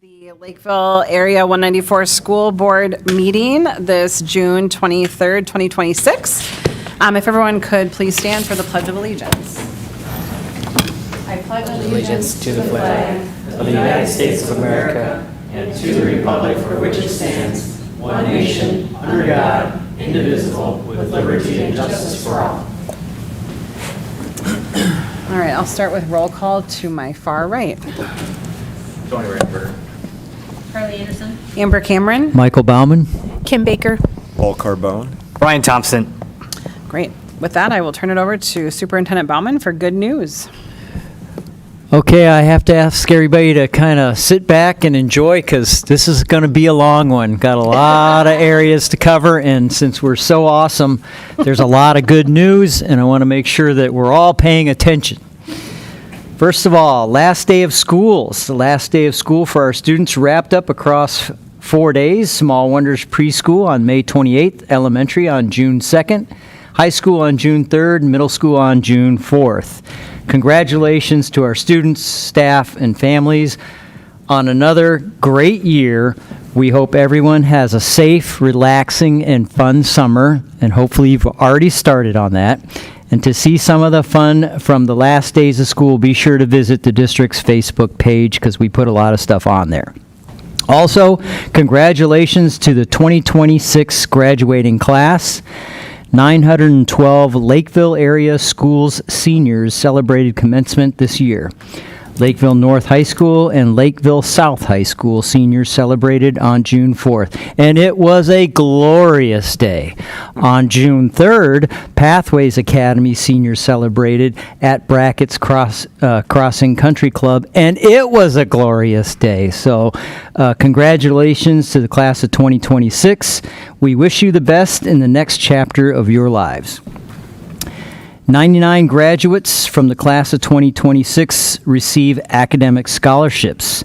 The Lakeville Area 194 School Board meeting this June 23rd, 2026. If everyone could please stand for the Pledge of Allegiance. I pledge Allegiance to the flag of the United States of America and to the republic for which it stands, one nation, under God, indivisible, with liberty and justice for all. All right, I'll start with roll call to my far right. Tony Radford. Carly Anderson. Amber Cameron. Michael Bauman. Kim Baker. Paul Carbone. Brian Thompson. Great. With that, I will turn it over to Superintendent Bauman for good news. Okay, I have to ask everybody to kind of sit back and enjoy because this is going to be a long one. Got a lot of areas to cover, and since we're so awesome, there's a lot of good news, and I want to make sure that we're all paying attention. First of all, last day of schools. The last day of school for our students wrapped up across 4 days. Small Wonders Preschool on May 28th, elementary on June 2nd, high school on June 3rd, middle school on June 4th. Congratulations to our students, staff, and families on another great year. We hope everyone has a safe, relaxing, and fun summer, and hopefully you've already started on that. And to see some of the fun from the last days of school, be sure to visit the district's Facebook page because we put a lot of stuff on there. Also, congratulations to the 2026 graduating class. 912 Lakeville area schools seniors celebrated commencement this year. Lakeville North High School and Lakeville South High School seniors celebrated on June 4th. And it was a glorious day. On June 3rd, Pathways Academy seniors celebrated at Brackett's Crossing Country Club, and it was a glorious day. So congratulations to the class of 2026. We wish you the best in the next chapter of your lives. 99 graduates from the class of 2026 receive academic scholarships.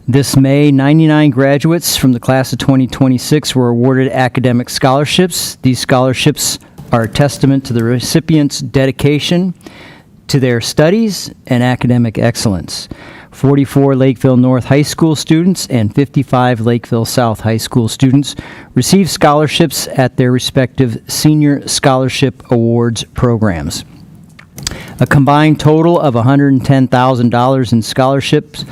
This May, 99 graduates from the class of 2026 were awarded academic scholarships. These scholarships are a testament to the recipients' dedication to their studies and academic excellence. 44 Lakeville North High School students and 55 Lakeville South High School students received scholarships at their respective Senior Scholarship Awards programs. A combined total of $110,000 in scholarships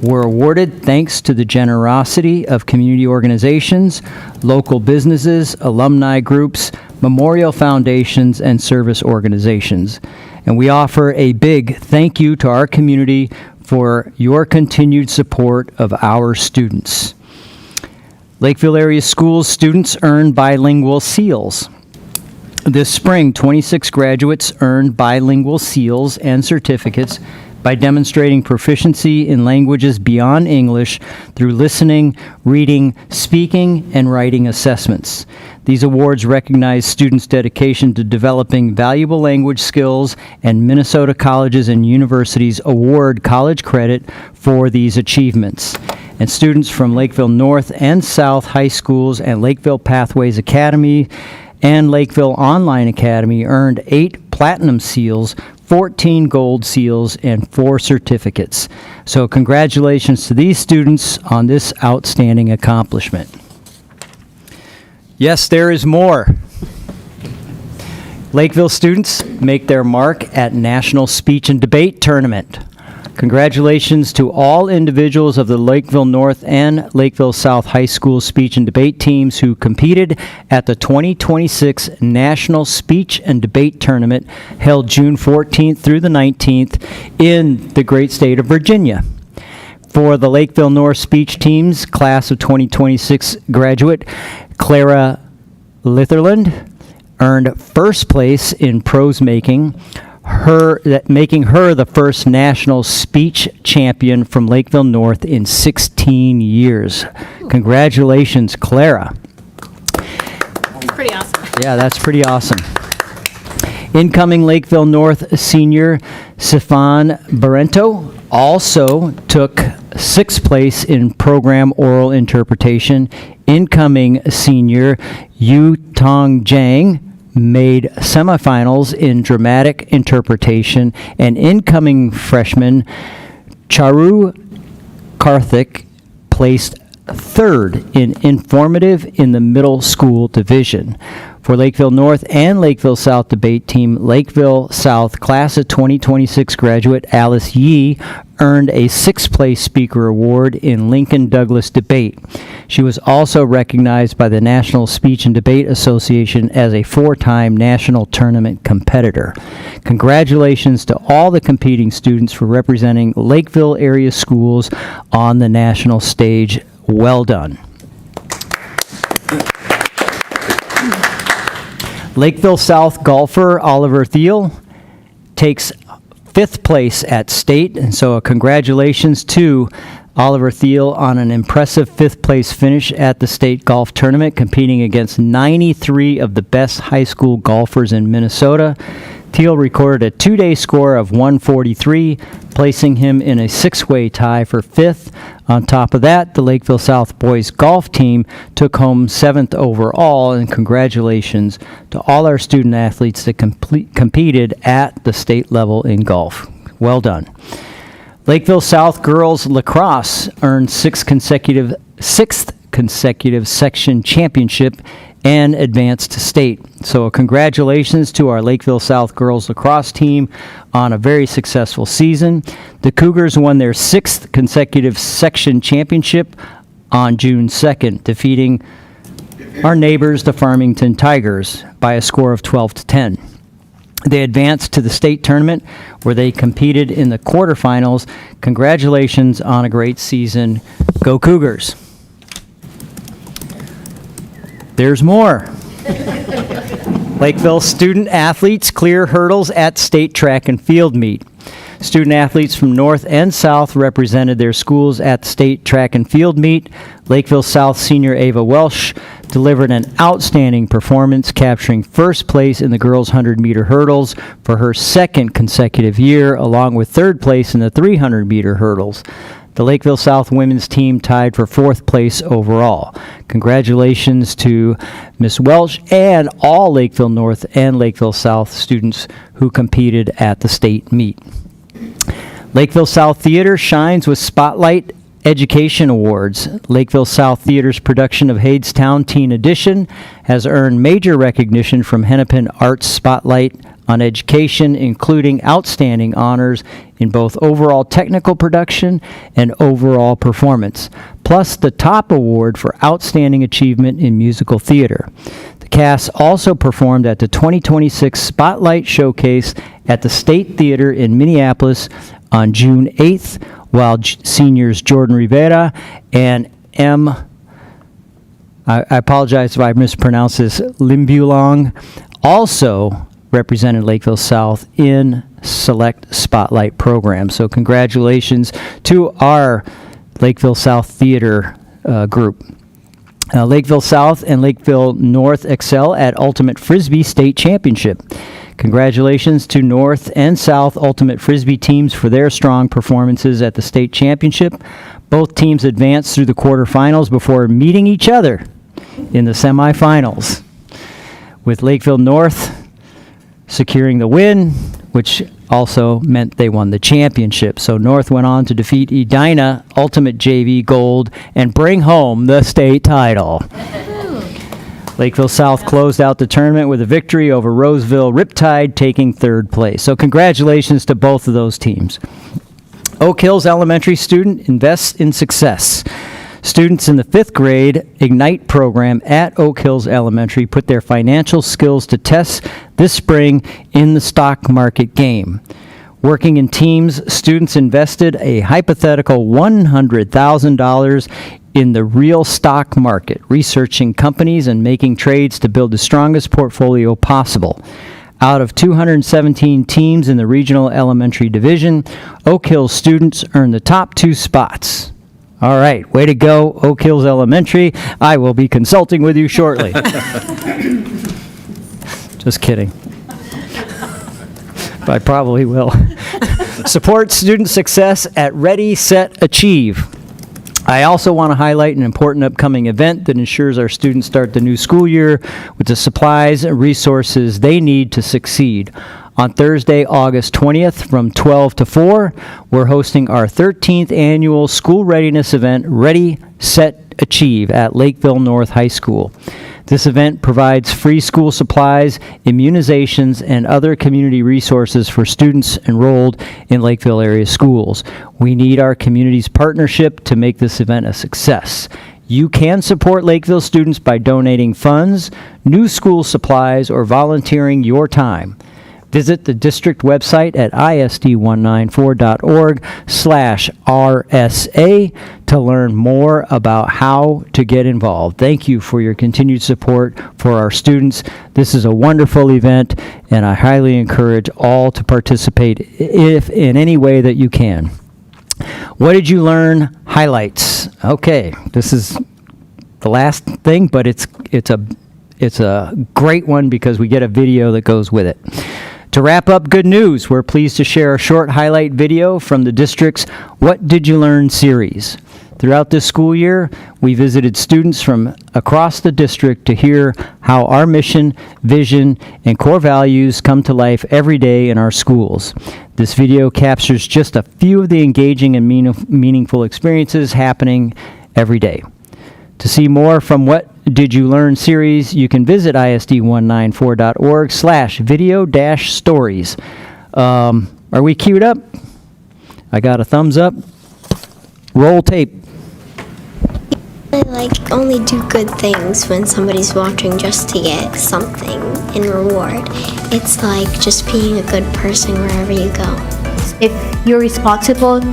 were awarded thanks to the generosity of community organizations, local businesses, alumni groups, memorial foundations, and service organizations. And we offer a big thank you to our community for your continued support of our students. Lakeville area schools students earned bilingual seals. This spring, 26 graduates earned bilingual seals and certificates by demonstrating proficiency in languages beyond English through listening, reading, speaking, and writing assessments. These awards recognize students' dedication to developing valuable language skills, and Minnesota colleges and universities award college credit for these achievements. And students from Lakeville North and South High Schools and Lakeville Pathways Academy and Lakeville Online Academy earned 8 platinum seals, 14 gold seals, and 4 certificates. So congratulations to these students on this outstanding accomplishment. Yes, there is more. Lakeville students make their mark at National Speech and Debate Tournament. Congratulations to all individuals of the Lakeville North and Lakeville South High School speech and debate teams who competed at the 2026 National Speech and Debate Tournament held June 14th through the 19th in the great state of Virginia. For the Lakeville North speech teams, class of 2026 graduate Clara Litherland earned first place in prose making, making her the first national speech champion from Lakeville North in 16 years. Congratulations, Clara. Pretty awesome. Yeah, that's pretty awesome. Incoming Lakeville North senior Stefan Barento also took 6th place in program oral interpretation. Incoming senior Yu Tong Jang made semifinals in dramatic interpretation, and incoming freshman Charu Karthik placed third in informative in the middle school division. For Lakeville North and Lakeville South debate team, Lakeville South Class of 2026 graduate Alice Yee earned a sixth-place speaker award in Lincoln Douglas debate. She was also recognized by the National Speech and Debate Association as a four-time national tournament competitor. Congratulations to all the competing students for representing Lakeville area schools on the national stage. Well done. Lakeville South golfer Oliver Thiel takes fifth place at state, and so congratulations to Oliver Thiel on an impressive fifth place finish at the state golf tournament, competing against 93 of the best high school golfers in Minnesota. Thiel recorded a two-day score of 143, placing him in a six-way tie for fifth. On top of that, the Lakeville South boys golf team took home seventh overall, and congratulations to all our student athletes that competed at the state level in golf. Well done. Lakeville South girls lacrosse earned sixth consecutive section championship and advanced to state. So congratulations to our Lakeville South girls lacrosse team on a very successful season. The Cougars won their sixth consecutive section championship on June 2nd, defeating our neighbors, the Farmington Tigers, by a score of 12-10. They advanced to the state tournament where they competed in the quarterfinals. Congratulations on a great season. Go Cougars. There's more. Lakeville student athletes clear hurdles at state track and field meet. Student athletes from North and South represented their schools at the state track and field meet. Lakeville South senior Ava Welsh delivered an outstanding performance, capturing first place in the girls' 100-meter hurdles for her second consecutive year, along with third place in the 300-meter hurdles. The Lakeville South women's team tied for fourth place overall. Congratulations to Ms. Welch and all Lakeville North and Lakeville South students who competed at the state meet. Lakeville South Theater shines with Spotlight Education Awards. Lakeville South Theater's production of Hadestown Teen Edition has earned major recognition from Hennepin Arts Spotlight on Education, including outstanding honors in both overall technical production and overall performance, plus the top award for outstanding achievement in musical theater. The cast also performed at the 2026 Spotlight Showcase at the State Theater in Minneapolis on June 8th, while seniors Jordan Rivera and I apologize if I mispronounced this, Limbulong, also represented Lakeville South in select Spotlight programs. So congratulations to our Lakeville South Theater group. Lakeville South and Lakeville North excel at Ultimate Frisbee State Championship. Congratulations to North and South Ultimate Frisbee teams for their strong performances at the state championship. Both teams advanced through the quarterfinals before meeting each other in the semifinals, with Lakeville North securing the win, which also meant they won the championship. So North went on to defeat Edina Ultimate JV Gold and bring home the state title. Lakeville South closed out the tournament with a victory over Roseville Riptide, taking third place. So congratulations to both of those teams. Oak Hills Elementary student invests in success. Students in the 5th grade Ignite program at Oak Hills Elementary put their financial skills to test this spring in the stock market game. Working in teams, students invested a hypothetical $100,000 in the real stock market, researching companies and making trades to build the strongest portfolio possible. Out of 217 teams in the regional elementary division, Oak Hills students earned the top 2 spots. All right, way to go, Oak Hills Elementary. I will be consulting with you shortly. Just kidding. But I probably will. Support student success at Ready, Set, Achieve. I also want to highlight an important upcoming event that ensures our students start the new school year with the supplies and resources they need to succeed. On Thursday, August 20th from 12 to 4, we're hosting our 13th annual school readiness event, Ready, Set Achieve at Lakeville North High School. This event provides free school supplies, immunizations, and other community resources for students enrolled in Lakeville area schools. We need our community's partnership to make this event a success. You can support Lakeville students by donating funds, new school supplies, or volunteering your time. Visit the district website at isd194.org/RSA to learn more about how to get involved. Thank you for your continued support for our students. This is a wonderful event, and I highly encourage all to participate if in any way that you can. What did you learn? Highlights. Okay, this is the last thing, but it's a great one because we get a video that goes with it. To wrap up good news, we're pleased to share a short highlight video from the district's What Did You Learn series. Throughout this school year, we visited students from across the district to hear how our mission, vision, and core values come to life every day in our schools. This video captures just a few of the engaging and meaningful experiences happening every day. To see more from What Did You Learn series, you can visit isd194.org/video-stories. Are we queued up? I got a thumbs up. Roll tape. I only do good things when somebody's watching just to get something in reward. It's like just being a good person wherever you go. If you're responsible,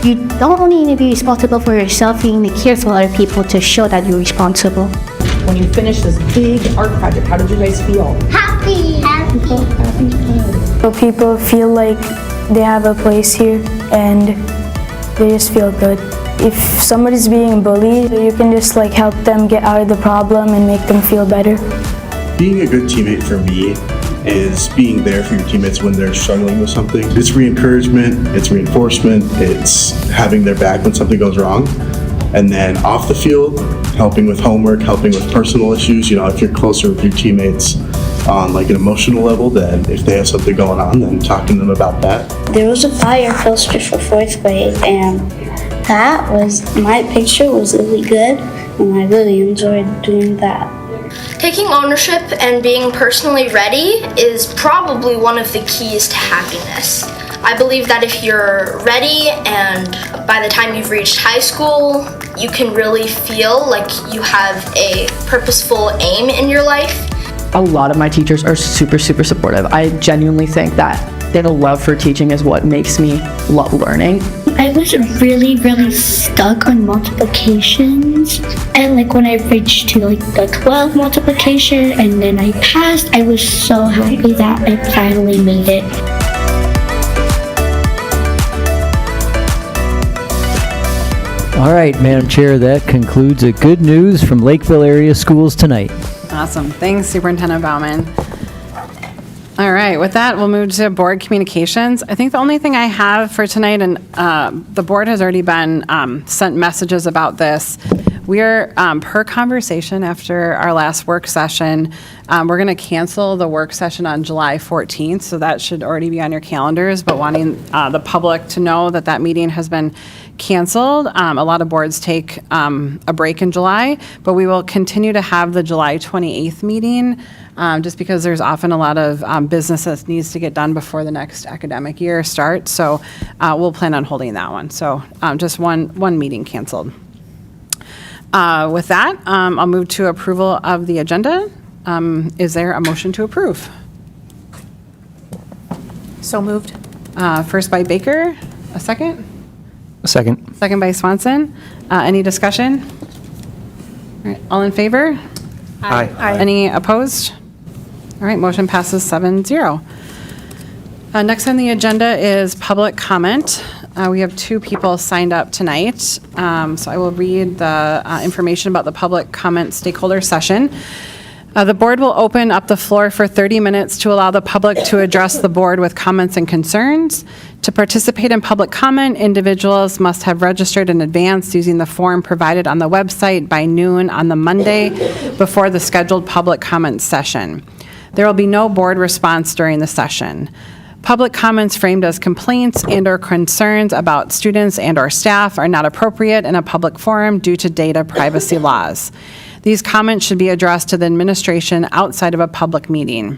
you don't only need to be responsible for yourself, you need to care for other people to show that you're responsible. When you finished this big art project, how did you guys feel? Happy. So people feel like they have a place here and they just feel good. If somebody's being bullied, you can just help them get out of the problem and make them feel better. Being a good teammate for me is being there for your teammates when they're struggling with something. It's re-encouragement, it's reinforcement, it's having their back when something goes wrong. And then off the field, helping with homework, helping with personal issues. If you're closer with your teammates on an emotional level, then if they have something going on, then talking to them about that. There was a flyer poster for 4th grade, and my picture was really good, and I really enjoyed doing that. Taking ownership and being personally ready is probably one of the keys to happiness. I believe that if you're ready and by the time you've reached high school, you can really feel like you have a purposeful aim in your life. A lot of my teachers are super, super supportive. I genuinely think that their love for teaching is what makes me love learning. I was really, really stuck on multiplications, and when I reached to the 12 multiplication and then I passed, I was so happy that I finally made it. All right, Madam Chair, that concludes a good news from Lakeville area schools tonight. Awesome. Thanks, Superintendent Bauman. All right, with that, we'll move to board communications. I think the only thing I have for tonight, and the board has already been sent messages about this. We're, per conversation after our last work session, we're going to cancel the work session on July 14th, so that should already be on your calendars, but wanting the public to know that that meeting has been canceled. A lot of boards take a break in July, but we will continue to have the July 28th meeting, just because there's often a lot of business that needs to get done before the next academic year starts, so we'll plan on holding that one. So just one meeting canceled. With that, I'll move to approval of the agenda. Is there a motion to approve? So moved. First by Baker, a second? A second. Second by Swanson. Any discussion? All right, all in favor? Aye. Any opposed? All right, motion passes 7-0. Next on the agenda is public comment. We have 2 people signed up tonight, so I will read the information about the public comment stakeholder session. The board will open up the floor for 30 minutes to allow the public to address the board with comments and concerns. To participate in public comment, individuals must have registered in advance using the form provided on the website by noon on the Monday before the scheduled public comment session. There will be no board response during the session. Public comments framed as complaints and/or concerns about students and/or staff are not appropriate in a public forum due to data privacy laws. These comments should be addressed to the administration outside of a public meeting.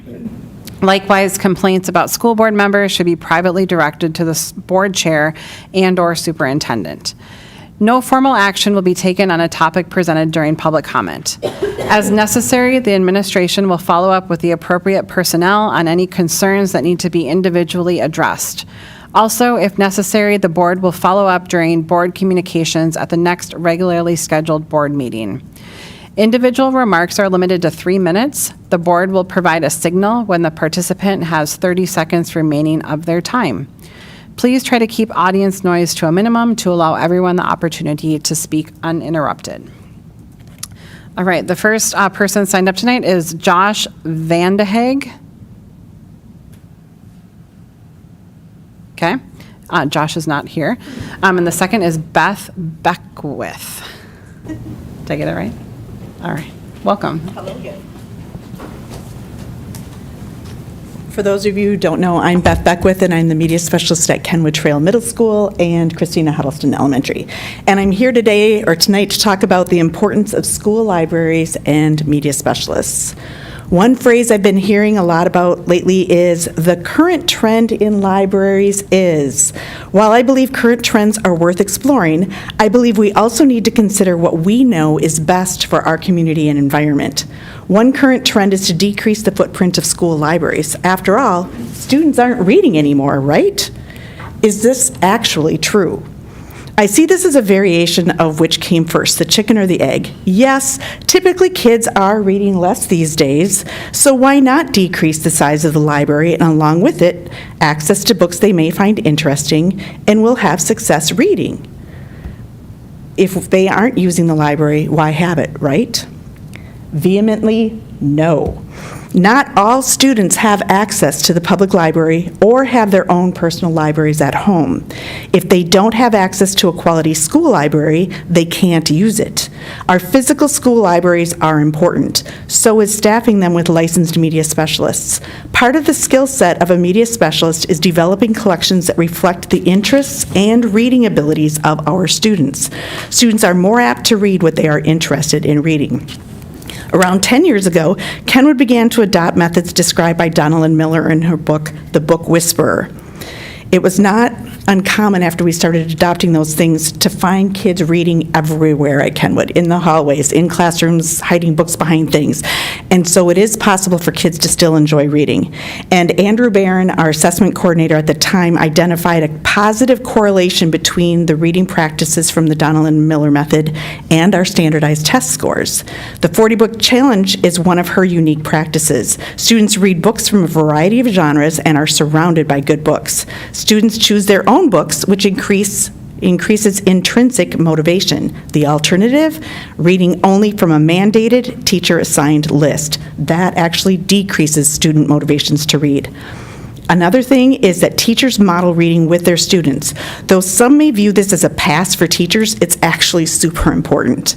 Likewise, complaints about school board members should be privately directed to the board chair and/or superintendent. No formal action will be taken on a topic presented during public comment. As necessary, the administration will follow up with the appropriate personnel on any concerns that need to be individually addressed. Also, if necessary, the board will follow up during board communications at the next regularly scheduled board meeting. Individual remarks are limited to 3 minutes. The board will provide a signal when the participant has 30 seconds remaining of their time. Please try to keep audience noise to a minimum to allow everyone the opportunity to speak uninterrupted. All right, the first person signed up tonight is Josh Vandeheg. Okay, Josh is not here. And the second is Beth Beckwith. Did I get it right? All right, welcome. For those of you who don't know, I'm Beth Beckwith, and I'm the media specialist at Kenwood Trail Middle School and Christina Huddleston Elementary. And I'm here today, or tonight, to talk about the importance of school libraries and media specialists. One phrase I've been hearing a lot about lately is the current trend in libraries is. While I believe current trends are worth exploring, I believe we also need to consider what we know is best for our community and environment. One current trend is to decrease the footprint of school libraries. After all, students aren't reading anymore, right? Is this actually true? I see this as a variation of which came first, the chicken or the egg. Yes, typically kids are reading less these days, so why not decrease the size of the library and along with it, access to books they may find interesting and will have success reading? If they aren't using the library, why have it, right? Vehemently, no. Not all students have access to the public library or have their own personal libraries at home. If they don't have access to a quality school library, they can't use it. Our physical school libraries are important, so is staffing them with licensed media specialists. Part of the skill set of a media specialist is developing collections that reflect the interests and reading abilities of our students. Students are more apt to read what they are interested in reading. Around 10 years ago, Kenwood began to adopt methods described by Donalyn Miller in her book, The Book Whisperer. It was not uncommon after we started adopting those things to find kids reading everywhere at Kenwood, in the hallways, in classrooms, hiding books behind things. And so it is possible for kids to still enjoy reading. And Andrew Barron, our assessment coordinator at the time, identified a positive correlation between the reading practices from the Donalyn Miller method and our standardized test scores. The 40-book challenge is one of her unique practices. Students read books from a variety of genres and are surrounded by good books. Students choose their own books, which increases intrinsic motivation. The alternative, reading only from a mandated, teacher-assigned list. That actually decreases student motivations to read. Another thing is that teachers model reading with their students. Though some may view this as a pass for teachers, it's actually super important.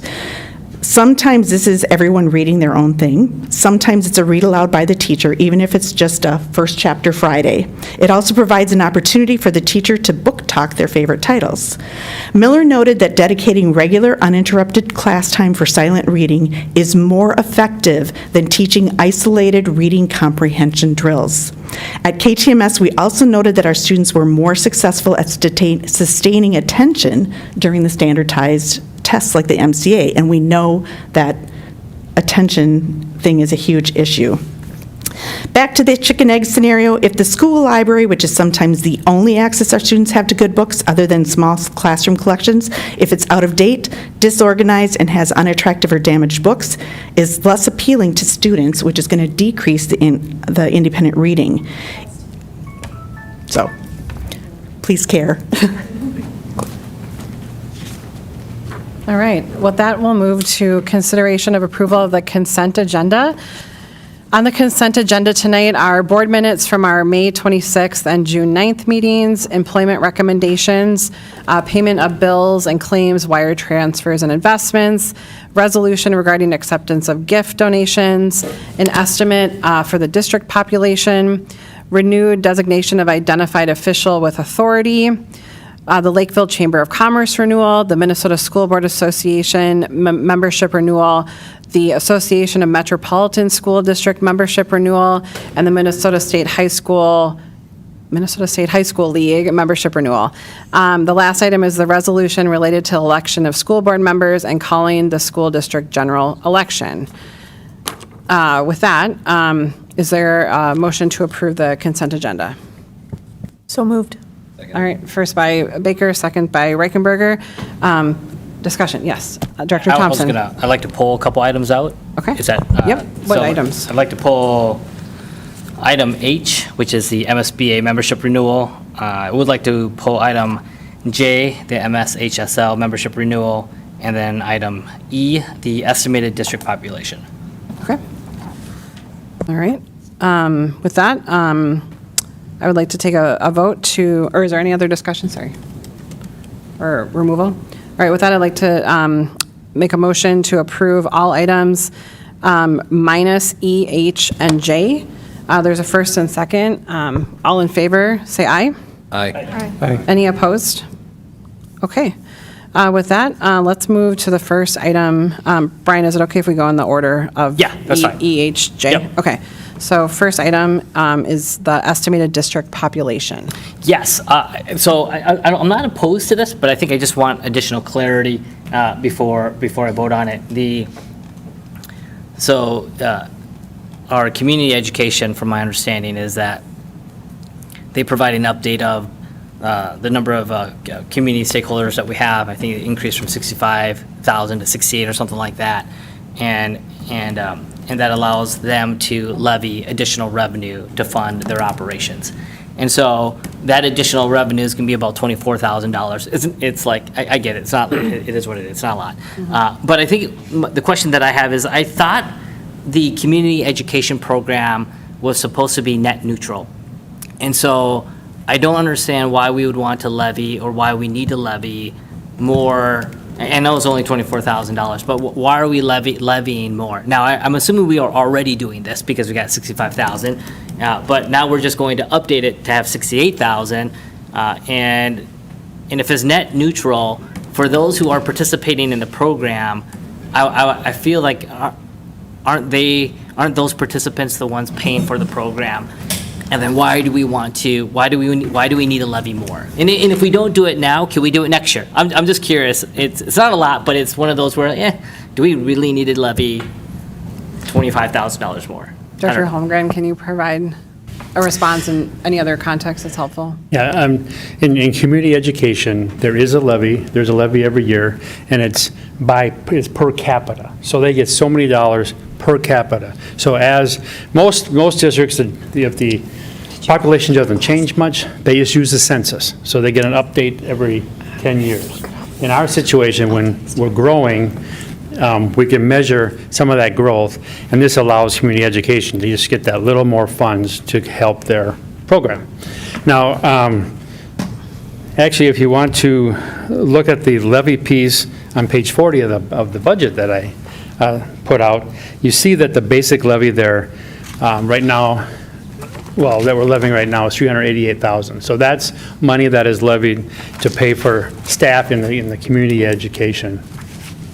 Sometimes this is everyone reading their own thing. Sometimes it's a read aloud by the teacher, even if it's just a first chapter Friday. It also provides an opportunity for the teacher to book talk their favorite titles. Miller noted that dedicating regular, uninterrupted class time for silent reading is more effective than teaching isolated reading comprehension drills. At KTMS, we also noted that our students were more successful at sustaining attention during the standardized tests like the MCA, and we know that attention thing is a huge issue. Back to the chicken egg scenario, if the school library, which is sometimes the only access our students have to good books other than small classroom collections, if it's out of date, disorganized, and has unattractive or damaged books, is less appealing to students, which is going to decrease the independent reading. So, please care. All right, well, that will move to consideration of approval of the consent agenda. On the consent agenda tonight are board minutes from our May 26th and June 9th meetings, employment recommendations, payment of bills and claims, wire transfers and investments, resolution regarding acceptance of gift donations, an estimate for the district population, renewed designation of identified official with authority, the Lakeville Chamber of Commerce renewal, the Minnesota School Board Association membership renewal, the Association of Metropolitan School District membership renewal, and the Minnesota State High School League membership renewal. The last item is the resolution related to election of school board members and calling the school district general election. With that, is there a motion to approve the consent agenda? So moved. All right, first by Baker, second by Reichenberger. Discussion, yes. Director Thompson. I'd like to pull a couple items out. Okay. Is that? Yep, what items? I'd like to pull item H, which is the MSBA membership renewal. I would like to pull item J, the MSHSL membership renewal, and then item E, the estimated district population. Okay. All right. With that, I would like to take a vote to, or is there any other discussion, sorry? Or removal? All right, with that, I'd like to make a motion to approve all items minus E, H, and J. There's a first and second. All in favor, say aye. Aye. Any opposed? Okay. With that, let's move to the first item. Brian, is it okay if we go in the order of Yeah, that's fine. E, H, J? Yep. Okay. So first item is the estimated district population. Yes, so I'm not opposed to this, but I think I just want additional clarity before I vote on it. Our community education, from my understanding, is that they provide an update of the number of community stakeholders that we have. I think it increased from 65,000 to 68 or something like that, and that allows them to levy additional revenue to fund their operations. And so that additional revenue is going to be about $24,000. It's like, I get it, it's not, it is what it is, it's not a lot. But I think the question that I have is, I thought the community education program was supposed to be net neutral. And so I don't understand why we would want to levy, or why we need to levy more. I know it's only $24,000, but why are we levying more? Now, I'm assuming we are already doing this because we got 65,000, but now we're just going to update it to have 68,000. And if it's net neutral, for those who are participating in the program, I feel like aren't those participants the ones paying for the program? And then why do we need a levy more? And if we don't do it now, can we do it next year? I'm just curious. It's not a lot, but it's one of those where, do we really need to levy $25,000 more? Director Holmgren, can you provide a response in any other context that's helpful? Yeah, in community education, there is a levy. There's a levy every year, and it's per capita. So they get so many dollars per capita. So as most districts, if the population doesn't change much, they just use the census. So they get an update every 10 years. In our situation, when we're growing, we can measure some of that growth, and this allows community education to just get that little more funds to help their program. Now, actually, if you want to look at the levy piece on page 40 of the budget that I put out, you see that the basic levy there right now, that we're levying right now is $388,000. So that's money that is levied to pay for staff in the community education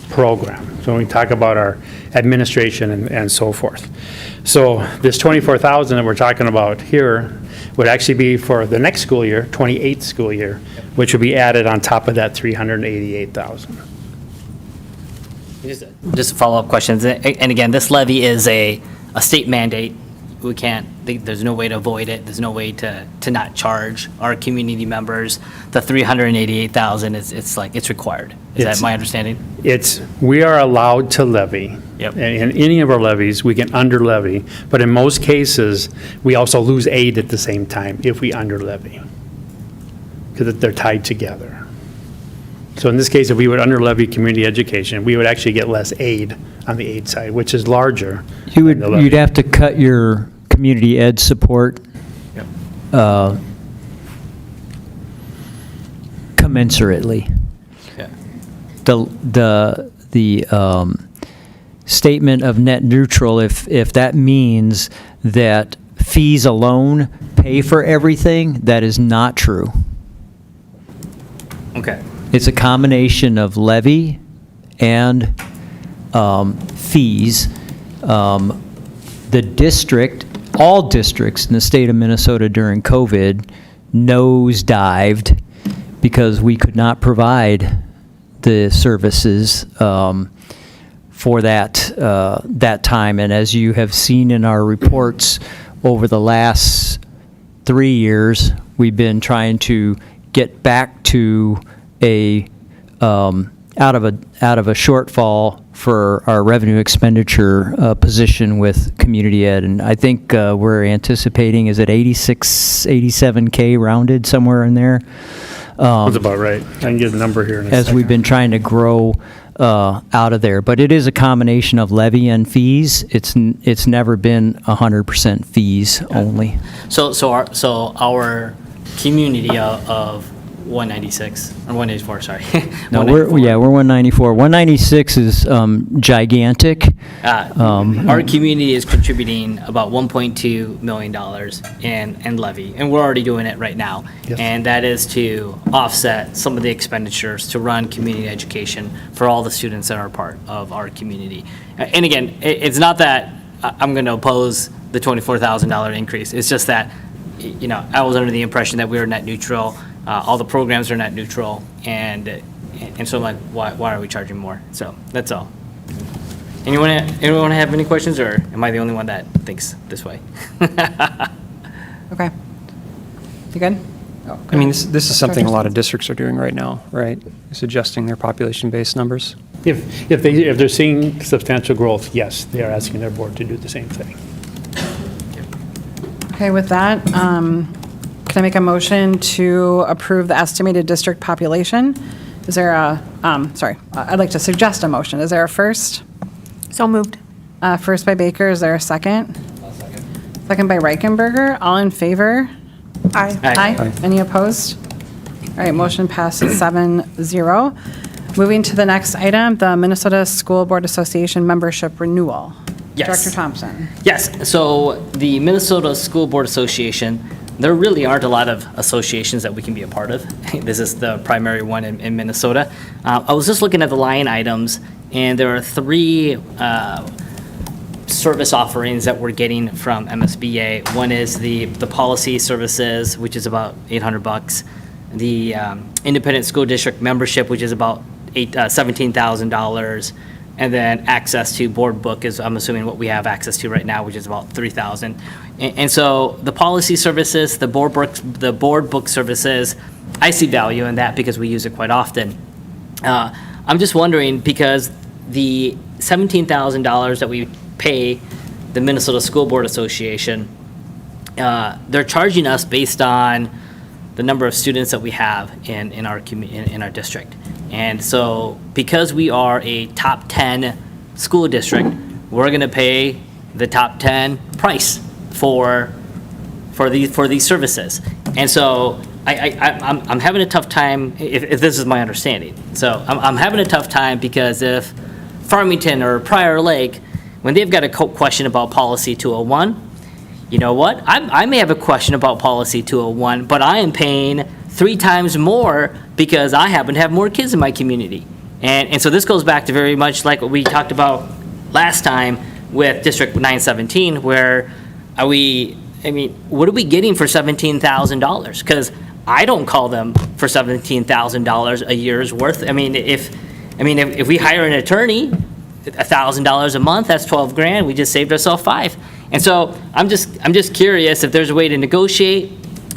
program. So when we talk about our administration and so forth. So this $24,000 that we're talking about here would actually be for the next school year, 28th school year, which would be added on top of that $388,000. Just follow-up questions. And again, this levy is a state mandate. We can't, there's no way to avoid it. There's no way to not charge our community members. The $388,000 it's required. Is that my understanding? We are allowed to levy. Yep. In any of our levies, we can under levy, but in most cases, we also lose aid at the same time if we under levy, because they're tied together. So in this case, if we would under levy community education, we would actually get less aid on the aid side, which is larger. You'd have to cut your community ed support commensurately. Yeah. The statement of net neutral, if that means that fees alone pay for everything, that is not true. Okay. It's a combination of levy and fees. The district, all districts in the state of Minnesota during COVID nosedived because we could not provide the services for that time. And as you have seen in our reports over the last 3 years, we've been trying to get back to out of a shortfall for our revenue expenditure position with community ed. And I think we're anticipating, is it 87K rounded somewhere in there? That's about right. I can get a number here in a As second. we've been trying to grow out of there. But it is a combination of levy and fees. It's never been 100% fees only. So our community of 196 or 184, sorry. No, we're 194. 196 is gigantic. Our community is contributing about $1.2 million in levy, and we're already doing it right now. Yes. And that is to offset some of the expenditures to run community education for all the students that are part of our community. And again, it's not that I'm going to oppose the $24,000 increase. It's just that, I was under the impression that we were net neutral. All the programs are net neutral, and so I'm like, why are we charging more? So that's all. Anyone have any questions, or am I the only one that thinks this way? Okay. You good? Oh, I mean, this is something a lot of districts are doing right now, right? Is adjusting their population-based numbers. If they're seeing substantial growth, yes, they are asking their board to do the same thing. Okay, with that, can I make a motion to approve the estimated district population? Is there I'd like to suggest a motion. Is there a first? So moved. First by Baker, is there a second? Second by Reichenberger, all in favor? Aye. Aye. Any opposed? All right, motion passes 7-0. Moving to the next item, the Minnesota School Board Association membership renewal. Yes. Director Thompson. Yes, so the Minnesota School Board Association, there really aren't a lot of associations that we can be a part of. This is the primary one in Minnesota. I was just looking at the line items, and there are 3 service offerings that we're getting from MSBA. One is the policy services, which is about $800. The independent school district membership, which is about $17,000. And then access to board book is, I'm assuming, what we have access to right now, which is about $3,000. And so the policy services, the board book services, I see value in that because we use it quite often. I'm just wondering, because the $17,000 that we pay the Minnesota School Board Association, they're charging us based on the number of students that we have in our district. And so because we are a top 10 school district, we're going to pay the top 10 price for these services. And so I'm having a tough time, if this is my understanding. So I'm having a tough time because if Farmington or Prior Lake, when they've got a question about policy 201, you know what? I may have a question about policy 201, but I am paying 3 times more because I happen to have more kids in my community. And so this goes back to very much like what we talked about last time with District 917, where what are we getting for $17,000? Because I don't call them for $17,000 a year's worth. If we hire an attorney, $1,000 a month, that's $12,000. We just saved ourselves $5,000. And so I'm just curious if there's a way to negotiate,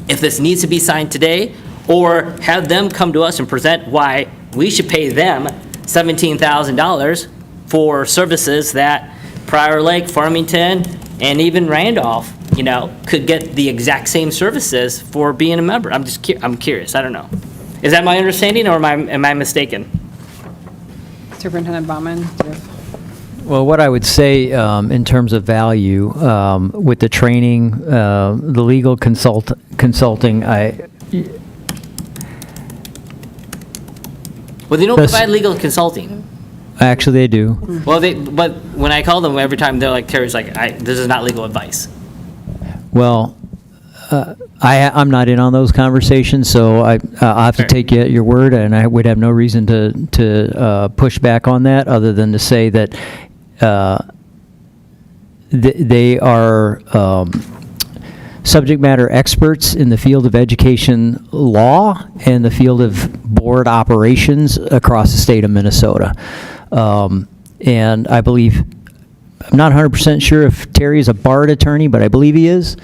if this needs to be signed today, or have them come to us and present why we should pay them $17,000 for services that Prior Lake, Farmington, and even Randolph, could get the exact same services for being a member. I'm curious. I don't know. Is that my understanding, or am I mistaken? Superintendent Baumann. Well, what I would say in terms of value, with the training, the legal consulting, Well, they don't provide legal consulting. Actually, they do. Well, but when I call them every time, they're like, Terry's like, this is not legal advice. Well, I'm not in on those conversations, so I'll have to take you at your word, and I would have no reason to push back on that, other than to say that they are subject matter experts in the field of education law and the field of board operations across the state of Minnesota. And I believe, I'm not 100% sure if Terry is a barred attorney, but I believe he is.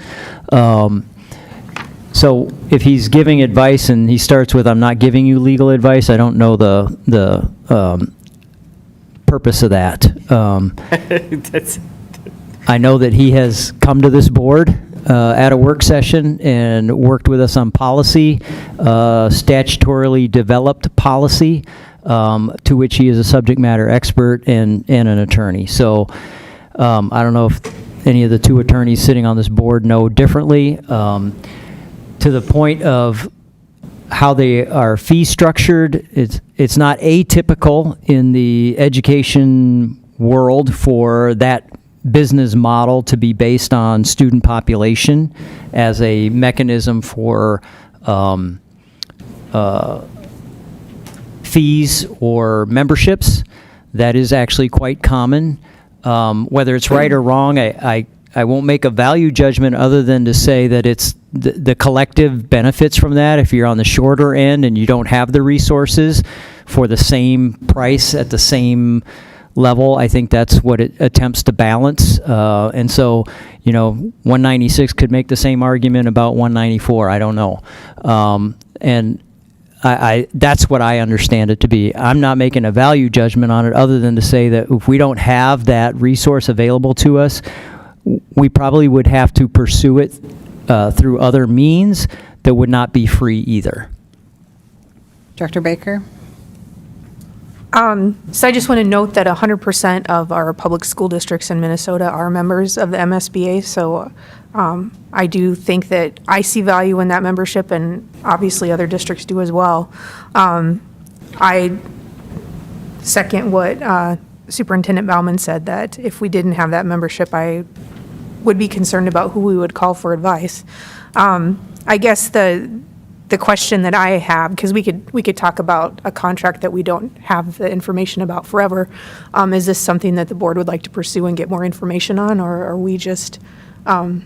So if he's giving advice and he starts with, "I'm not giving you legal advice," I don't know the purpose of that. I know that he has come to this board at a work session and worked with us on policy, statutorily developed policy, to which he is a subject matter expert and an attorney. So I don't know if any of the two attorneys sitting on this board know differently. To the point of how they are fee structured, it's not atypical in the education world for that business model to be based on student population as a mechanism for fees or memberships. That is actually quite common. Whether it's right or wrong, I won't make a value judgment other than to say that it's the collective benefits from that. If you're on the shorter end and you don't have the resources for the same price at the same level, I think that's what it attempts to balance. And so, 196 could make the same argument about 194. I don't know. And that's what I understand it to be. I'm not making a value judgment on it other than to say that if we don't have that resource available to us, we probably would have to pursue it through other means that would not be free either. Director Baker? So I just want to note that 100% of our public school districts in Minnesota are members of the MSBA. So I do think that I see value in that membership, and obviously other districts do as well. I second what Superintendent Bauman said, that if we didn't have that membership, I would be concerned about who we would call for advice. I guess the question that I have, because we could talk about a contract that we don't have the information about forever, is this something that the board would like to pursue and get more information on, or are we just, or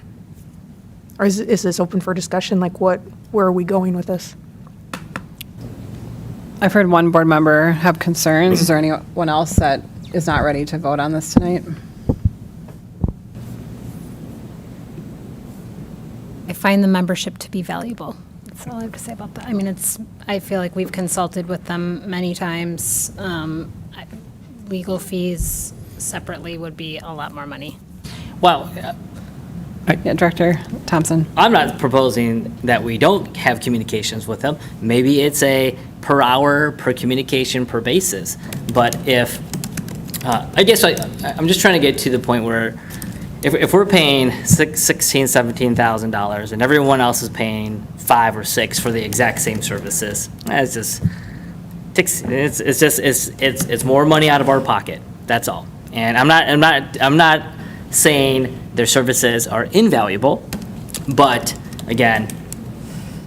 is this open for discussion? Like, where are we going with this? I've heard one board member have concerns. Is there anyone else that is not ready to vote on this tonight? I find the membership to be valuable. That's all I have to say about that. I mean, I feel like we've consulted with them many times. Legal fees separately would be a lot more money. Well, Yeah, Director Thompson. I'm not proposing that we don't have communications with them. Maybe it's a per hour, per communication, per basis. But if, I guess I'm just trying to get to the point where if we're paying $16,000, $17,000 and everyone else is paying $5,000 or $6,000 for the exact same services, it's more money out of our pocket. That's all. And I'm not saying their services are invaluable, but again,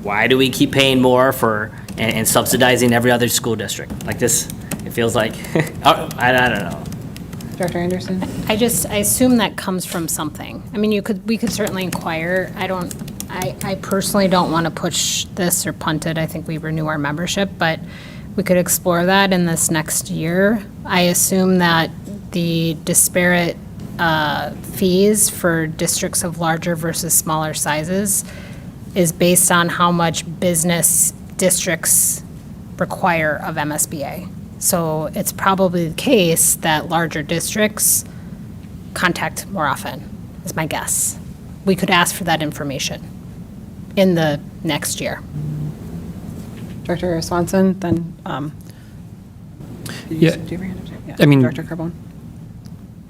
why do we keep paying more for and subsidizing every other school district like this? It feels like I don't know. Director Anderson? I assume that comes from something. I mean, we could certainly inquire. I personally don't want to push this or punt it. I think we renew our membership, but we could explore that in this next year. I assume that the disparate fees for districts of larger versus smaller sizes is based on how much business districts require of MSBA. So it's probably the case that larger districts contact more often, is my guess. We could ask for that information in the next year. Director Swanson, then, Yeah. do you have your hand up? Yeah. I mean, Director Carbone?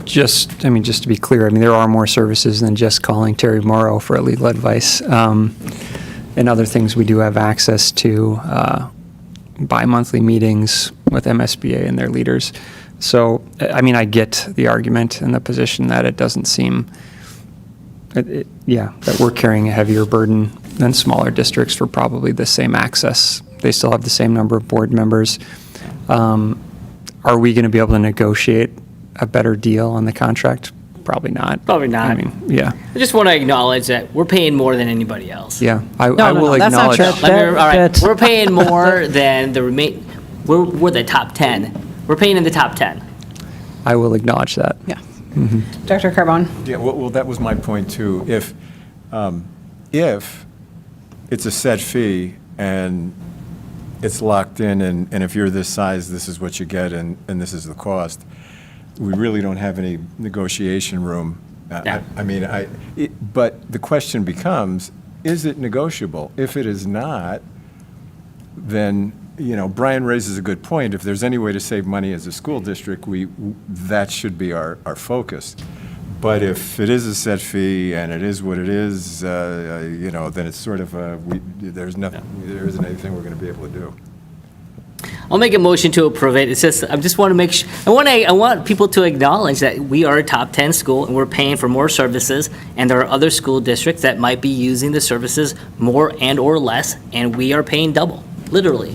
Just to be clear, there are more services than just calling Terry Morrow for legal advice. And other things, we do have access to bi-monthly meetings with MSBA and their leaders. So, I get the argument and the position that it doesn't seem that we're carrying a heavier burden than smaller districts for probably the same access. They still have the same number of board members. Are we going to be able to negotiate a better deal on the contract? Probably not. Probably not. I mean, yeah. I just want to acknowledge that we're paying more than anybody else. Yeah, I will that's not acknowledge. true. All right, we're paying more than the we're the top 10. We're paying in the top 10. I will acknowledge that. Yeah. Dr. Carbone? Yeah, well, that was my point too. If it's a set fee and it's locked in, and if you're this size, this is what you get, and this is the cost, we really don't have any negotiation room. But the question becomes, is it negotiable? If it is not, then, Brian raises a good point. If there's any way to save money as a school district, that should be our focus. But if it is a set fee and it is what it is, then it's sort of there isn't anything we're going to be able to do. I'll make a motion to approve it. It's just, I just want to make sure, I want people to acknowledge that we are a top 10 school and we're paying for more services, and there are other school districts that might be using the services more and or less, and we are paying double, literally.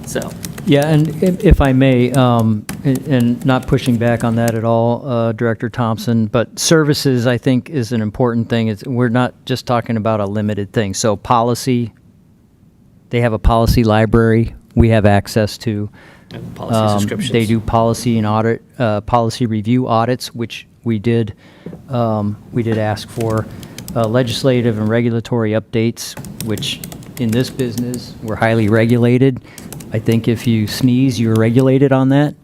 So. Yeah, and if I may, and not pushing back on that at all, Director Thompson, but services, I think, is an important thing. We're not just talking about a limited thing. So policy, they have a policy library we have access to. Policy subscriptions. They do policy and audit, policy review audits, which we did ask for. Legislative and regulatory updates, which in this business, we're highly regulated. I think if you sneeze, you're regulated on that.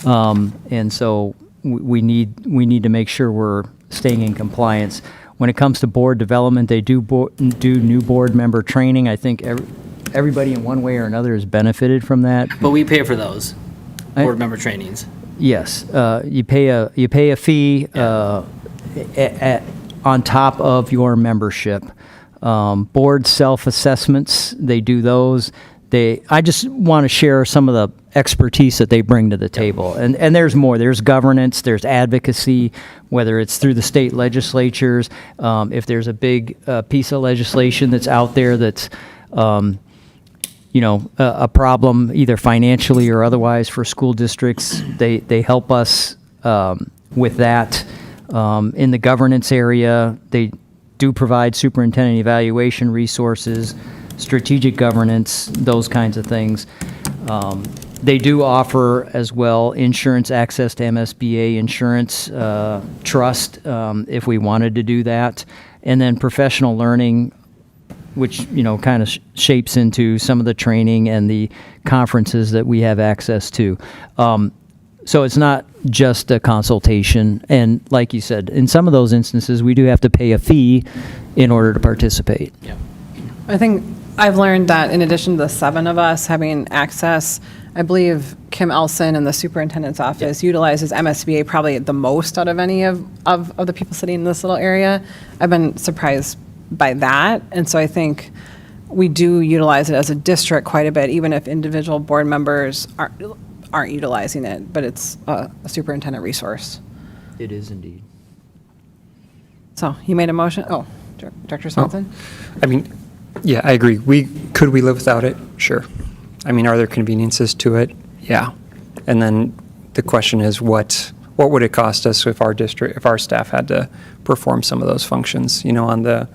And so we need to make sure we're staying in compliance. When it comes to board development, they do new board member training. I think everybody in one way or another has benefited from that. But we pay for those board member trainings. Yes, you pay a fee on top of your membership. Board self-assessments, they do those. I just want to share some of the expertise that they bring to the table. And there's more. There's governance, there's advocacy, whether it's through the state legislatures, if there's a big piece of legislation that's out there that's, a problem either financially or otherwise for school districts, they help us with that. In the governance area, they do provide superintendent evaluation resources, strategic governance, those kinds of things. They do offer as well insurance access to MSBA insurance trust if we wanted to do that. And then professional learning, which, kind of shapes into some of the training and the conferences that we have access to. So it's not just a consultation. And like you said, in some of those instances, we do have to pay a fee in order to participate. Yeah. I think I've learned that in addition to the 7 of us having access, I believe Kim Elson in the superintendent's office utilizes MSBA probably the most out of any of the people sitting in this little area. I've been surprised by that. And so I think we do utilize it as a district quite a bit, even if individual board members aren't utilizing it, but it's a superintendent resource. It is indeed. So you made a motion? Oh, Dr. Swanson? Yeah, I agree. Could we live without it? Sure. Are there conveniences to it? Yeah. And then the question is, what would it cost us if our staff had to perform some of those functions? On the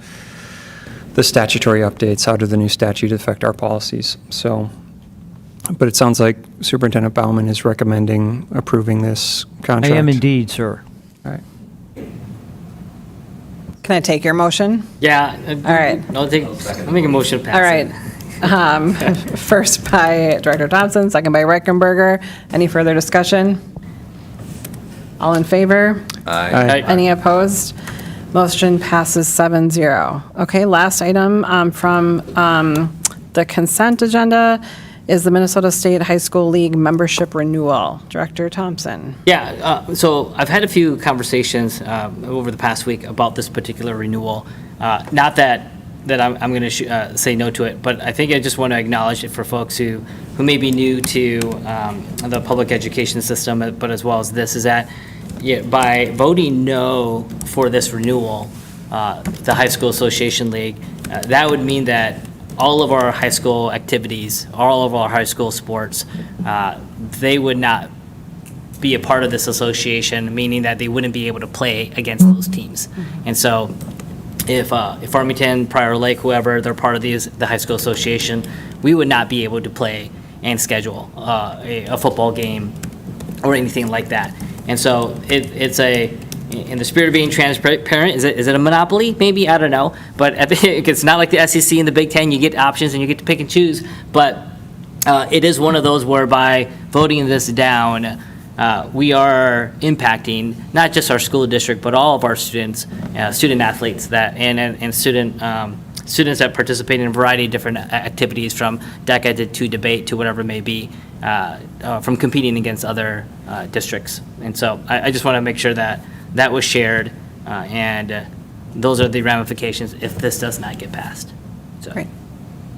statutory updates, how do the new statute affect our policies? So, but it sounds like Superintendent Bauman is recommending approving this contract. I am indeed, sir. All right. Can I take your motion? Yeah. All right. I'll make a motion to pass. All right. First by Director Thompson, second by Reichenberger. Any further discussion? All in favor? Aye. Any opposed? Motion passes 7-0. Okay, last item from the consent agenda is the Minnesota State High School League membership renewal. Director Thompson. Yeah, so I've had a few conversations over the past week about this particular renewal. Not that I'm going to say no to it, but I think I just want to acknowledge it for folks who may be new to the public education system, but as well as this, is that by voting no for this renewal, the High School Association League, that would mean that all of our high school activities, all of our high school sports, they would not be a part of this association, meaning that they wouldn't be able to play against those teams. And so if Farmington, Prior Lake, whoever, they're part of the high school association, we would not be able to play and schedule a football game or anything like that. And so it's in the spirit of being transparent, is it a monopoly? Maybe, I don't know. But it's not like the SEC and the Big Ten, you get options and you get to pick and choose. But it is one of those where by voting this down, we are impacting not just our school district, but all of our students, student athletes and students that participate in a variety of different activities, from DECA to debate to whatever it may be, from competing against other districts. And so I just want to make sure that that was shared, and those are the ramifications if this does not get passed. So. Great.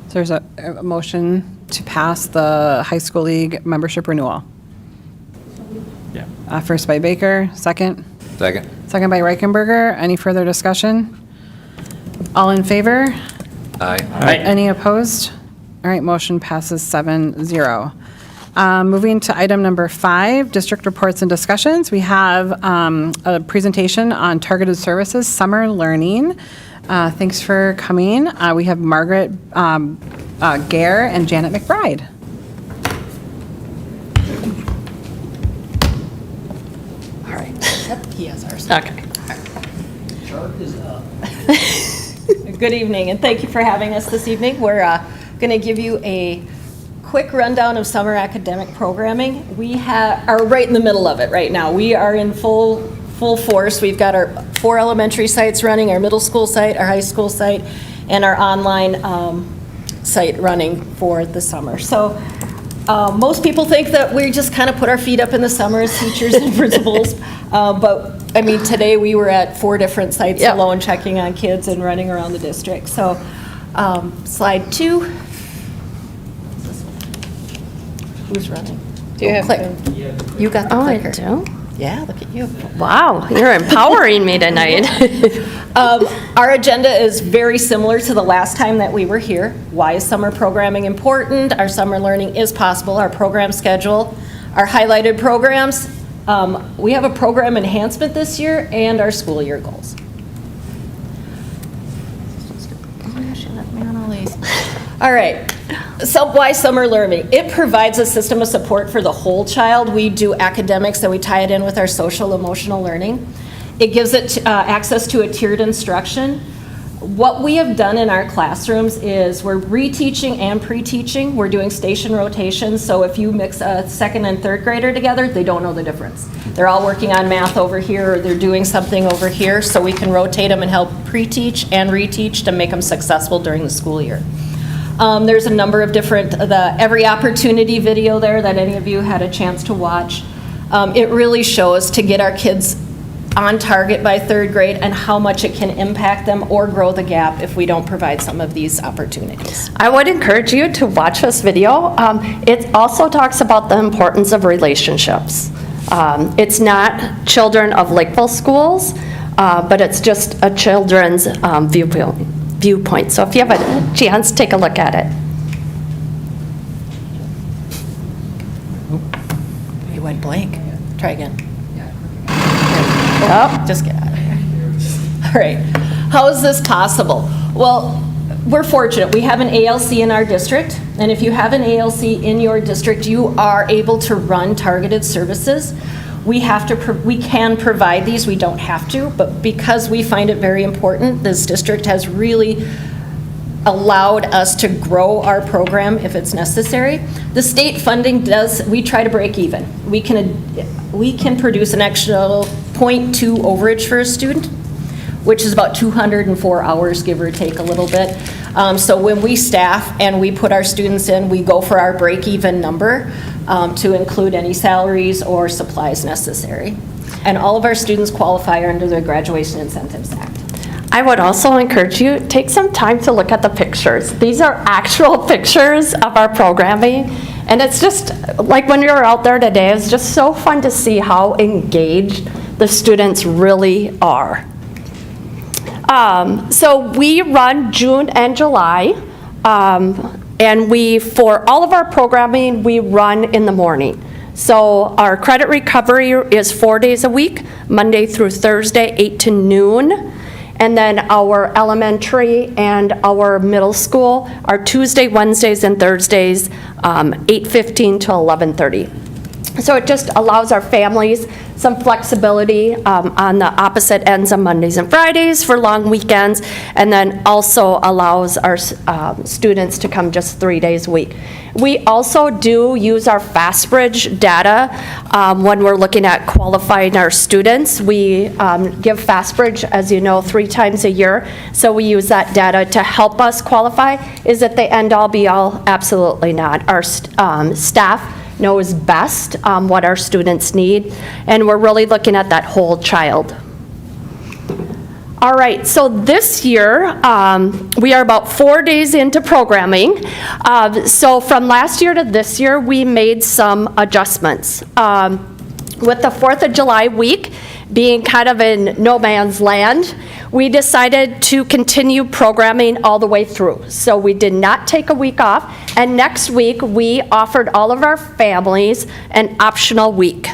So there's a motion to pass the high school league membership renewal. Yeah. First by Baker, second. Second. Second by Reichenberger. Any further discussion? All in favor? Aye. Any opposed? All right, motion passes 7-0. Moving to item number 5, district reports and discussions. We have a presentation on targeted services, summer learning. Thanks for coming. We have Margaret Gare and Janet McBride. All right. He has ours. Okay. Chart is up. Good evening, and thank you for having us this evening. We're going to give you a quick rundown of summer academic programming. We are right in the middle of it right now. We are in full force. We've got our 4 elementary sites running, our middle school site, our high school site, and our online site running for the summer. So most people think that we just kind of put our feet up in the summer as teachers and principals, but I mean, today we were at 4 different sites alone, checking on kids and running around the district. So slide 2. Who's running? Do you have click? You got the clicker. I do? Yeah, look at you. Wow, you're empowering me tonight. Our agenda is very similar to the last time that we were here. Why is summer programming important? Our summer learning is possible. Our program schedule, our highlighted programs. We have a program enhancement this year, and our school year goals. All right. So why summer learning? It provides a system of support for the whole child. We do academics, and we tie it in with our social emotional learning. It gives it access to a tiered instruction. What we have done in our classrooms is we're reteaching and pre-teaching. We're doing station rotations, so if you mix a 2nd and 3rd grader together, they don't know the difference. They're all working on math over here, or they're doing something over here, so we can rotate them and help pre-teach and reteach to make them successful during the school year. There's a number of different, the Every Opportunity video there that any of you had a chance to watch. It really shows to get our kids on target by 3rd grade and how much it can impact them or grow the gap if we don't provide some of these opportunities. I would encourage you to watch this video. It also talks about the importance of relationships. It's not children of Lakeville schools, but it's just a children's viewpoint. So if you have a chance, take a look at it. You went blank. Try again. Oh, just get out of here. All right. How is this possible? Well, we're fortunate. We have an ALC in our district, and if you have an ALC in your district, you are able to run targeted services. We can provide these. We don't have to, but because we find it very important, this district has really allowed us to grow our program if it's necessary. The state funding we try to break even. We can produce an extra 0.2 overage for a student, which is about 204 hours, give or take a little bit. So when we staff and we put our students in, we go for our break-even number to include any salaries or supplies necessary. And all of our students qualify under the Graduation Incentives Act. I would also encourage you, take some time to look at the pictures. These are actual pictures of our programming, and it's just, like when you're out there today, it's just so fun to see how engaged the students really are. So we run June and July, and for all of our programming, we run in the morning. So our credit recovery is 4 days a week, Monday through Thursday, 8 to noon. And then our elementary and our middle school are Tuesday, Wednesdays, and Thursdays, 8:15 to 11:30. So it just allows our families some flexibility on the opposite ends on Mondays and Fridays for long weekends, and then also allows our students to come just 3 days a week. We also do use our FastBridge data when we're looking at qualifying our students. We give FastBridge, as you know, 3 times a year, so we use that data to help us qualify. Is it the end all be all? Absolutely not. Our staff knows best what our students need, and we're really looking at that whole child. All right, so this year, we are about 4 days into programming. So from last year to this year, we made some adjustments. With the 4th of July week being kind of in no man's land, we decided to continue programming all the way through. So we did not take a week off, and next week we offered all of our families an optional week.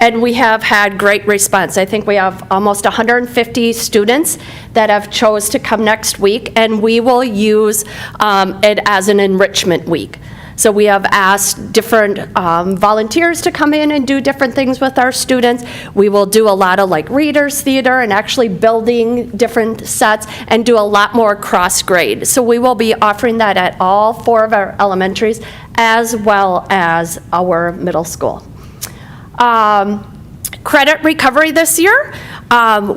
And we have had great response. I think we have almost 150 students that have chose to come next week, and we will use it as an enrichment week. So we have asked different volunteers to come in and do different things with our students. We will do a lot of like readers theater and actually building different sets and do a lot more cross grade. So we will be offering that at all 4 of our elementaries as well as our middle school. Credit recovery this year,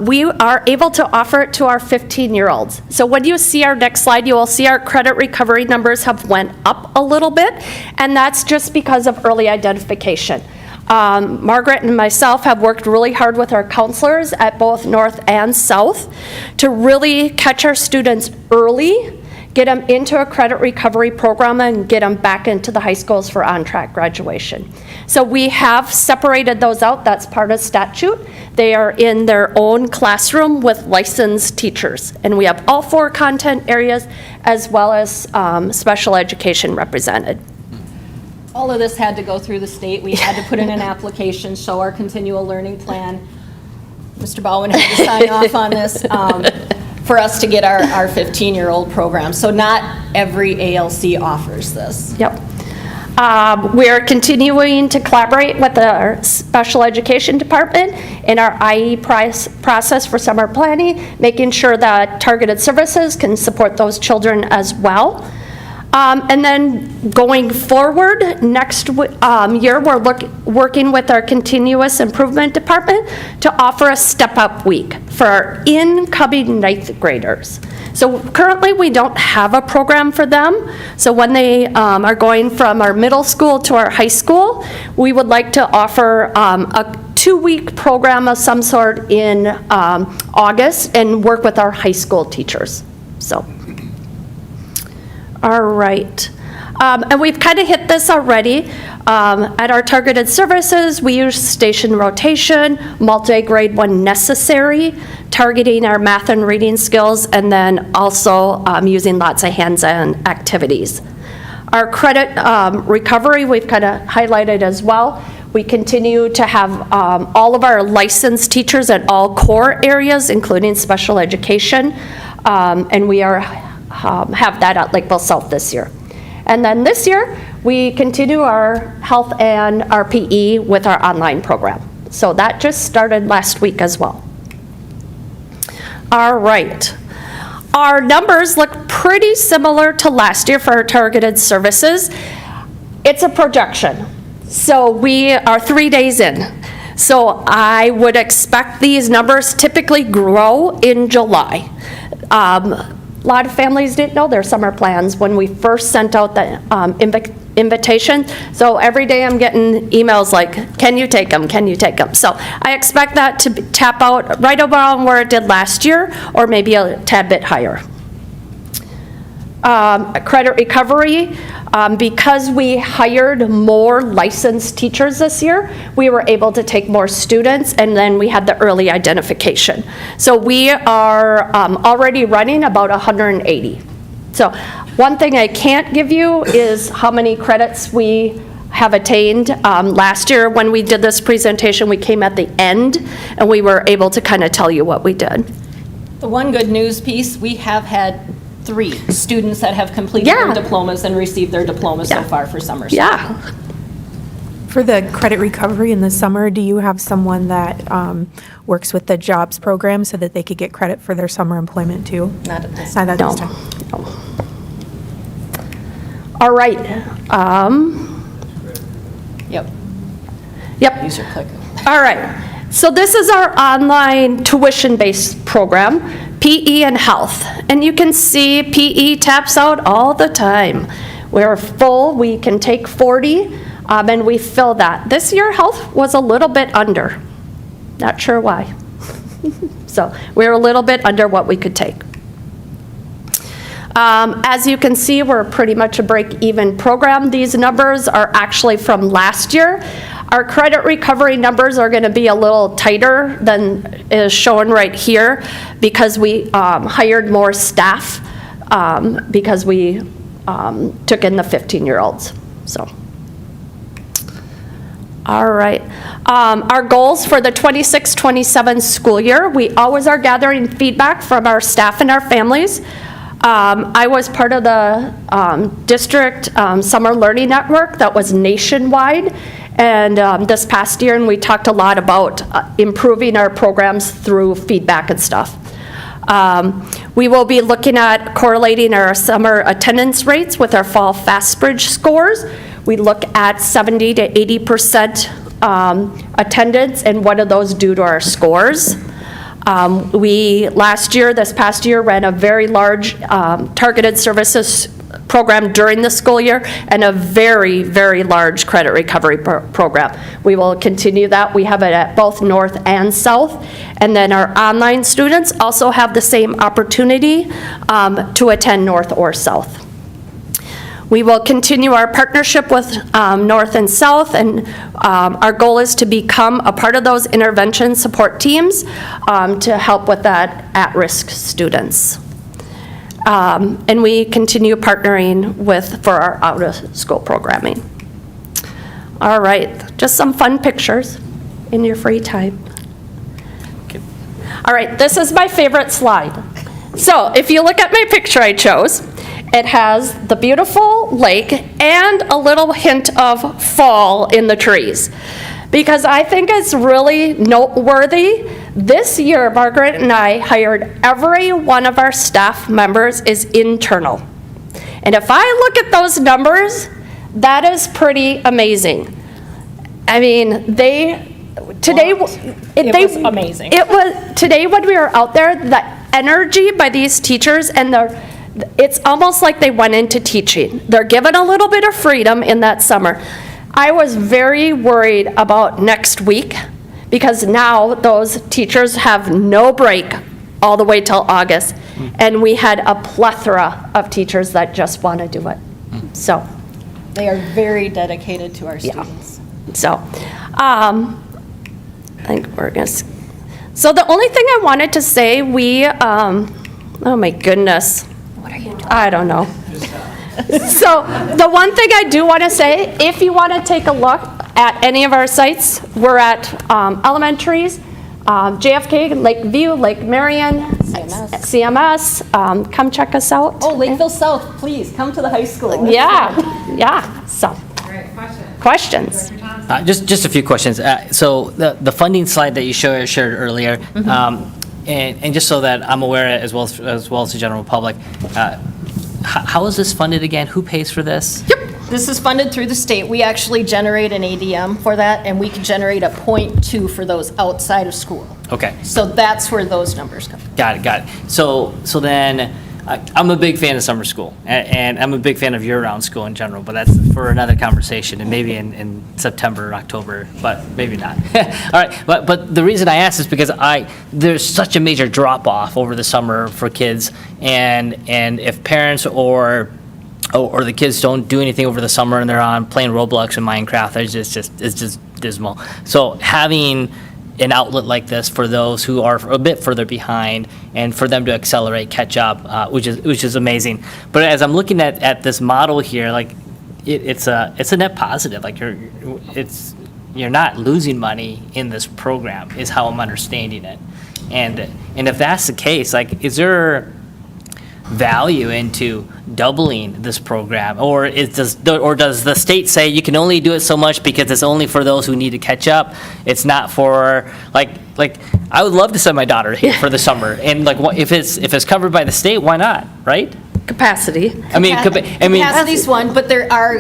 we are able to offer it to our 15-year-olds. So when you see our next slide, you will see our credit recovery numbers have went up a little bit, and that's just because of early identification. Margaret and myself have worked really hard with our counselors at both North and South to really catch our students early, get them into a credit recovery program, and get them back into the high schools for on-track graduation. So we have separated those out. That's part of statute. They are in their own classroom with licensed teachers. And we have all 4 content areas as well as special education represented. All of this had to go through the state. We had to put in an application, show our continual learning plan. Mr. Bowen had to sign off on this. For us to get our 15-year-old program. So not every ALC offers this. Yep. We're continuing to collaborate with our special education department in our IE process for summer planning, making sure that targeted services can support those children as well. And then going forward, next year, we're working with our continuous improvement department to offer a step-up week for our incoming 9th graders. So currently, we don't have a program for them. So when they are going from our middle school to our high school, we would like to offer a 2-week program of some sort in August and work with our high school teachers. So. All right. And we've kind of hit this already. At our targeted services, we use station rotation, multi-grade when necessary, targeting our math and reading skills, and then also using lots of hands-on activities. Our credit recovery, we've kind of highlighted as well. We continue to have all of our licensed teachers at all core areas, including special education, and we have that at Lakeville South this year. And then this year, we continue our health and our PE with our online program. So that just started last week as well. All right. Our numbers look pretty similar to last year for our targeted services. It's a projection. So we are 3 days in. So I would expect these numbers typically grow in July. A lot of families didn't know their summer plans when we first sent out the invitation. So every day I'm getting emails like, can you take them, can you take them? So I expect that to tap out right around where it did last year, or maybe a tad bit higher. Credit recovery, Because we hired more licensed teachers this year, we were able to take more students, and then we had the early identification. So we are already running about 180. So one thing I can't give you is how many credits we have attained. Last year when we did this presentation, we came at the end, and we were able to kind of tell you what we did. The one good news piece, we have had 3 students that have completed their diplomas and received their diplomas so far for summer school. Yeah. For the credit recovery in the summer, do you have someone that works with the jobs program so that they could get credit for their summer employment too? Not at this Not at this No. time. All right. Yep. Use your clicker. All right. So this is our online tuition-based program, PE and health. And you can see PE taps out all the time. We're full, we can take 40, and we fill that. This year, health was a little bit under. Not sure why. So we're a little bit under what we could take. As you can see, we're pretty much a break-even program. These numbers are actually from last year. Our credit recovery numbers are going to be a little tighter than is shown right here because we hired more staff because we took in the 15-year-olds. So, all right. Our goals for the 26-27 school year, we always are gathering feedback from our staff and our families. I was part of the district summer learning network that was nationwide, and this past year, and we talked a lot about improving our programs through feedback and stuff. We will be looking at correlating our summer attendance rates with our fall FastBridge scores. We look at 70 to 80% attendance, and what do those do to our scores? We, this past year, ran a very large targeted services program during the school year and a very, very large credit recovery program. We will continue that. We have it at both North and South. And then our online students also have the same opportunity to attend North or South. We will continue our partnership with North and South, and our goal is to become a part of those intervention support teams to help with that at-risk students. And we continue partnering for our out-of-school programming. All right, just some fun pictures in your free time. All right, this is my favorite slide. So if you look at my picture I chose, it has the beautiful lake and a little hint of fall in the trees. Because I think it's really noteworthy. This year, Margaret and I hired every one of our staff members is internal. And if I look at those numbers, that is pretty amazing. I mean, today was amazing. It was today when we were out there, the energy by these teachers and it's almost like they went into teaching. They're given a little bit of freedom in that summer. I was very worried about next week because now those teachers have no break all the way till August. And we had a plethora of teachers that just want to do it. So they are very dedicated to our students. So I think we're going to. So the only thing I wanted to say, oh my goodness. What are you doing? I don't know. So the one thing I do want to say, if you want to take a look at any of our sites, we're at elementaries, JFK, Lakeview, Lake Marion, CMS. Come check us out. Oh, Lakeville South, please come to the high school. Yeah. So. Questions? Just a few questions. So the funding slide that you shared earlier, and just so that I'm aware as well as the general public, how is this funded again? Who pays for this? Yep. This is funded through the state. We actually generate an ADM for that, and we can generate a 0.2 for those outside of school. Okay. So that's where those numbers come. Got it. So then, I'm a big fan of summer school, and I'm a big fan of year-round school in general, but that's for another conversation, and maybe in September or October, but maybe not. All right, but the reason I ask is because there's such a major drop-off over the summer for kids, and if parents or or the kids don't do anything over the summer and they're on playing Roblox and Minecraft. It's just dismal. So having an outlet like this for those who are a bit further behind and for them to accelerate, catch up, which is amazing. But as I'm looking at this model here, like it's a net positive. Like you're not losing money in this program is how I'm understanding it. And if that's the case, like is there value into doubling this program, or does the state say you can only do it so much because it's only for those who need to catch up? It's not for like I would love to send my daughter here for the summer, and like if it's covered by the state, why not, right? Capacity. I mean, Capacity's one, but there are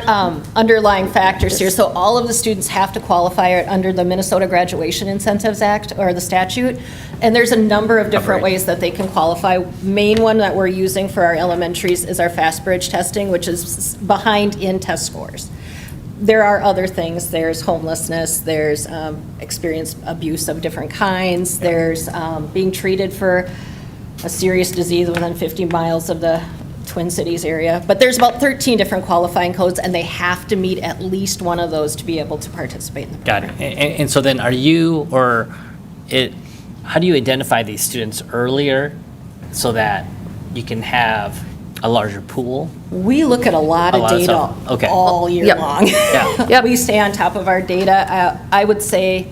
underlying factors here. So all of the students have to qualify under the Minnesota Graduation Incentives Act or the statute. And there's a number of different ways that they can qualify. Main one that we're using for our elementaries is our fast bridge testing, which is behind in test scores. There are other things. There's homelessness, there's experience abuse of different kinds, there's being treated for a serious disease within 50 miles of the Twin Cities area. But there's about 13 different qualifying codes, and they have to meet at least one of those to be able to participate in the program. Got it. And so then how do you identify these students earlier so that you can have a larger pool? We look at a lot of data all year long. Yeah. We stay on top of our data. I would say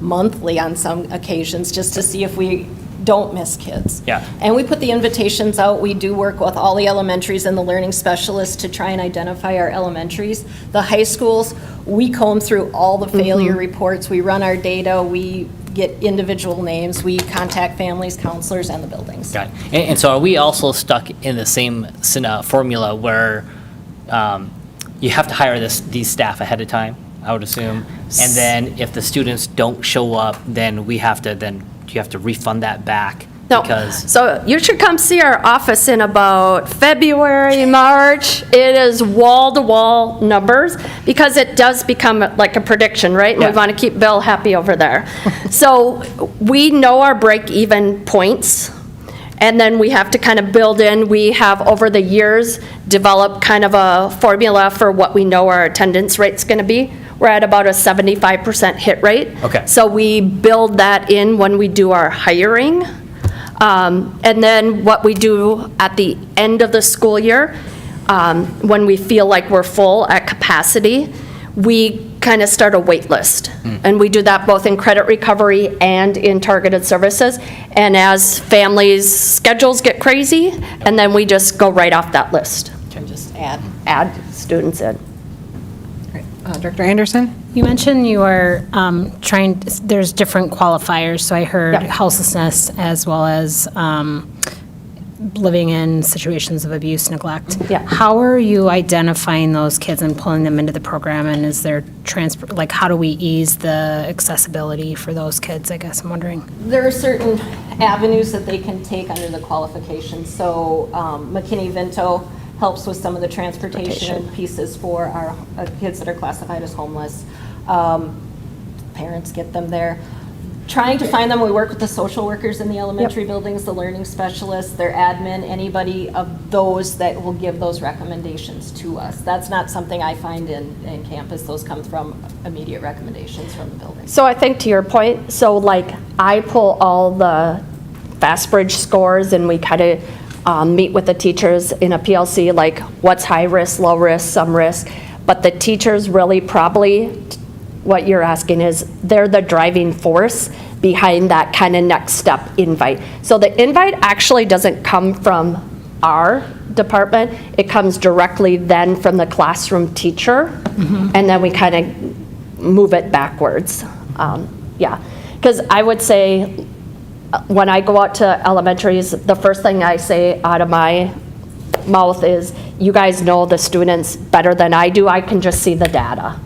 monthly on some occasions, just to see if we don't miss kids. Yeah. And we put the invitations out. We do work with all the elementaries and the learning specialists to try and identify our elementaries. The high schools, we comb through all the failure reports. We run our data. We get individual names. We contact families, counselors, and the buildings. Got it. And so are we also stuck in the same formula where you have to hire these staff ahead of time, I would assume, and then if the students don't show up, then you have to refund that back? No, so you should come see our office in about February, March. It is wall-to-wall numbers because it does become like a prediction, right? And we want to keep Bill happy over there. So we know our break-even points, and then we have to kind of build in. We have, over the years, developed kind of a formula for what we know our attendance rate's going to be. We're at about a 75% hit rate. Okay. So we build that in when we do our hiring. And then what we do at the end of the school year, when we feel like we're full at capacity, we kind of start a wait list. And we do that both in credit recovery and in targeted services. And as families' schedules get crazy, and then we just go right off that list. Can just add students in. Director Anderson? You mentioned you are there's different qualifiers, so I heard houselessness as well as living in situations of abuse, neglect. Yeah. How are you identifying those kids and pulling them into the program, and is there how do we ease the accessibility for those kids, I guess I'm wondering? There are certain avenues that they can take under the qualifications. So McKinney-Vento helps with some of the transportation pieces for our kids that are classified as homeless. Parents get them there. Trying to find them, we work with the social workers in the elementary buildings, the learning specialists, their admin, anybody of those that will give those recommendations to us. That's not something I find in campus. Those come from immediate recommendations from the building. So I think to your point, so like I pull all the FastBridge scores and we kind of meet with the teachers in a PLC, like what's high risk, low risk, some risk. But the teachers really probably, what you're asking is, they're the driving force behind that kind of next step invite. So the invite actually doesn't come from our department. It comes directly then from the classroom teacher. And then we kind of move it backwards. Because I would say, when I go out to elementaries, the first thing I say out of my mouth is, you guys know the students better than I do. I can just see the data.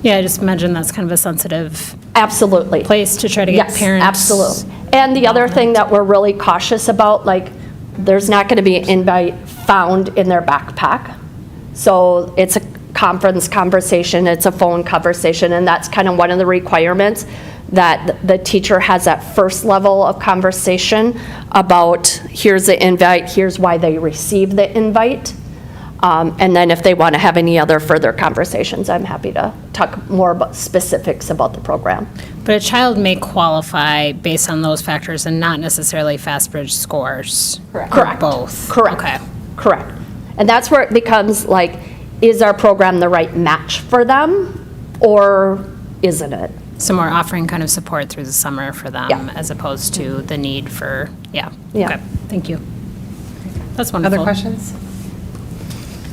Yeah, I just imagine that's kind of a sensitive place to try to get parents. Absolutely. And the other thing that we're really cautious about, like, there's not going to be an invite found in their backpack. So it's a conference conversation, it's a phone conversation, and that's kind of one of the requirements, that the teacher has that first level of conversation about, here's the invite, here's why they received the invite. And then if they want to have any other further conversations, I'm happy to talk more about specifics about the program. But a child may qualify based on those factors and not necessarily FastBridge scores. Correct. Both. Correct. Okay. Correct. And that's where it becomes like, is our program the right match for them, or isn't it? So we're offering kind of support through the summer for them Yeah. as opposed to the need for, yeah. Yeah. Okay. Thank you. That's wonderful. Other questions?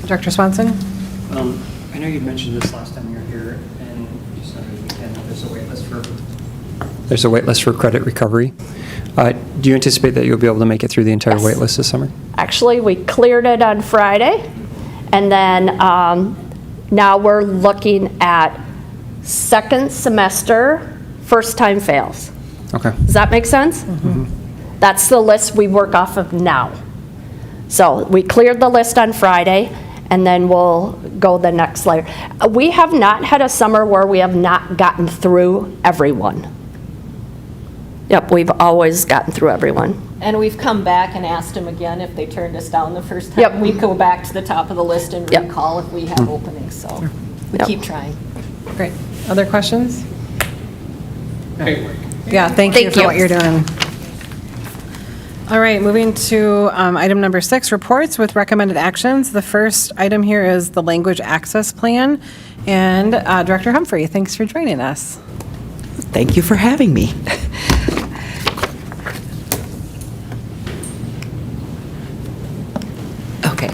Director Swanson? I know you'd mentioned this last time you were here, and you said there's a wait list for... There's a wait list for credit recovery. Do you anticipate that you'll be able to make it through the entire wait list this summer? Actually, we cleared it on Friday, and then now we're looking at second semester, first-time fails. Okay. Does that make sense? That's the list we work off of now. So we cleared the list on Friday, and then we'll go the next layer. We have not had a summer where we have not gotten through everyone. Yep, we've always gotten through everyone. And we've come back and asked them again if they turned us down the first time. Yep. We go back to the top of the list and Yep. recall if we have openings, so we Yep. keep trying. Great. Other questions? Great work. Yeah, thank you Thank for you. what you're doing. All right, moving to item number 6, reports with recommended actions. The first item here is the language access plan. And Director Humphrey, thanks for joining us. Thank you for having me. Okay,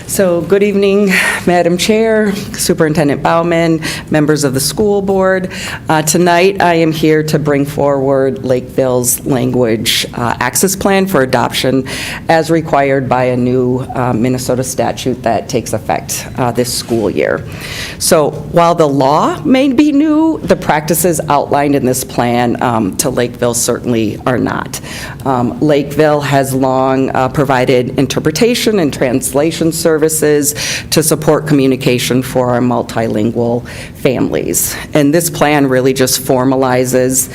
so good evening, Madam Chair, Superintendent Baumann, members of the school board. Tonight, I am here to bring forward Lakeville's language access plan for adoption as required by a new Minnesota statute that takes effect this school year. So while the law may be new, the practices outlined in this plan to Lakeville certainly are not. Lakeville has long provided interpretation and translation services to support communication for our multilingual families. And this plan really just formalizes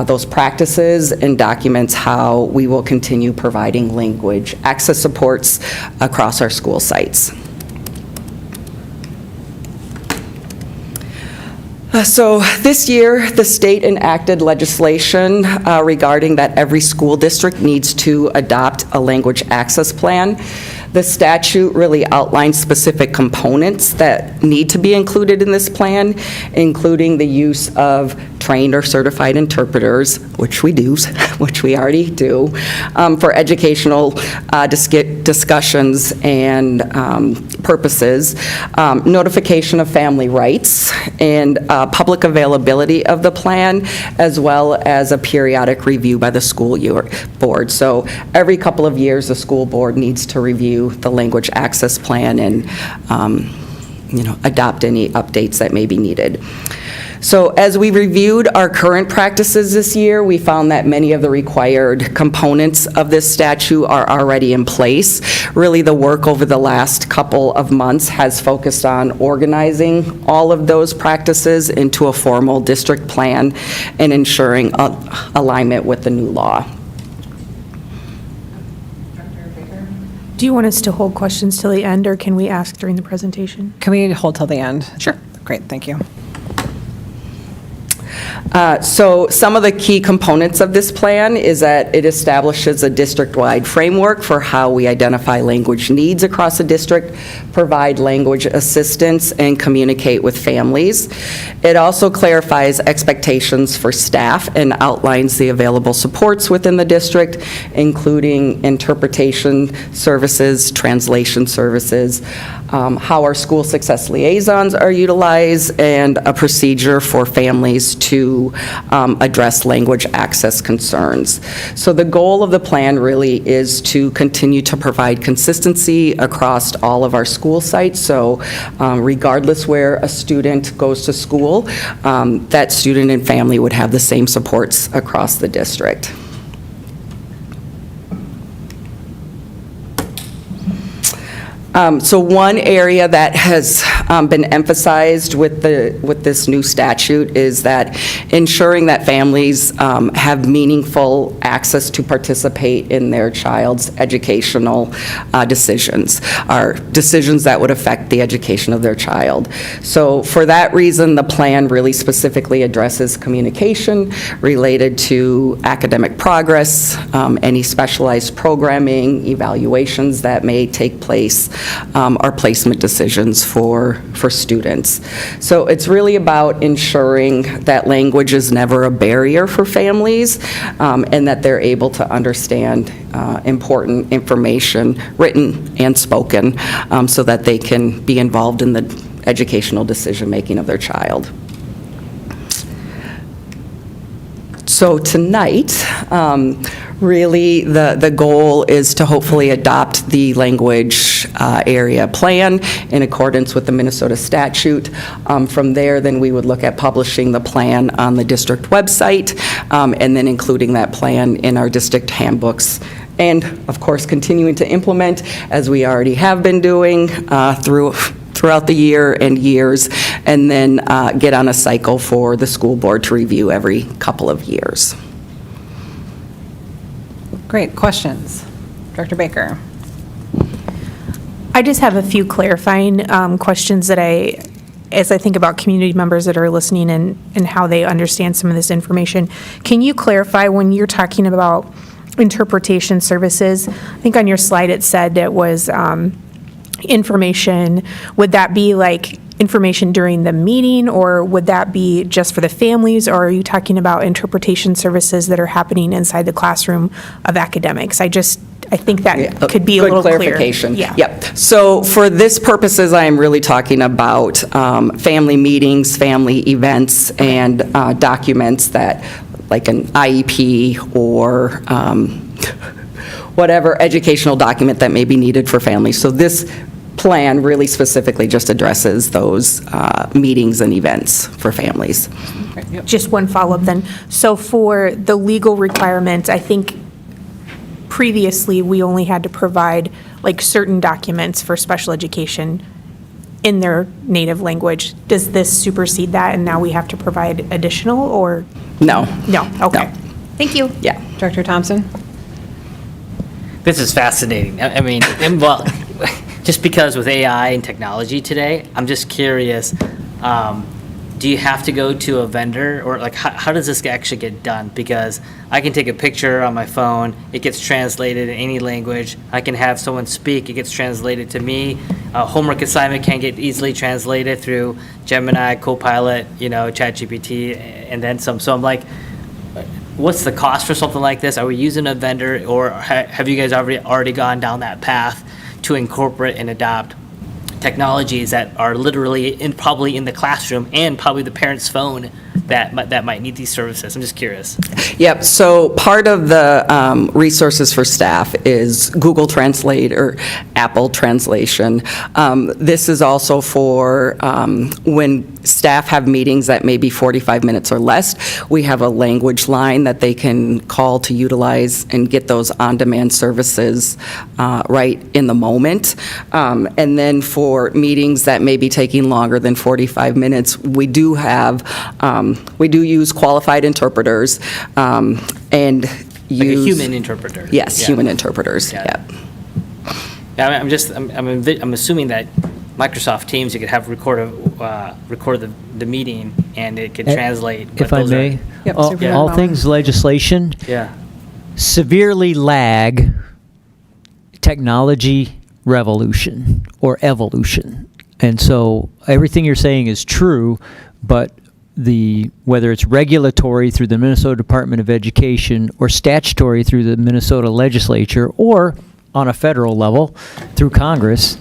those practices and documents how we will continue providing language access supports across our school sites. So this year, the state enacted legislation regarding that every school district needs to adopt a language access plan. The statute really outlines specific components that need to be included in this plan, including the use of trained or certified interpreters, which we do, which we already do, for educational discussions and purposes, notification of family rights, and public availability of the plan, as well as a periodic review by the school board. So every couple of years, the school board needs to review the language access plan and adopt any updates that may be needed. So as we reviewed our current practices this year, we found that many of the required components of this statute are already in place. Really, the work over the last couple of months has focused on organizing all of those practices into a formal district plan and ensuring alignment with the new law. Do you want us to hold questions till the end, or can we ask during the presentation? Can we hold till the end? Sure. Great, thank you. So some of the key components of this plan is that it establishes a district-wide framework for how we identify language needs across the district, provide language assistance, and communicate with families. It also clarifies expectations for staff and outlines the available supports within the district, including interpretation services, translation services, how our school success liaisons are utilized, and a procedure for families to address language access concerns. So the goal of the plan really is to continue to provide consistency across all of our school sites. So regardless where a student goes to school, that student and family would have the same supports across the district. So one area that has been emphasized with this new statute is that ensuring that families have meaningful access to participate in their child's educational decisions, or decisions that would affect the education of their child. So for that reason, the plan really specifically addresses communication related to academic progress, any specialized programming, evaluations that may take place, our placement decisions for students. So it's really about ensuring that language is never a barrier for families, and that they're able to understand important information, written and spoken, so that they can be involved in the educational decision-making of their child. So tonight, really, the goal is to hopefully adopt the language area plan in accordance with the Minnesota statute. From there, then we would look at publishing the plan on the district website, and then including that plan in our district handbooks. And, of course, continuing to implement, as we already have been doing throughout the year and years, and then get on a cycle for the school board to review every couple of years. Great. Questions? Director Baker. I just have a few clarifying questions that as I think about community members that are listening and how they understand some of this information. Can you clarify when you're talking about interpretation services? I think on your slide it said it was information. Would that be like information during the meeting, or would that be just for the families, or are you talking about interpretation services that are happening inside the classroom of academics? I think that could be a little clear. Good clarification. Yeah. Yep. So for this purposes, I am really talking about family meetings, family events, and documents that, like an IEP or whatever educational document that may be needed for families. So this plan really specifically just addresses those meetings and events for families. Just one follow-up then. So for the legal requirements, I think previously we only had to provide like certain documents for special education in their native language. Does this supersede that, and now we have to provide additional, or? No. No, okay. Thank you. Yeah. Director Thompson? This is fascinating. I mean, well, just because with AI and technology today, I'm just curious, do you have to go to a vendor, or like how does this actually get done? Because I can take a picture on my phone, it gets translated in any language. I can have someone speak, it gets translated to me. A homework assignment can get easily translated through Gemini, Copilot, ChatGPT, and then some. So I'm like, what's the cost for something like this? Are we using a vendor, or have you guys already gone down that path to incorporate and adopt technologies that are literally probably in the classroom and probably the parent's phone that might need these services? I'm just curious. Yep, so part of the resources for staff is Google Translate or Apple Translation. This is also for when staff have meetings that may be 45 minutes or less. We have a language line that they can call to utilize and get those on-demand services right in the moment. And then for meetings that may be taking longer than 45 minutes, we do use qualified interpreters and Like use a human interpreter. Yes, Yeah. human interpreters. Yeah. Yep. I'm assuming that Microsoft Teams, you could have record the meeting and it could translate. If but I those are- may, Yep, all Superintendent things legislation Yeah. severely lag technology revolution or evolution. And so everything you're saying is true, but whether it's regulatory through the Minnesota Department of Education or statutory through the Minnesota legislature or on a federal level through Congress,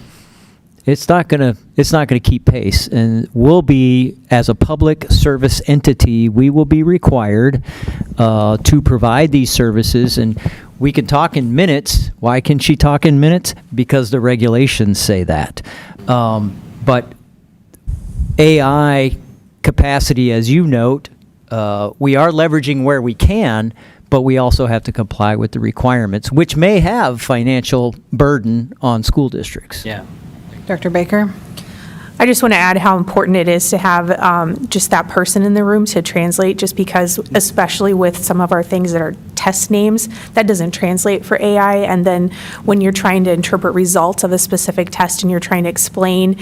it's not going to keep pace. And we'll be, as a public service entity, we will be required to provide these services. And we can talk in minutes. Why can she talk in minutes? Because the regulations say that. But AI capacity, as you note, we are leveraging where we can, but we also have to comply with the requirements, which may have financial burden on school districts. Yeah. Dr. Baker? I just want to add how important it is to have just that person in the room to translate, just because, especially with some of our things that are test names, that doesn't translate for AI. And then when you're trying to interpret results of a specific test and you're trying to explain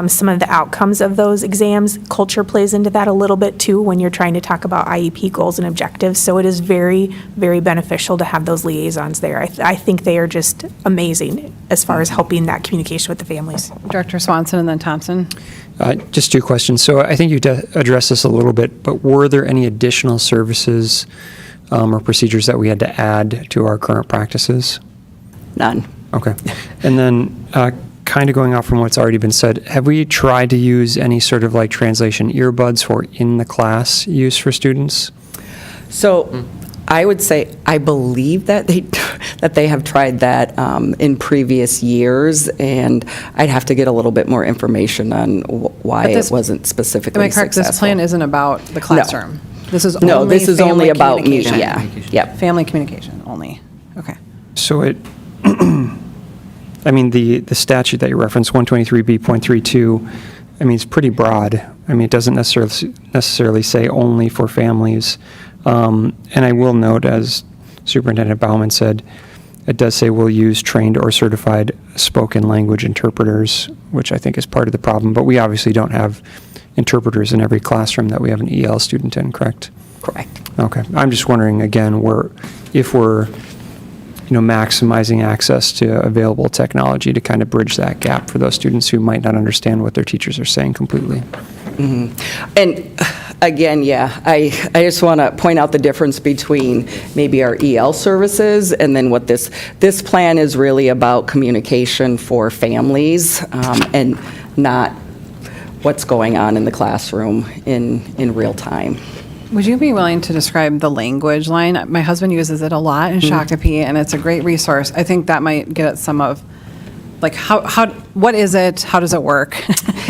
some of the outcomes of those exams, culture plays into that a little bit too when you're trying to talk about IEP goals and objectives. So it is very, very beneficial to have those liaisons there. I think they are just amazing as far as helping that communication with the families. Dr. Swanson and then Thompson. Just two questions. So I think you addressed this a little bit, but were there any additional services or procedures that we had to add to our current practices? None. Okay. And then kind of going off from what's already been said, have we tried to use any sort of like translation earbuds for in the class use for students? So I would say, I believe that they have tried that in previous years, and I'd have to get a little bit more information on why it wasn't specifically Am I correct? successful. This plan isn't about the classroom? No. This is No, only this is family only about me, communication. yeah. Yep. Family communication only. Okay. So it, I mean, the statute that you referenced, 123B.32, I mean, it's pretty broad. I mean, it doesn't necessarily say only for families. And I will note, as Superintendent Baumann said, it does say we'll use trained or certified spoken language interpreters, which I think is part of the problem. But we obviously don't have interpreters in every classroom that we have an EL student in, correct? Correct. Okay. I'm just wondering, again, if we're maximizing access to available technology to kind of bridge that gap for those students who might not understand what their teachers are saying completely. Mm-hmm. And again, yeah, I just want to point out the difference between maybe our EL services and then what this plan is really about communication for families and not what's going on in the classroom in real time. Would you be willing to describe the language line? My husband uses it a lot in Shakopee, and it's a great resource. I think that might get at some of, like, what is it? How does it work?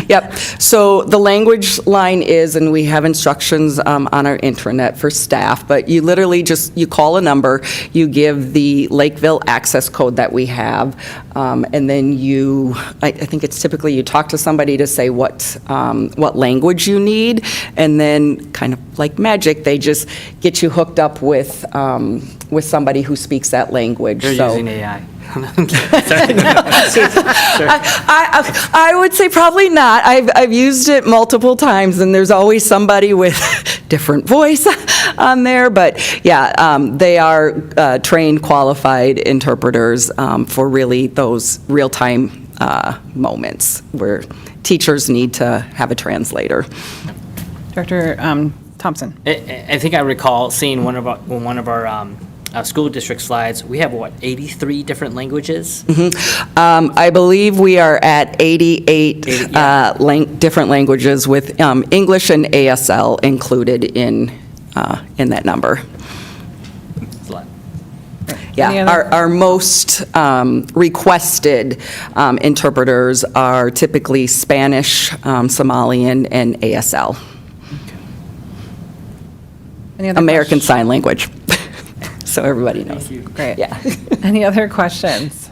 Yep. So the language line is, and we have instructions on our intranet for staff, but you literally you call a number, you give the Lakeville access code that we have, and then I think it's typically you talk to somebody to say what language you need, and then kind of like magic, they just get you hooked up with somebody who speaks that language. They're using AI. I would say probably not. I've used it multiple times, and there's always somebody with different voice on there. But yeah, they are trained, qualified interpreters for really those real-time moments where teachers need to have a translator. Dr. Thompson. I think I recall seeing one of our school district slides. We have, 83 different languages? Mm-hmm. I believe we are at 88 different languages with English and ASL included in that number. Yeah, our most requested interpreters are typically Spanish, Somalian, and ASL. American Sign Language. So everybody knows. Great. Yeah. Any other questions?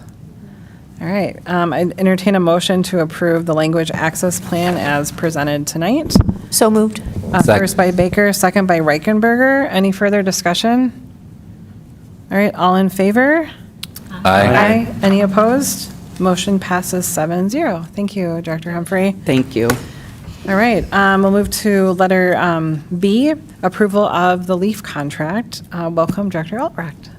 All right. I entertain a motion to approve the language access plan as presented tonight. So moved. First by Baker, second by Reichenberger. Any further discussion? All right. All in favor? Aye. Any opposed? Motion passes 7-0. Thank you, Dr. Humphrey. Thank you. All right, we'll move to letter B, approval of the LEAF contract. Welcome, Director Albrecht.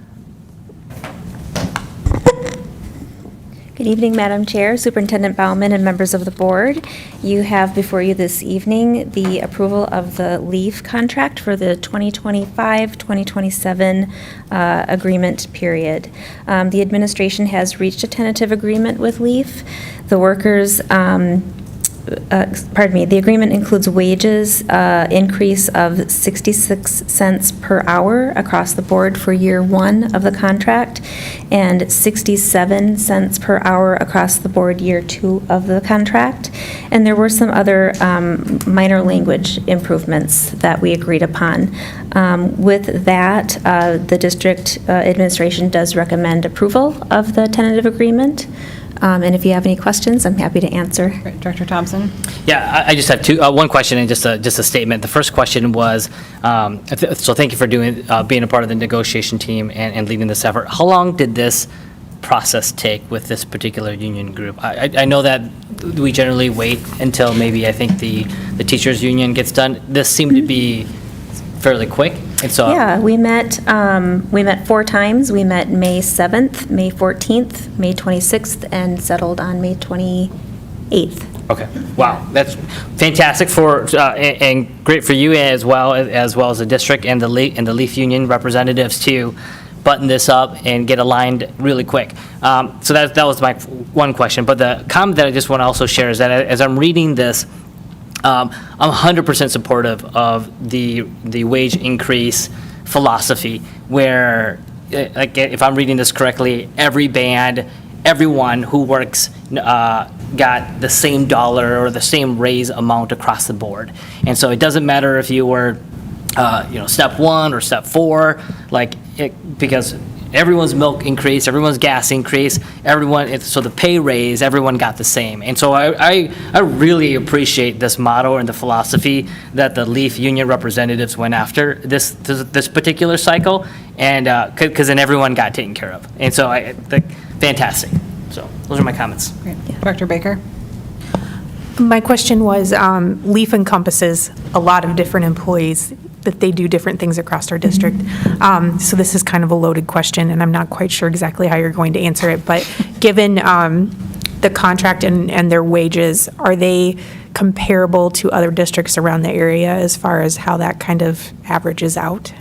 Good evening, Madam Chair, Superintendent Baumann, and members of the board. You have before you this evening the approval of the LEAF contract for the 2025-2027 agreement period. The administration has reached a tentative agreement with LEAF. The workers the agreement includes wages increase of 66 cents per hour across the board for year 1 of the contract, and 67 cents per hour across the board year 2 of the contract. And there were some other minor language improvements that we agreed upon. With that, the district administration does recommend approval of the tentative agreement. And if you have any questions, I'm happy to answer. Director Thompson? Yeah, I just have one question and just a statement. The first question was, so thank you for being a part of the negotiation team and leading this effort. How long did this process take with this particular union group? I know that we generally wait until maybe I think the teachers union gets done. This seemed to be fairly quick, and so Yeah, we met 4 times. We met May 7th, May 14th, May 26th, and settled on May 28th. Okay, wow, that's fantastic and great for you as well as the district and the Leaf Union representatives to button this up and get aligned really quick. So that was my one question. But the comment that I just want to also share is that as I'm reading this, I'm 100% supportive of the wage increase philosophy, where, like, if I'm reading this correctly, every band, everyone who works got the same dollar or the same raise amount across the board. And so it doesn't matter if you were, step 1 or step 4, because everyone's milk increase, everyone's gas increase, so the pay raise, everyone got the same. And so I really appreciate this motto and the philosophy that the Leaf Union representatives went after this particular cycle, and because then everyone got taken care of. And so fantastic. So those are my comments. Great. Director Baker? My question was, Leaf encompasses a lot of different employees, that they do different things across our district. So this is kind of a loaded question, and I'm not quite sure exactly how you're going to answer it. But given the contract and their wages, are they comparable to other districts around the area as far as how that kind of averages out?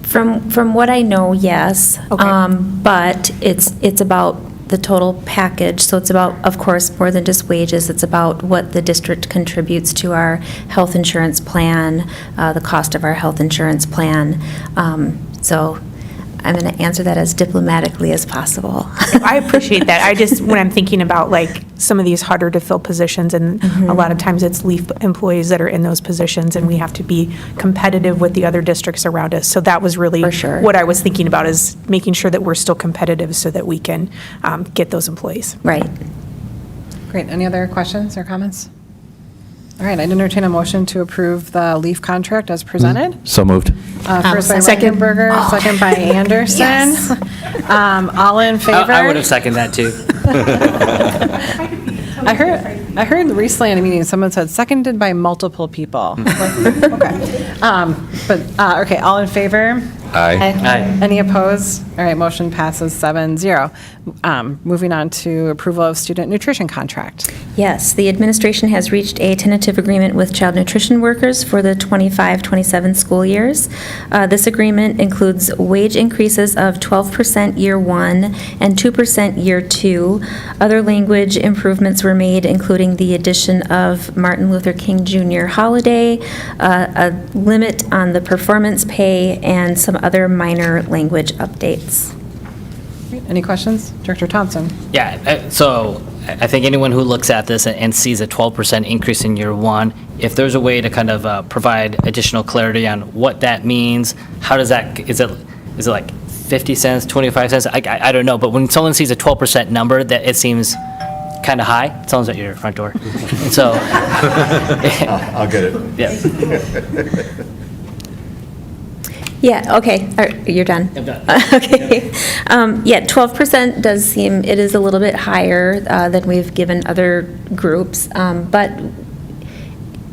From what I know, yes. Okay. But it's about the total package, so it's about, of course, more than just wages. It's about what the district contributes to our health insurance plan, the cost of our health insurance plan. So I'm going to answer that as diplomatically as possible. I appreciate that. When I'm thinking about some of these harder to fill positions, and a lot of times it's Leaf employees that are in those positions, and we have to be competitive with the other districts around us. So that was really what I was thinking about, is making sure that we're still competitive so that we can get those employees. Right. Great. Any other questions or comments? All right, I'd entertain a motion to approve the Leaf contract as presented. So moved. First by Reichenberger, second by Anderson. All in favor? I would have seconded that too. I heard recently in a meeting, someone said seconded by multiple people. Okay, all in favor? Aye. Any opposed? All right, motion passes 7-0. Moving on to approval of student nutrition contract. Yes, the administration has reached a tentative agreement with child nutrition workers for the 25-27 school years. This agreement includes wage increases of 12% year 1 and 2% year 2. Other language improvements were made, including the addition of Martin Luther King Jr. holiday, a limit on the performance pay, and some other minor language updates. Any questions? Director Thompson? Yeah, so I think anyone who looks at this and sees a 12% increase in year 1, if there's a way to kind of provide additional clarity on what that means, how does that, is it like 50 cents, 25 cents? I don't know, but when someone sees a 12% number, that it seems kind of high. Someone's at your front door. And so I'll get it. Yeah. Yeah, okay, all right, you're done. I'm done. Okay. Yeah, 12% does seem, it is a little bit higher than we've given other groups, but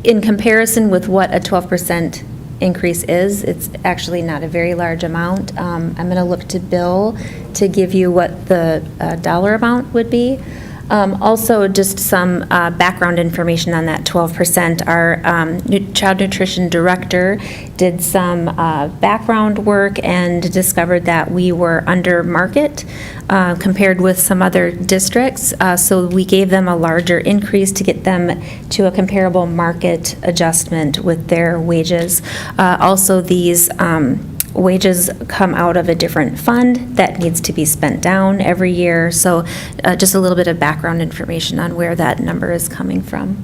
in comparison with what a 12% increase is, it's actually not a very large amount. I'm going to look to Bill to give you what the dollar amount would be. Also, just some background information on that 12%. Our child nutrition director did some background work and discovered that we were under market compared with some other districts. So we gave them a larger increase to get them to a comparable market adjustment with their wages. Also, these wages come out of a different fund that needs to be spent down every year. So just a little bit of background information on where that number is coming from.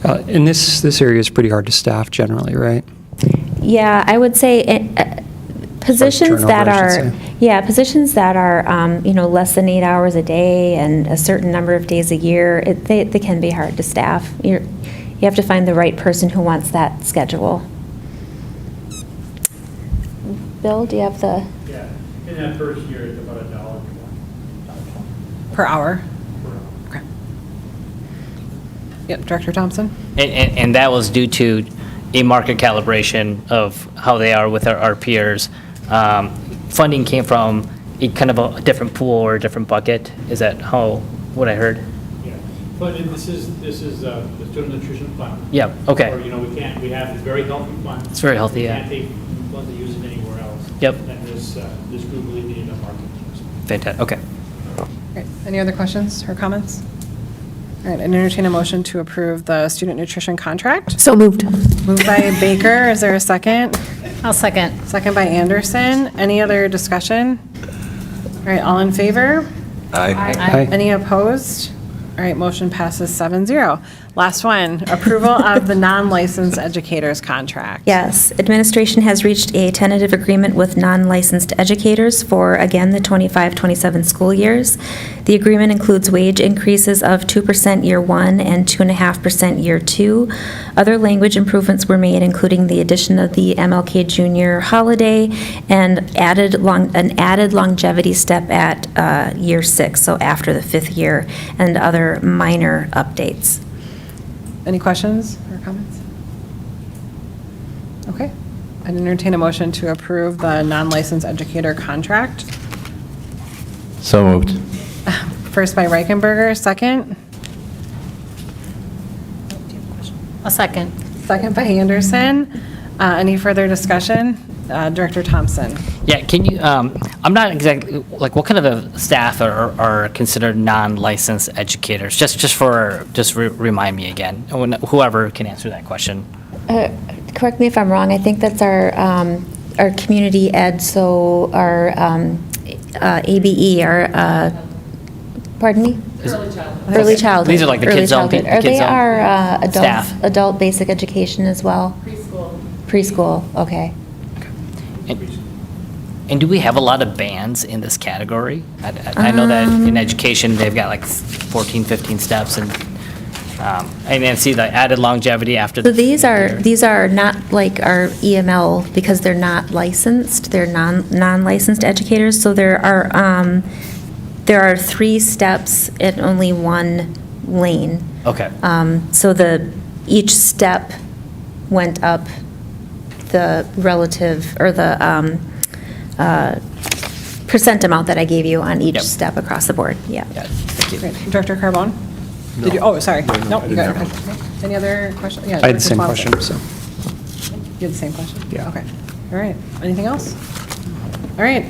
And this area is pretty hard to staff generally, right? Yeah, I would say positions turnover, that I should are, say. yeah, positions that are, less than 8 hours a day and a certain number of days a year, they can be hard to staff. You have to find the right person who wants that schedule. Bill, do you have the? Yeah, in that first year, it's about $1 Per hour? Okay. Yep, Director Thompson? And that was due to a market calibration of how they are with our peers. Funding came from a kind of a different pool or a different bucket. Is that what I heard? Yeah, but this is the student nutrition fund. Yeah, okay. Or, we have a very healthy fund. It's very healthy, yeah. We can't take funds and use it anywhere else. Yep. And this group really needed a market. Fantastic, okay. Great. Any other questions or comments? All right, I entertain a motion to approve the student nutrition contract. So moved. Moved by Baker, is there a second? I'll second. Second by Anderson. Any other discussion? All right, all in favor? Aye. Any opposed? All right, motion passes 7-0. Last one, approval of the non-licensed educators contract. Yes, administration has reached a tentative agreement with non-licensed educators for, again, the 25-27 school years. The agreement includes wage increases of 2% year one and 2.5% year two. Other language improvements were made, including the addition of the MLK Junior holiday and an added longevity step at year 6, so after the 5th year, and other minor updates. Any questions or comments? Okay. I'd entertain a motion to approve the non-licensed educator contract. So moved. First by Reichenberger, second. A second. Second by Anderson. Any further discussion? Director Thompson. Yeah, can you, I'm not exactly, what kind of a staff are considered non-licensed educators? Just remind me again, whoever can answer that question. Correct me if I'm wrong, I think that's our community ed, so our ABE, pardon me? Early childhood. These are like the Early kids zone. childhood. Are they our Staff. adult basic education as well? Preschool, okay. And do we have a lot of bands in this category? I know that in education, they've got like 14, 15 steps and then see the added longevity after. So these are not like our EML because they're not licensed, they're non-licensed educators, so there are 3 steps at only 1 lane. Okay. So each step went up the relative, or the percent amount that I gave you on each step across the board, yeah. Thank you. Great. Director Carbone? Did you, sorry. No, you got it. Any other questions? Yeah, I had the Director same Swanson. question, so. You had the same question? Yeah. Okay. All right. Anything else? All right.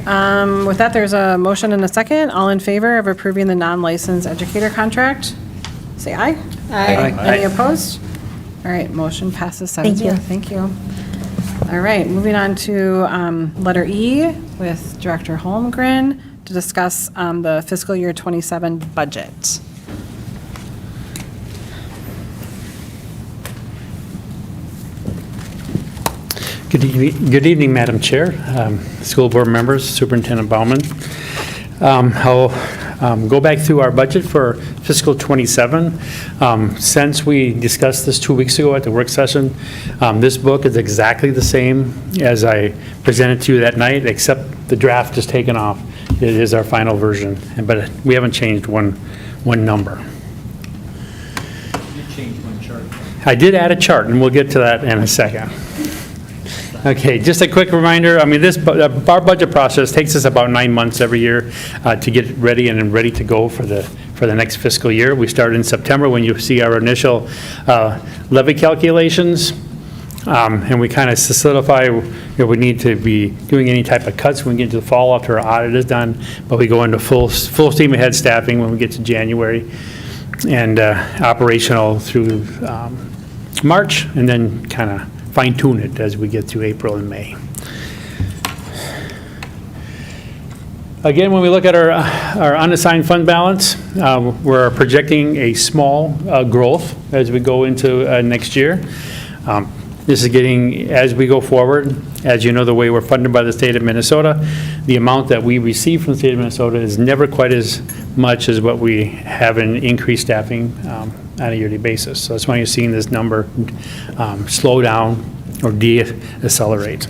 With that, there's a motion and a second. All in favor of approving the non-licensed educator contract? Say aye. Aye. Any opposed? All right, motion passes 7-0. Thank you. Thank you. All right, moving on to letter E with Director Holmgren to discuss the fiscal year 27 budget. Good evening, Madam Chair, school board members, Superintendent Baumann. I'll go back through our budget for fiscal 27. Since we discussed this 2 weeks ago at the work session, this book is exactly the same as I presented to you that night, except the draft is taken off. It is our final version, but we haven't changed one number. You changed one chart. I did add a chart, and we'll get to that in a second. Okay, just a quick reminder, I mean, our budget process takes us about 9 months every year to get ready and ready to go for the next fiscal year. We start in September when you see our initial levy calculations, and we kind of solidify if we need to be doing any type of cuts when we get into the fall after our audit is done, but we go into full steam ahead staffing when we get to January, and operational through March, and then kind of fine tune it as we get through April and May. Again, when we look at our unassigned fund balance, we're projecting a small growth as we go into next year. This is getting, as we go forward, as you know, the way we're funded by the state of Minnesota, the amount that we receive from the state of Minnesota is never quite as much as what we have in increased staffing on a yearly basis. So that's why you're seeing this number slow down or de-accelerate.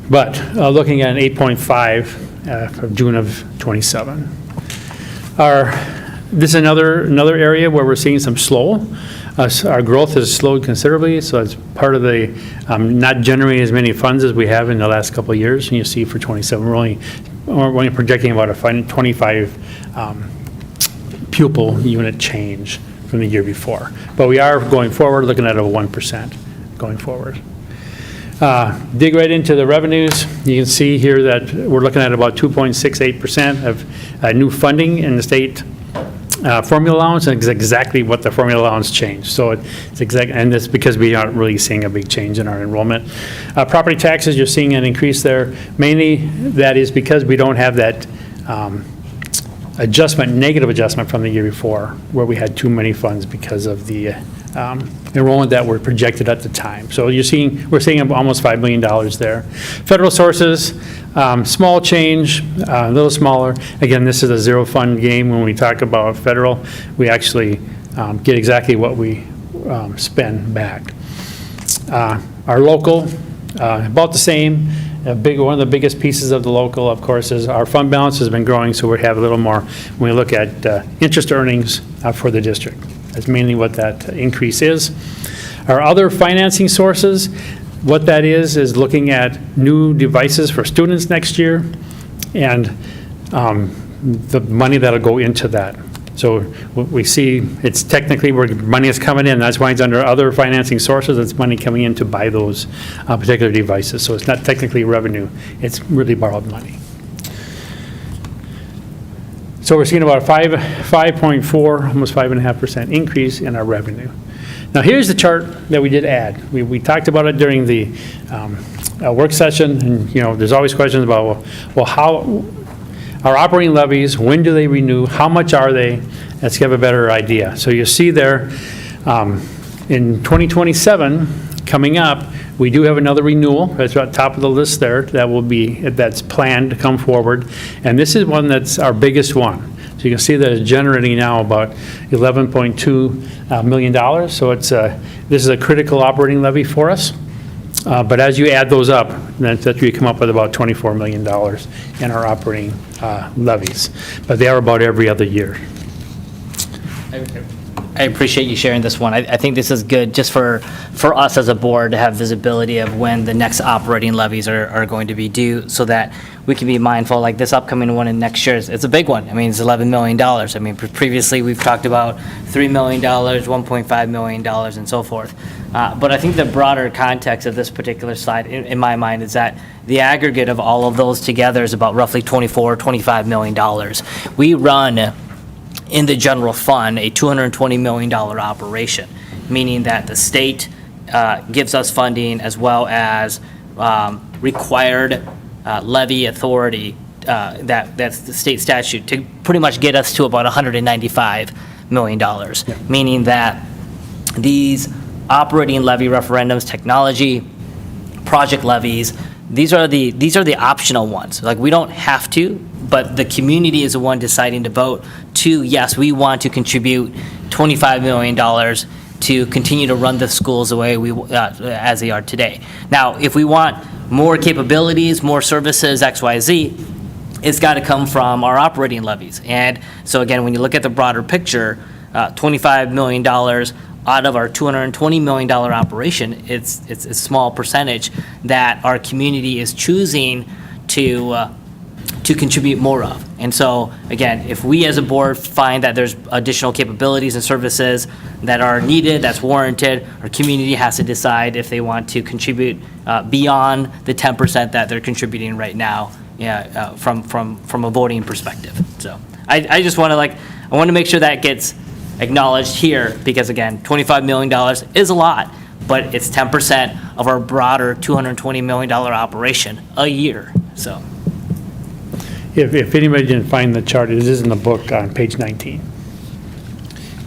But looking at an 8.5 for June of 27. This is another area where we're seeing some slow. Our growth has slowed considerably, so it's part of the not generating as many funds as we have in the last couple of years. And you see for 27, we're only projecting about a 25 pupil unit change from the year before. But we are going forward, looking at a 1% going forward. Dig right into the revenues. You can see here that we're looking at about 2.68% of new funding in the state formula allowance, and it's exactly what the formula allowance changed. So it's exact, and it's because we aren't really seeing a big change in our enrollment. Property taxes, you're seeing an increase there. Mainly that is because we don't have that negative adjustment from the year before, where we had too many funds because of the enrollment that were projected at the time. So we're seeing almost $5 million there. Federal sources, small change, a little smaller. Again, this is a zero fund game. When we talk about federal, we actually get exactly what we spend back. Our local, about the same. One of the biggest pieces of the local, of course, is our fund balance has been growing, so we have a little more when we look at interest earnings for the district. That's mainly what that increase is. Our other financing sources, what that is looking at new devices for students next year and the money that'll go into that. So we see it's technically where money is coming in. That's why it's under other financing sources. It's money coming in to buy those particular devices. So it's not technically revenue. It's really borrowed money. So we're seeing about a 5.4, almost 5.5% increase in our revenue. Now here's the chart that we did add. We talked about it during the work session, and there's always questions about, well, how our operating levies, when do they renew, how much are they? Let's give a better idea. So you see there, in 2027, coming up, we do have another renewal. That's at the top of the list there. That's planned to come forward. And this is one that's our biggest one. So you can see that it's generating now about $11.2 million. So this is a critical operating levy for us. But as you add those up, that's you come up with about $24 million in our operating levies. But they are about every other year. I appreciate you sharing this one. I think this is good just for us as a board to have visibility of when the next operating levies are going to be due, so that we can be mindful, like this upcoming one in next year, it's a big one. I mean, it's $11 million. I mean, previously we've talked about $3 million, $1.5 million, and so forth. But I think the broader context of this particular slide, in my mind, is that the aggregate of all of those together is about roughly $25 million. We run in the general fund a $220 million operation, meaning that the state gives us funding as well as required levy authority, that's the state statute, to pretty much get us to about $195 million, meaning that these operating levy referendums, technology, project levies, these are the optional ones. Like, we don't have to, but the community is the one deciding to vote to, yes, we want to contribute $25 million to continue to run the schools the way as they are today. Now, if we want more capabilities, more services, X, Y, Z, it's got to come from our operating levies. And so again, when you look at the broader picture, $25 million out of our $220 million operation, it's a small percentage that our community is choosing to contribute more of. And so, again, if we as a board find that there's additional capabilities and services that are needed, that's warranted, our community has to decide if they want to contribute beyond the 10% that they're contributing right now, from a voting perspective. So I just want to I want to make sure that gets acknowledged here, because again, $25 million is a lot, but it's 10% of our broader $220 million operation a year, so. If anybody didn't find the chart, it is in the book on page 19.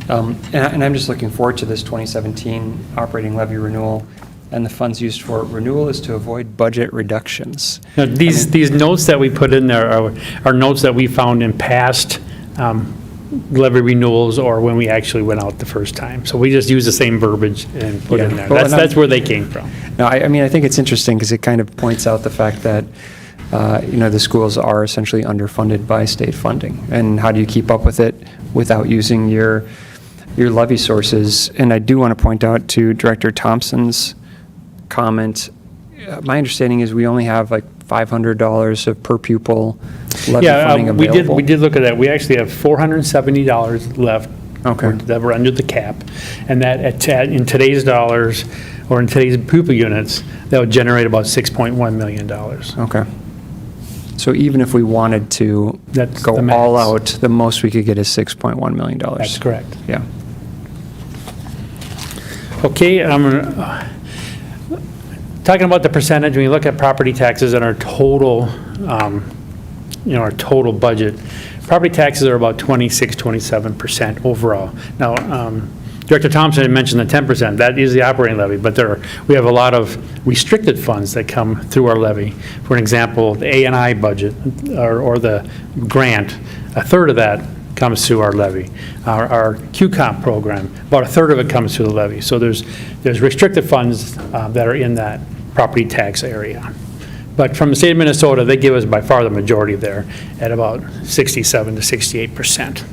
And I'm just looking forward to this 2017 operating levy renewal, and the funds used for renewal is to avoid budget reductions. Now, these notes that we put in there are notes that we found in past levy renewals or when we actually went out the first time. So we just use the same verbiage and put in there. Well, That's where they came from. No, I mean, I think it's interesting because it kind of points out the fact that the schools are essentially underfunded by state funding. And how do you keep up with it without using your levy sources? And I do want to point out to Director Thompson's comment, my understanding is we only have like $500 of per pupil levy funding available. We did look at that. We actually have $470 left. Okay. That were under the cap. And that in today's dollars, or in today's pupil units, that would generate about $6.1 million. Okay. So even if we wanted to go all out, the most we could get is $6.1 million. That's correct. Yeah. Okay, talking about the percentage, when you look at property taxes and our total, our total budget, property taxes are about 26-27% overall. Now, Director Thompson had mentioned the 10%. That is the operating levy, but we have a lot of restricted funds that come through our levy. For an example, the A&I budget or the grant, a third of that comes through our levy. Our QComp program, about a third of it comes through the levy. So there's restricted funds that are in that property tax area. But from the state of Minnesota, they give us by far the majority there at about 67 to 68%.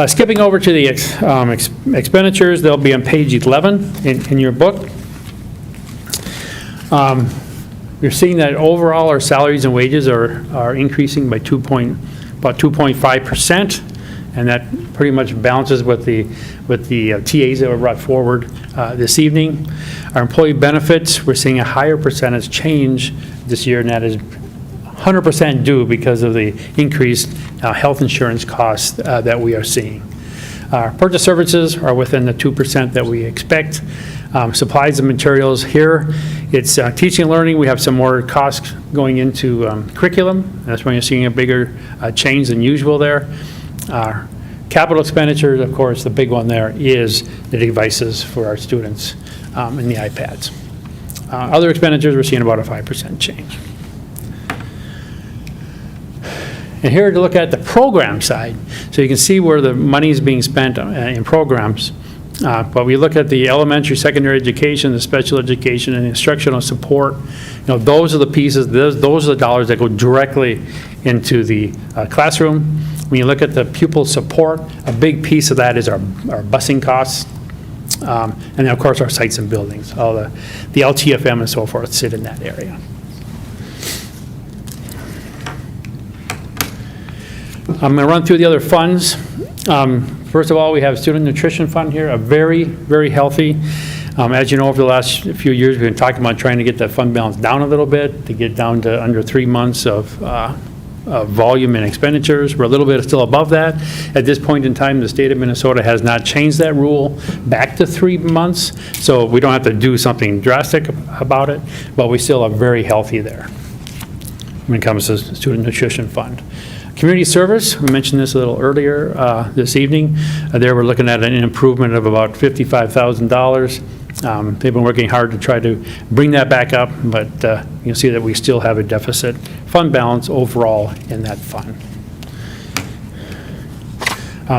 Skipping over to the expenditures, they'll be on page 11 in your book. You're seeing that overall our salaries and wages are increasing by about 2.5%, and that pretty much balances with the TAs that were brought forward this evening. Our employee benefits, we're seeing a higher percentage change this year, and that is 100% due because of the increased health insurance costs that we are seeing. Purchase services are within the 2% that we expect. Supplies and materials here, it's teaching and learning. We have some more costs going into curriculum. That's when you're seeing a bigger change than usual there. Capital expenditures, of course, the big one there is the devices for our students and the iPads. Other expenditures, we're seeing about a 5% change. And here to look at the program side, so you can see where the money is being spent in programs. But we look at the elementary, secondary education, the special education, and instructional support. Those are the pieces, those are the dollars that go directly into the classroom. When you look at the pupil support, a big piece of that is our busing costs. And then, of course, our sites and buildings. All the LTFM and so forth sit in that area. I'm going to run through the other funds. First of all, we have student nutrition fund here, a very, very healthy. As you know, over the last few years, we've been talking about trying to get that fund balance down a little bit, to get down to under 3 months of volume and expenditures. We're a little bit still above that. At this point in time, the state of Minnesota has not changed that rule back to 3 months, so we don't have to do something drastic about it, but we still are very healthy there when it comes to the student nutrition fund. Community service, we mentioned this a little earlier this evening. There we're looking at an improvement of about $55,000. They've been working hard to try to bring that back up, but you can see that we still have a deficit fund balance overall in that fund.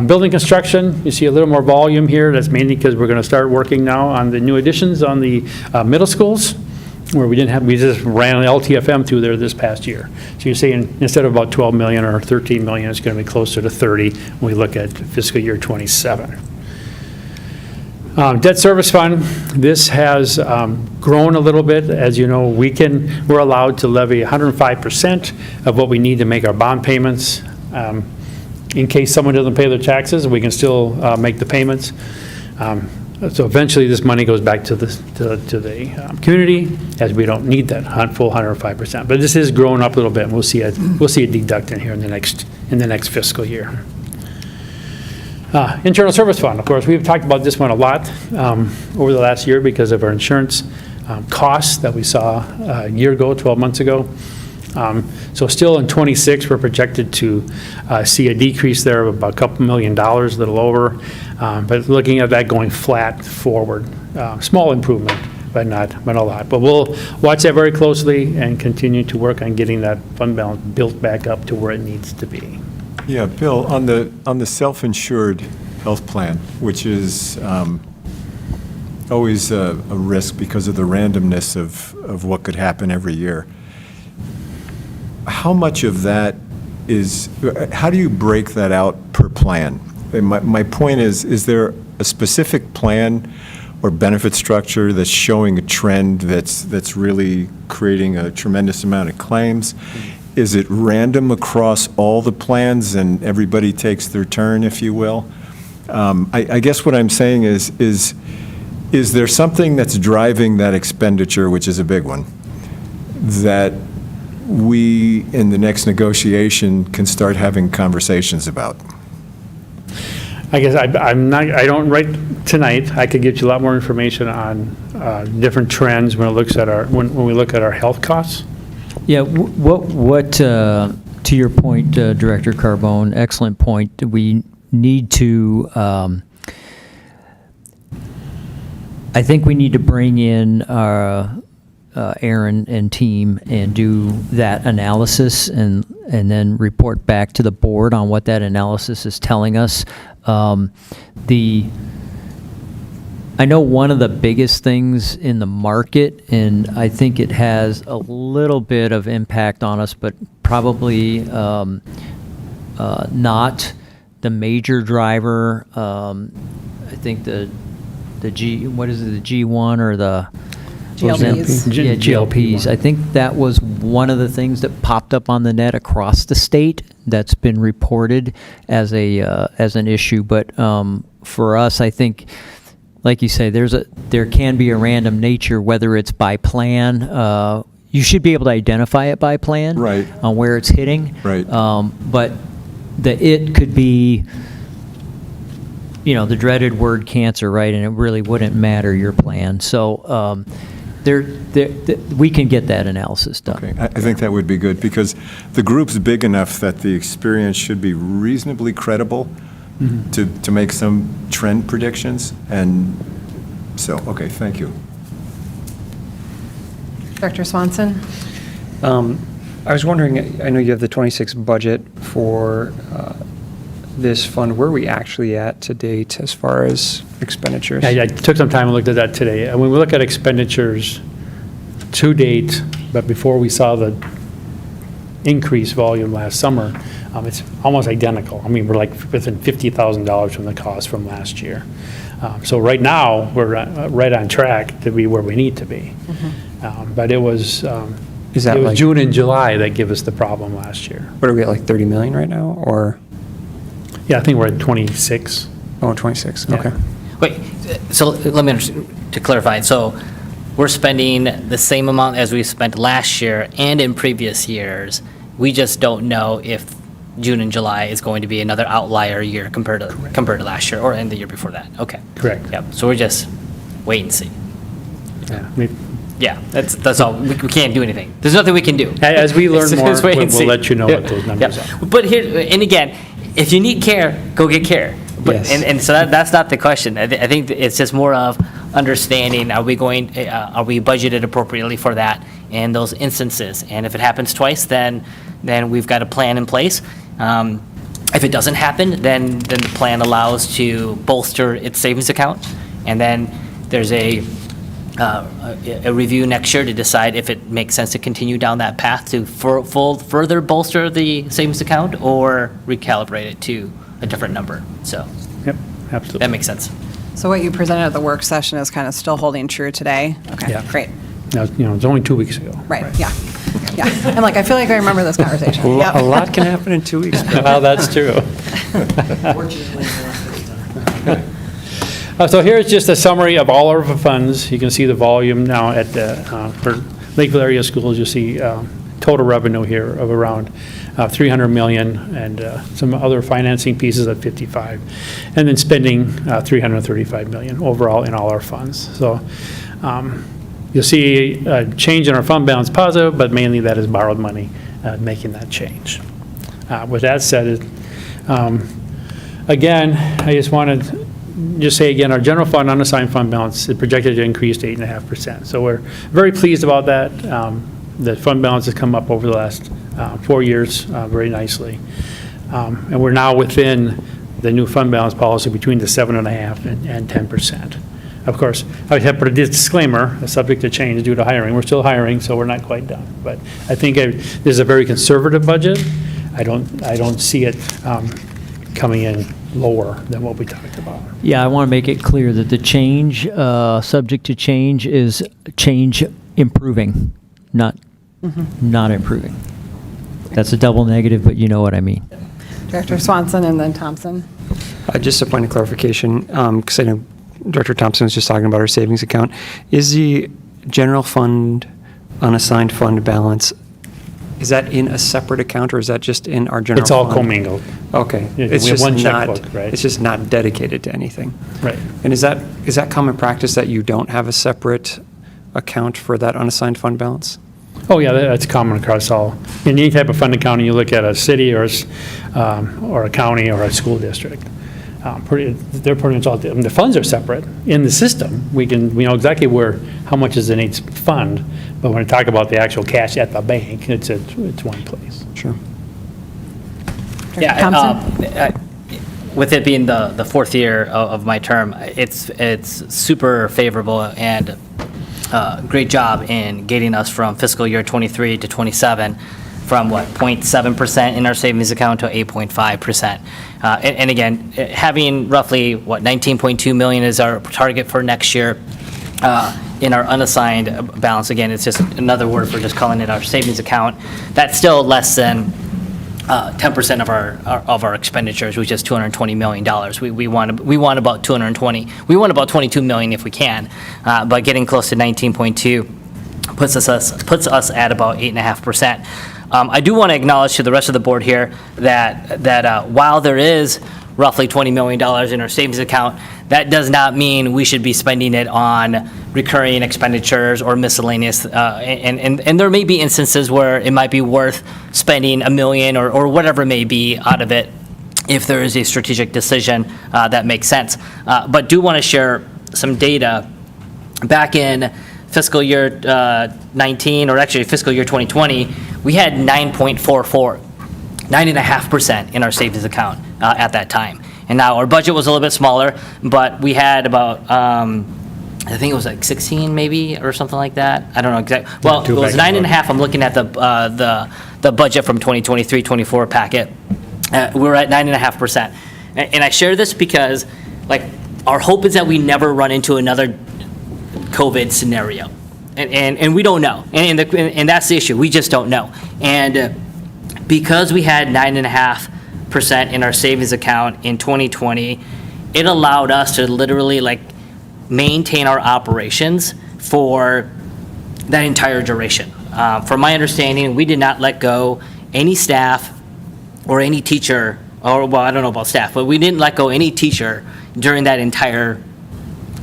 Building construction, you see a little more volume here. That's mainly because we're going to start working now on the new additions on the middle schools. where we just ran an LTFM through there this past year. So you're saying instead of about 12 million or 13 million, it's going to be closer to 30 when we look at fiscal year 27. Debt service fund, this has grown a little bit. As you know, we're allowed to levy 105% of what we need to make our bond payments. In case someone doesn't pay their taxes, we can still make the payments. So eventually, this money goes back to the community, as we don't need that full 105%. But this has grown up a little bit, and we'll see it deduct in here in the next fiscal year. Internal Service Fund, of course, we've talked about this one a lot over the last year because of our insurance costs that we saw a year ago, 12 months ago. So still in 26, we're projected to see a decrease there of about a couple $1 million, a little over. But looking at that going flat forward, small improvement, but not a lot. But we'll watch that very closely and continue to work on getting that fund balance built back up to where it needs to be. Yeah, Bill, on the self-insured health plan, which is always a risk because of the randomness of what could happen every year. How much of that how do you break that out per plan? My point is there a specific plan or benefit structure that's showing a trend that's really creating a tremendous amount of claims? Is it random across all the plans and everybody takes their turn, if you will? I guess what I'm saying is there something that's driving that expenditure, which is a big one, that we, in the next negotiation, can start having conversations about? I guess I don't right tonight. I could get you a lot more information on different trends when we look at our health costs. Yeah, what to your point, Director Carbone, excellent point. We need to, I think we need to bring in our Aaron and team and do that analysis and then report back to the board on what that analysis is telling us. I know one of the biggest things in the market, and I think it has a little bit of impact on us, but probably not the major driver. I think the G1 or the GLPs. Yeah, GLPs. I think that was one of the things that popped up on the net across the state that's been reported as an issue. But for us, I think, like you say, there can be a random nature, whether it's by plan. You should be able to identify it by plan, right, on where it's hitting. Right. But it could be, the dreaded word cancer, right? And it really wouldn't matter your plan. So we can get that analysis done. Okay. I think that would be good because the group's big enough that the experience should be reasonably credible. Mm-hmm. to make some trend predictions. And so, okay, thank you. Dr. Swanson? I was wondering, I know you have the 26 budget for this fund. Where are we actually at to date as far as expenditures? Yeah, I took some time and looked at that today. And when we look at expenditures to date, but before we saw the increased volume last summer, it's almost identical. I mean, we're like within $50,000 from the cost from last year. So right now, we're right on track to be where we need to be. Mm-hmm. But it was June and July that gave us the problem last year. What are we at, like 30 million right now, or? Yeah, I think we're at 26. Oh, 26, okay. Yeah. Wait, so let me to clarify. So we're spending the same amount as we spent last year and in previous years. We just don't know if June and July is going to be another outlier year compared to last year or in the year before that. Okay. Correct. Yep. So we're just wait and see. Yeah. Yeah. That's all. We can't do anything. There's nothing we can do. As we learn more, we'll let you know what those numbers are. But here, and again, if you need care, go get care. But, yes. And so that's not the question. I think it's just more of understanding, are we budgeted appropriately for that in those instances? And if it happens twice, then we've got a plan in place. If it doesn't happen, then the plan allows to bolster its savings account. And then there's a a review next year to decide if it makes sense to continue down that path to further bolster the savings account or recalibrate it to a different number. So Yep, absolutely. that makes sense. So what you presented at the work session is kind of still holding true today? Okay, Yeah. great. Now, it's only 2 weeks ago. Right, yeah. Yeah. I'm like, I feel like I remember this conversation. Yep. A lot can happen in 2 weeks. Well, that's true. So here's just a summary of all of our funds. You can see the volume now at the, for Lakeville area schools. You'll see total revenue here of around 300 million and some other financing pieces at 55. And then spending 335 million overall in all our funds. So you'll see a change in our fund balance positive, but mainly that is borrowed money making that change. With that said, again, I just wanted to just say again, our general fund unassigned fund balance is projected to increase to 8.5%. So we're very pleased about that. The fund balance has come up over the last 4 years very nicely. And we're now within the new fund balance policy between the 7.5% and 10%. Of course, I have put a disclaimer, subject to change due to hiring. We're still hiring, so we're not quite done. But I think this is a very conservative budget. I don't see it coming in lower than what we talked about. Yeah, I want to make it clear that the change, subject to change, is change improving, not improving. That's a double negative, but you know what I mean. Director Swanson and then Thompson. Just a point of clarification, because I know Director Thompson was just talking about our savings account. Is the general fund unassigned fund balance, is that in a separate account or is that just in our general fund? It's all commingled. Okay. Yeah, It's we have just one not, checkbook, right? It's just not dedicated to anything. Right. And is that common practice that you don't have a separate account for that unassigned fund balance? Oh, yeah, that's common across all. In any type of fund accounting, you look at a city or a county or a school district. They're pretty much all, the funds are separate. In the system, we know exactly how much is in each fund, but when we talk about the actual cash at the bank, it's one place. Sure. Yeah, with it being the fourth year of my term, it's super favorable and great job in getting us from fiscal year 23 to 27 from 0.7% in our savings account to 8.5%. And again, having roughly 19.2 million is our target for next year in our unassigned balance. Again, it's just another word for just calling it our savings account. That's still less than 10% of our expenditures, which is $220 million. We want about 220. We want about 22 million if we can, but getting close to 19.2 puts us at about 8.5%. I do want to acknowledge to the rest of the board here that while there is roughly $20 million in our savings account, that does not mean we should be spending it on recurring expenditures or miscellaneous. And there may be instances where it might be worth spending $1 million or whatever it may be out of it if there is a strategic decision that makes sense. But do want to share some data. Back in fiscal year 19, or actually fiscal year 2020, we had 9.5% in our savings account at that time. And now our budget was a little bit smaller, but we had about, I think it was like 16 maybe, or something like that. I don't know exactly. Well, it was 9.5. I'm looking at the budget from 2023-24 packet. We were at 9.5%. And I share this because, our hope is that we never run into another COVID scenario. And we don't know. And that's the issue. We just don't know. And because we had 9.5% in our savings account in 2020, it allowed us to literally maintain our operations for that entire duration. From my understanding, we did not let go any staff or any teacher, I don't know about staff, but we didn't let go any teacher during that entire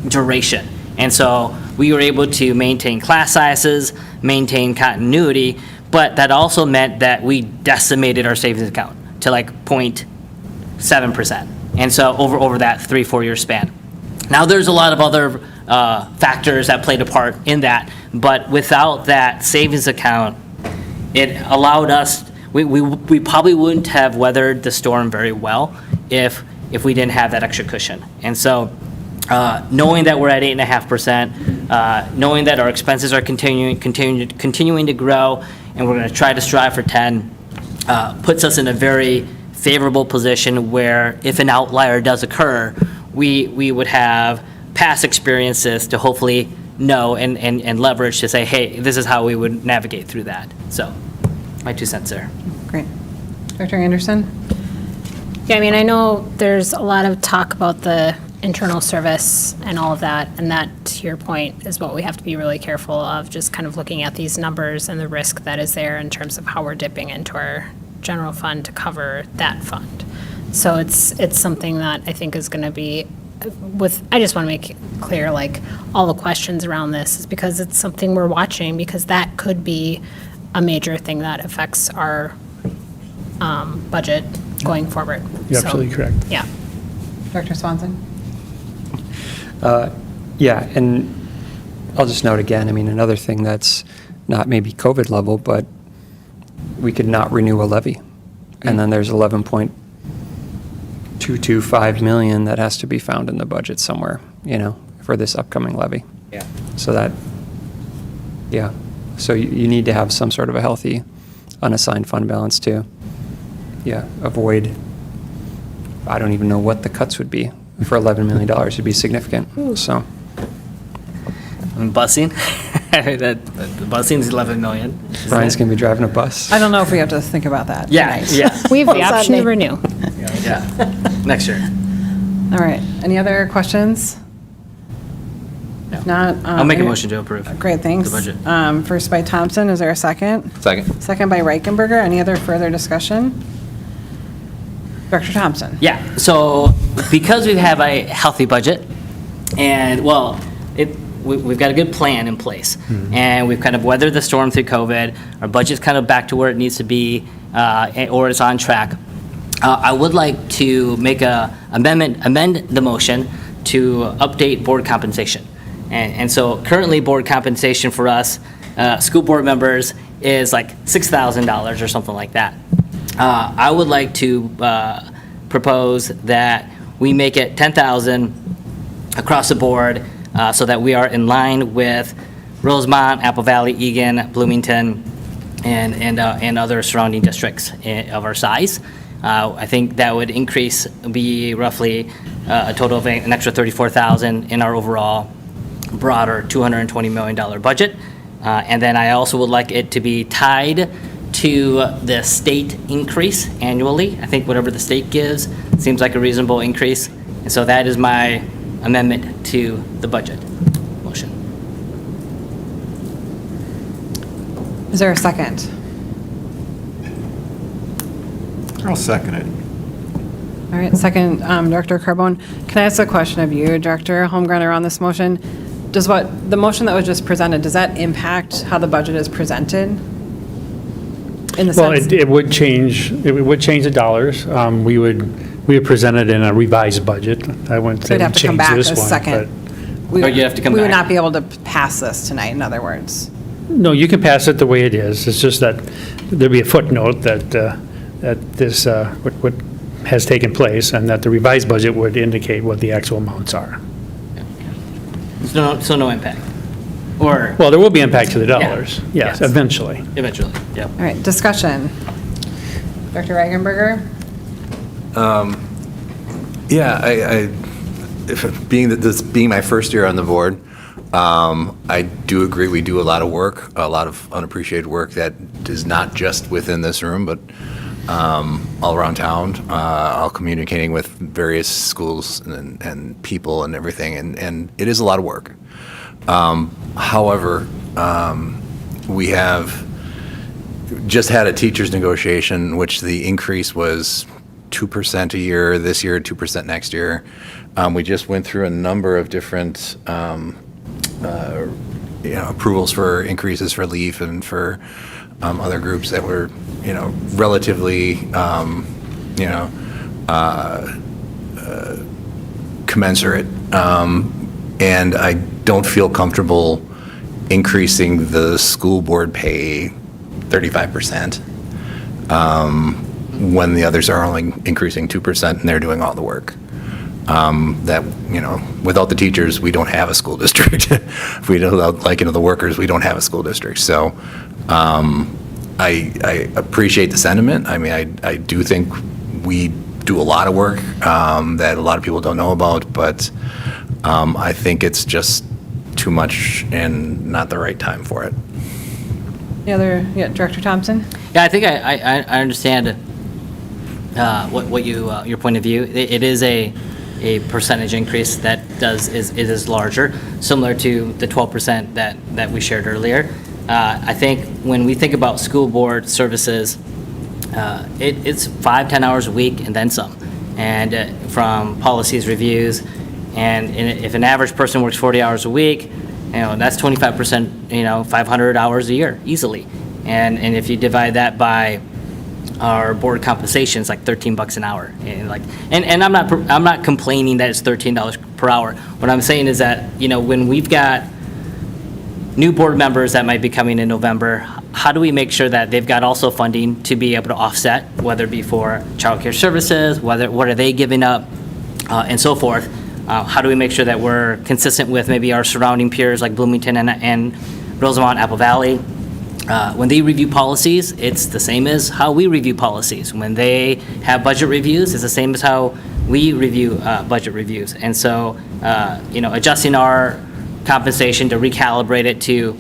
duration. And so we were able to maintain class sizes, maintain continuity, but that also meant that we decimated our savings account to 0.7%. And so over that 3-4 year span. Now there's a lot of other factors that played a part in that, but without that savings account, it allowed us, we probably wouldn't have weathered the storm very well if we didn't have that extra cushion. And so knowing that we're at 8.5%, knowing that our expenses are continuing to grow, and we're going to try to strive for 10, puts us in a very favorable position where if an outlier does occur, we would have past experiences to hopefully know and leverage to say, hey, this is how we would navigate through that. So, my 2 cents there. Great. Dr. Anderson? Yeah, I mean, I know there's a lot of talk about the internal service and all of that, and that, to your point, is what we have to be really careful of, just kind of looking at these numbers and the risk that is there in terms of how we're dipping into our general fund to cover that fund. So it's something that I think is going to be I just want to make it clear, like, all the questions around this is because it's something we're watching, because that could be a major thing that affects our budget going forward. You're So, absolutely correct. Yeah. Dr. Swanson? Yeah, and I'll just note again, I mean, another thing that's not maybe COVID level, but we could not renew a levy. And then there's 11.225 million that has to be found in the budget somewhere, for this upcoming levy. Yeah. So that, yeah. So you need to have some sort of a healthy unassigned fund balance to, avoid, I don't even know what the cuts would be. For $11 million would be significant, so. And busing, the busing is 11 million. Brian's going to be driving a bus. I don't know if we have to think about that. Yeah, yeah. We have the option to renew. Yeah, next year. All right. Any other questions? If not. I'll make a motion to approve. Great, thanks. The budget. First by Thompson, is there a second? Second. Second by Reichenberger. Any other further discussion? Dr. Thompson? Yeah, so because we have a healthy budget, and, well, we've got a good plan in place, and we've kind of weathered the storm through COVID, our budget's kind of back to where it needs to be, or it's on track. I would like to make amend the motion to update board compensation. And so currently, board compensation for us, school board members, is like $6,000 or something like that. I would like to propose that we make it $10,000 across the board, so that we are in line with Rosemont, Apple Valley, Egan, Bloomington, and other surrounding districts of our size. I think that would be roughly a total of an extra $34,000 in our overall broader $220 million budget. And then I also would like it to be tied to the state increase annually. I think whatever the state gives seems like a reasonable increase. And so that is my amendment to the budget motion. Is there a second? I'll second it. All right, second, Director Carbone. Can I ask a question of you, Director Holmgren, on this motion? Does the motion that was just presented, does that impact how the budget is presented? In the Well, sense? it would change the dollars. We would present it in a revised budget. I wouldn't say We'd have we to come change back this a one. second. Or you have to come We would back. not be able to pass this tonight, in other words. No, you can pass it the way it is. It's just that there'd be a footnote that this, what has taken place, and that the revised budget would indicate what the actual amounts are. So no impact? Or? Well, there will be impact to the dollars, yes, eventually. Eventually, yeah. All right, discussion. Dr. Reichenberger? This being my first year on the board, I do agree we do a lot of work, a lot of unappreciated work that is not just within this room, but all around town, all communicating with various schools and people and everything, and it is a lot of work. However, we have just had a teacher's negotiation, which the increase was 2% a year this year, 2% next year. We just went through a number of different approvals for increases for LEAF and for other groups that were, relatively, commensurate. And I don't feel comfortable increasing the school board pay 35% when the others are only increasing 2% and they're doing all the work. that, without the teachers, we don't have a school district. If we don't, without, the workers, we don't have a school district. So I appreciate the sentiment. I mean, I do think we do a lot of work that a lot of people don't know about, but I think it's just too much and not the right time for it. Director Thompson? Yeah, I think I understand what your point of view. It is a percentage increase that is larger, similar to the 12% that we shared earlier. I think when we think about school board services, it's 5-10 hours a week and then some, and from policies, reviews, and if an average person works 40 hours a week, that's 25%, 500 hours a year easily, and if you divide that by our board compensation, it's like $13 an hour, and I'm not complaining that it's $13 per hour. What I'm saying is that when we've got new board members that might be coming in November, how do we make sure that they've got also funding to be able to offset, whether it be for childcare services, what are they giving up, and so forth. How do we make sure that we're consistent with maybe our surrounding peers like Bloomington and Rosemont, Apple Valley? When they review policies, it's the same as how we review policies. When they have budget reviews, it's the same as how we review budget reviews. And so, adjusting our compensation to recalibrate it to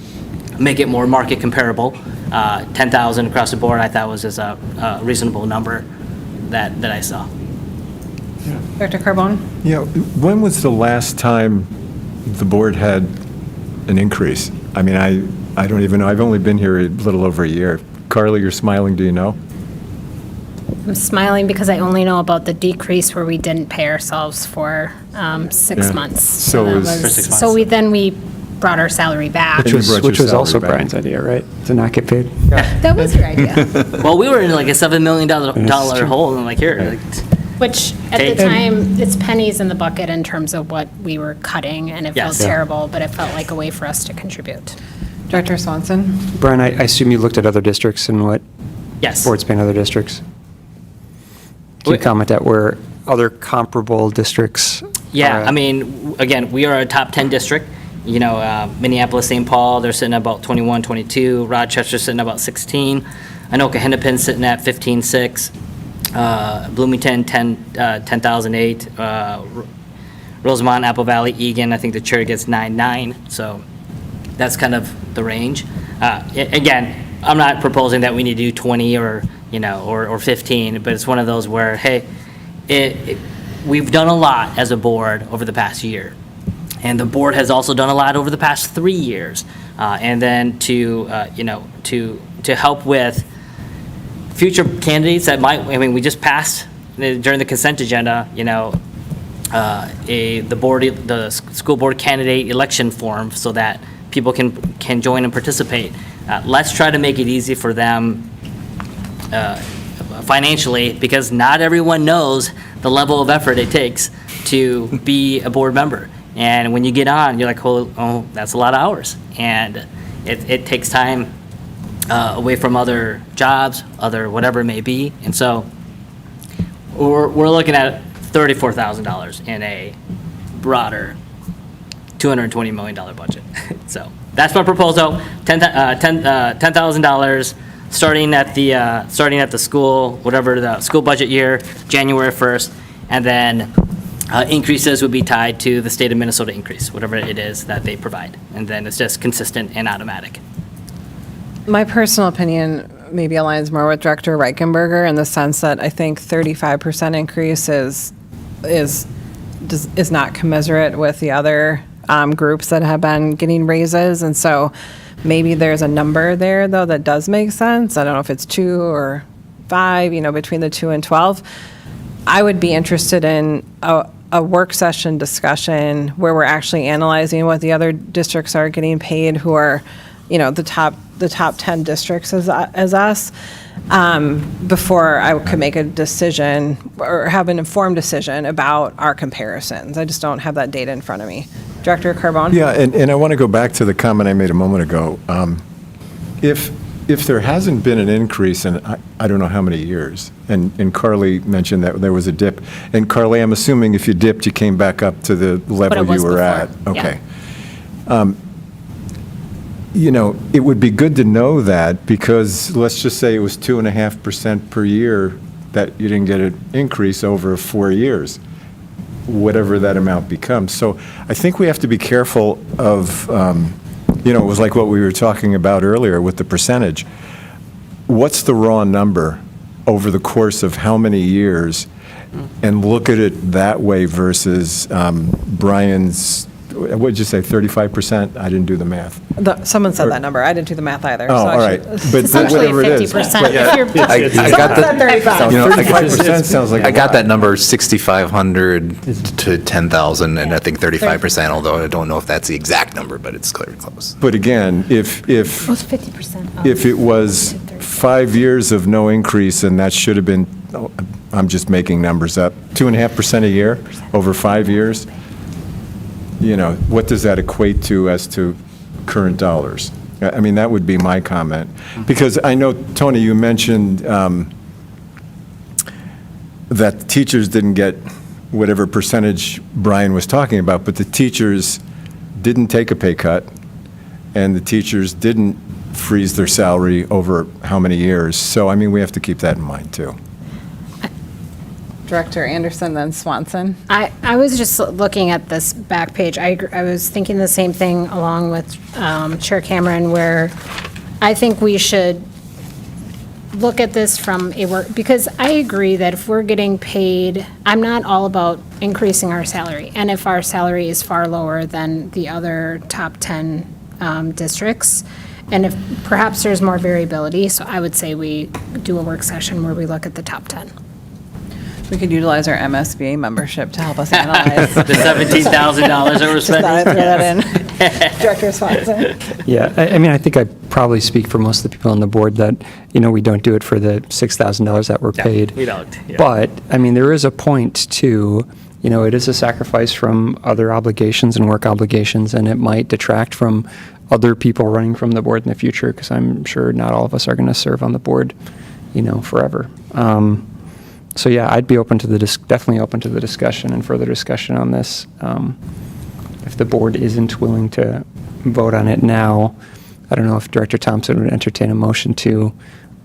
make it more market comparable, 10,000 across the board, I thought was a reasonable number that I saw. Director Carbone? Yeah, when was the last time the board had an increase? I mean, I don't even know. I've only been here a little over a year. Carly, you're smiling. Do you know? I'm smiling because I only know about the decrease where we didn't pay ourselves for 6 months. So that it was was- for 6 months. So we brought our salary back. Which was also Brian's idea, right? To not get paid? That was your idea. Well, we were in like a $7 million hole, and I'm like, here. Which, at the time, it's pennies in the bucket in terms of what we were cutting, and it felt Yes. Yeah. terrible, but it felt like a way for us to contribute. Director Swanson? Brian, I assume you looked at other districts and what Yes. boards pay in other districts? Can you comment at where other comparable districts? Yeah, are at? I mean, again, we are a top 10 district. Minneapolis, St. Paul, they're sitting at about 21, 22. Rochester's sitting at about 16. Anoka Hennepin's sitting at 15.6. Bloomington, 10,008. Rosemont, Apple Valley, Egan, I think the chair gets 9.9. So that's kind of the range. Again, I'm not proposing that we need to do 20 or 15, but it's one of those where, hey, we've done a lot as a board over the past year. And the board has also done a lot over the past 3 years. And then to help with future candidates that we just passed during the consent agenda, the school board candidate election form so that people can join and participate. Let's try to make it easy for them financially, because not everyone knows the level of effort it takes to be a board member. And when you get on, you're like, oh, that's a lot of hours. And it takes time away from other jobs, other whatever it may be. And so we're looking at $34,000 in a broader $220 million budget. So that's my proposal, $10,000 starting at the school, whatever the school budget year, January 1st, and then increases would be tied to the state of Minnesota increase, whatever it is that they provide. And then it's just consistent and automatic. My personal opinion maybe aligns more with Director Reichenberger in the sense that I think 35% increase is not commensurate with the other groups that have been getting raises. And so maybe there's a number there, though, that does make sense. I don't know if it's 2 or 5, between the 2 and 12. I would be interested in a work session discussion where we're actually analyzing what the other districts are getting paid who are, the top 10 districts as us, before I could make a decision or have an informed decision about our comparisons. I just don't have that data in front of me. Director Carbone? Yeah, and I want to go back to the comment I made a moment ago. If if there hasn't been an increase in, I don't know how many years, and Carly mentioned that there was a dip, and Carly, I'm assuming if you dipped, you came back up to the level you were at. Okay. You know, it would be good to know that, because let's just say it was 2.5% per year that you didn't get an increase over 4 years, whatever that amount becomes. So I think we have to be careful of, you know, it was like what we were talking about earlier with the percentage. What's the raw number over the course of how many years? And look at it that way versus Brian's, what did you say, 35%? I didn't do the math. Someone said that number. I didn't do the math either. Oh, all right. But whatever it is. 50%. I got the, 35. you know, 35% sounds like I got that number 6,500 to 10,000, and I think 35%, although I don't know if that's the exact number, but it's clear close. But again, if It was 50%. if it was 5 years of no increase, and that should have been, I'm just making numbers up, 2.5% a year over 5 years, you know, what does that equate to as to current dollars? I mean, that would be my comment. Because I know, Tony, you mentioned that teachers didn't get whatever percentage Brian was talking about, but the teachers didn't take a pay cut, and the teachers didn't freeze their salary over how many years. So, I mean, we have to keep that in mind, too. Director Anderson, then Swanson. I was just looking at this back page. I was thinking the same thing along with Chair Cameron, where I think we should look at this from a work, because I agree that if we're getting paid, I'm not all about increasing our salary. And if our salary is far lower than the other top 10 districts, and if perhaps there's more variability, so I would say we do a work session where we look at the top 10. We could utilize our MSBA membership to help us analyze. The $17,000 that we're Just thought I'd throw spending. that in. Director Swanson. Yeah, I mean, I think I probably speak for most of the people on the board that, you know, we don't do it for the $6,000 that we're paid. We don't. Yeah. But, I mean, there is a point to, you know, it is a sacrifice from other obligations and work obligations, and it might detract from other people running from the board in the future, because I'm sure not all of us are going to serve on the board, you know, forever. So yeah, I'd be open to definitely open to the discussion and further discussion on this. If the board isn't willing to vote on it now, I don't know if Director Thompson would entertain a motion to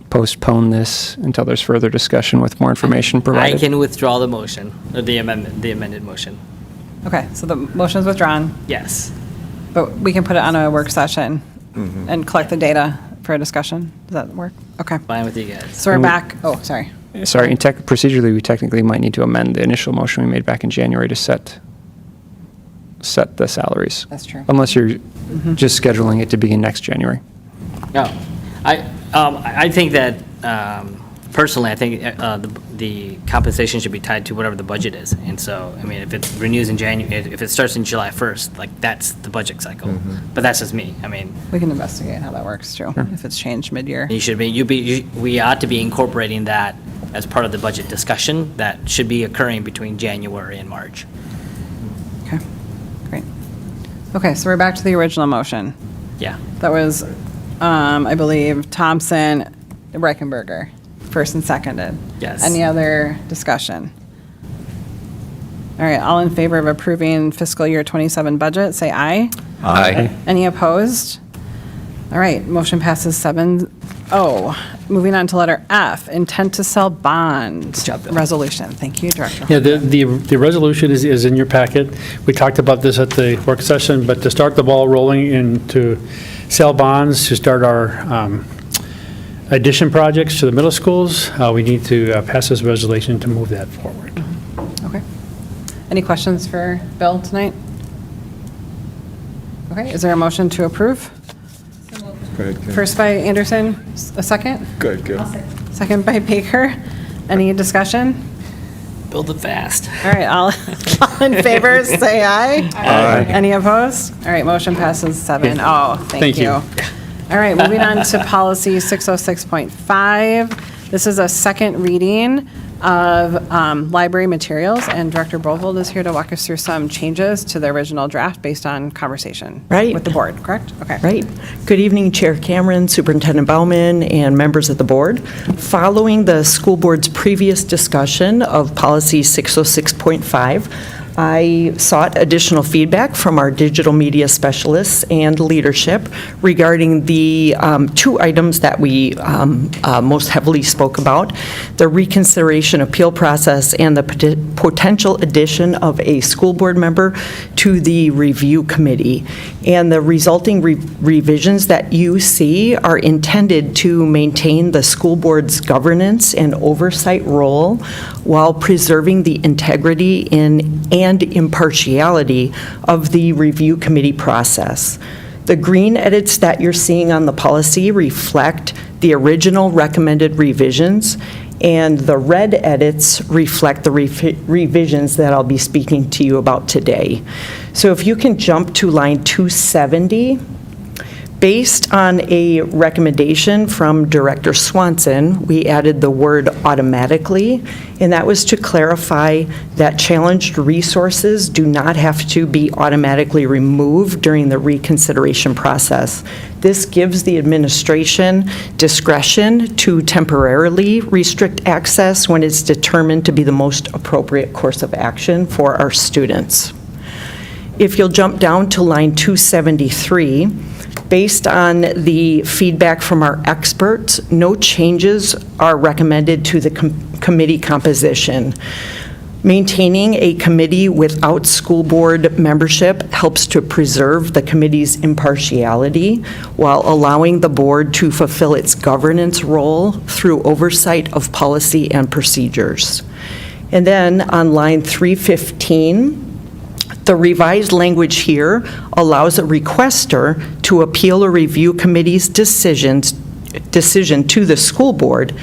postpone this until there's further discussion with more information provided. I can withdraw the motion, or the amended motion. Okay, so the motion is withdrawn, Yes. but we can put it on a work session and collect the data for a discussion. Does that work? Okay. Fine with you guys. So we're back. Oh, sorry. Sorry, procedurally, we technically might need to amend the initial motion we made back in January to set the salaries. That's true. Unless you're just scheduling it to begin next January. No, I think that, personally, I think the compensation should be tied to whatever the budget is. And so, I mean, if it renews in January, if it starts in July 1st, like, that's the budget cycle. But that's just me. I mean, We can investigate how that works too, if it's changed mid-year. we ought to be incorporating that as part of the budget discussion that should be occurring between January and March. Okay, great. Okay, so we're back to the original motion. Yeah. That was, I believe, Thompson, Reichenberger, first and seconded. Yes. Any other discussion? All right, all in favor of approving fiscal year 27 budget, say aye. Aye. Any opposed? All right, motion passes 7-0. Moving on to letter F, intent to sell bond resolution. Thank you, Director. Yeah, the resolution is in your packet. We talked about this at the work session, but to start the ball rolling and to sell bonds, to start our addition projects to the middle schools, we need to pass this resolution to move that forward. Okay. Any questions for Bill tonight? Okay, is there a motion to approve? Go ahead, Kim. First by Anderson, a second? Good, good. Second by Baker. Any discussion? Build it fast. All right, all in favor, say aye. Aye. Any opposed? All right, motion passes 7-0. Thank you. you. All right, moving on to policy 606.5. This is a second reading. of library materials, and Director Bovold is here to walk us through some changes to the original draft based on conversation with the board, correct? Okay. Right. Good evening, Chair Cameron, Superintendent Bauman, and members of the board. Following the school board's previous discussion of Policy 606.5, I sought additional feedback from our digital media specialists and leadership regarding the two items that we most heavily spoke about, the reconsideration appeal process and the potential addition of a school board member to the review committee. And the resulting revisions that you see are intended to maintain the school board's governance and oversight role while preserving the integrity and impartiality of the review committee process. The green edits that you're seeing on the policy reflect the original recommended revisions, and the red edits reflect the revisions that I'll be speaking to you about today. So if you can jump to line 270, based on a recommendation from Director Swanson, we added the word automatically, and that was to clarify that challenged resources do not have to be automatically removed during the reconsideration process. This gives the administration discretion to temporarily restrict access when it's determined to be the most appropriate course of action for our students. If you'll jump down to line 273, based on the feedback from our experts, no changes are recommended to the committee composition. Maintaining a committee without school board membership helps to preserve the committee's impartiality while allowing the board to fulfill its governance role through oversight of policy and procedures. And then on line 315, the revised language here allows a requester to appeal a review committee's decision to the school board,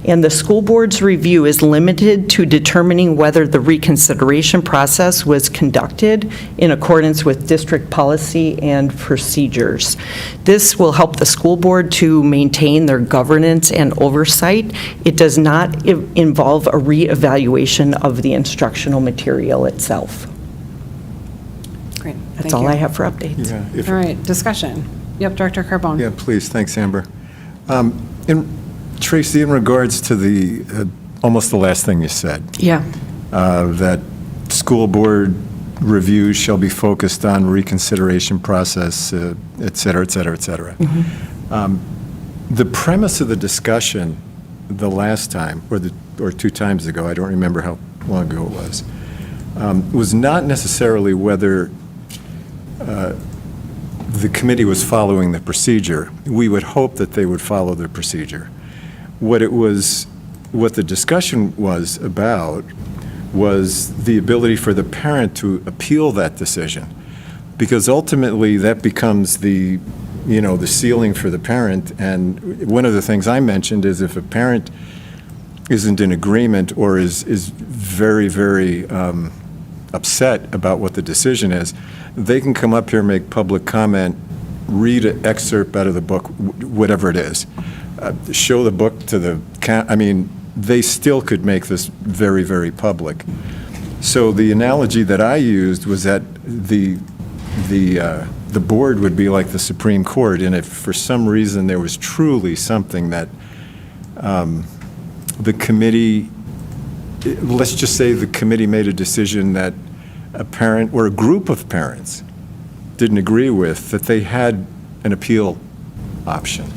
and the school board's review is limited to determining whether the reconsideration process was conducted in accordance with district policy and procedures. This will help the school board to maintain their governance and oversight. It does not involve a reevaluation of the instructional material itself. Great. That's all I have for updates. All right, discussion. Yep, Director Carbone. Yeah, please. Thanks, Amber. Tracy, in regards to the, almost the last thing you said. Yeah. That school board reviews shall be focused on reconsideration process, et cetera, et cetera, et cetera. The premise of the discussion the last time, or 2 times ago, I don't remember how long ago it was not necessarily whether the committee was following the procedure. We would hope that they would follow the procedure. What the discussion was about was the ability for the parent to appeal that decision, because ultimately that becomes the ceiling for the parent. And one of the things I mentioned is if a parent isn't in agreement or is very, very upset about what the decision is, they can come up here, make public comment, read an excerpt out of the book, whatever it is, show the book to the, they still could make this very, very public. So the analogy that I used was that the board would be like the Supreme Court, and if for some reason there was truly something that the committee, let's just say the committee made a decision that a parent or a group of parents didn't agree with, that they had an appeal option.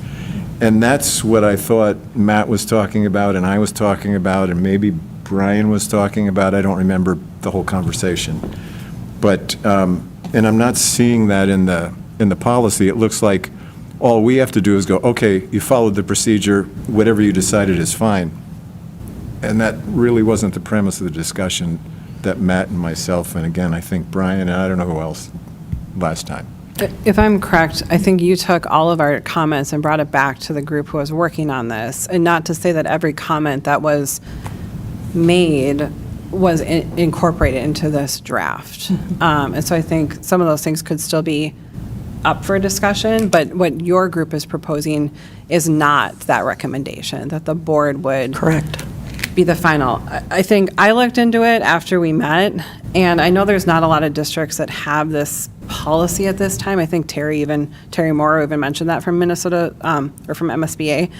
And that's what I thought Matt was talking about and I was talking about and maybe Brian was talking about. I don't remember the whole conversation. But, and I'm not seeing that in the policy. It looks like all we have to do is go, okay, you followed the procedure, whatever you decided is fine. And that really wasn't the premise of the discussion that Matt and myself, and again, I think Brian, and I don't know who else, last time. If I'm correct, I think you took all of our comments and brought it back to the group who was working on this, and not to say that every comment that was made was incorporated into this draft. And so I think some of those things could still be up for discussion, but what your group is proposing is not that recommendation, that the board would. Correct. be the final. I think I looked into it after we met, and I know there's not a lot of districts that have this policy at this time. I think Terry Morrow even mentioned that from Minnesota, or from MSBA.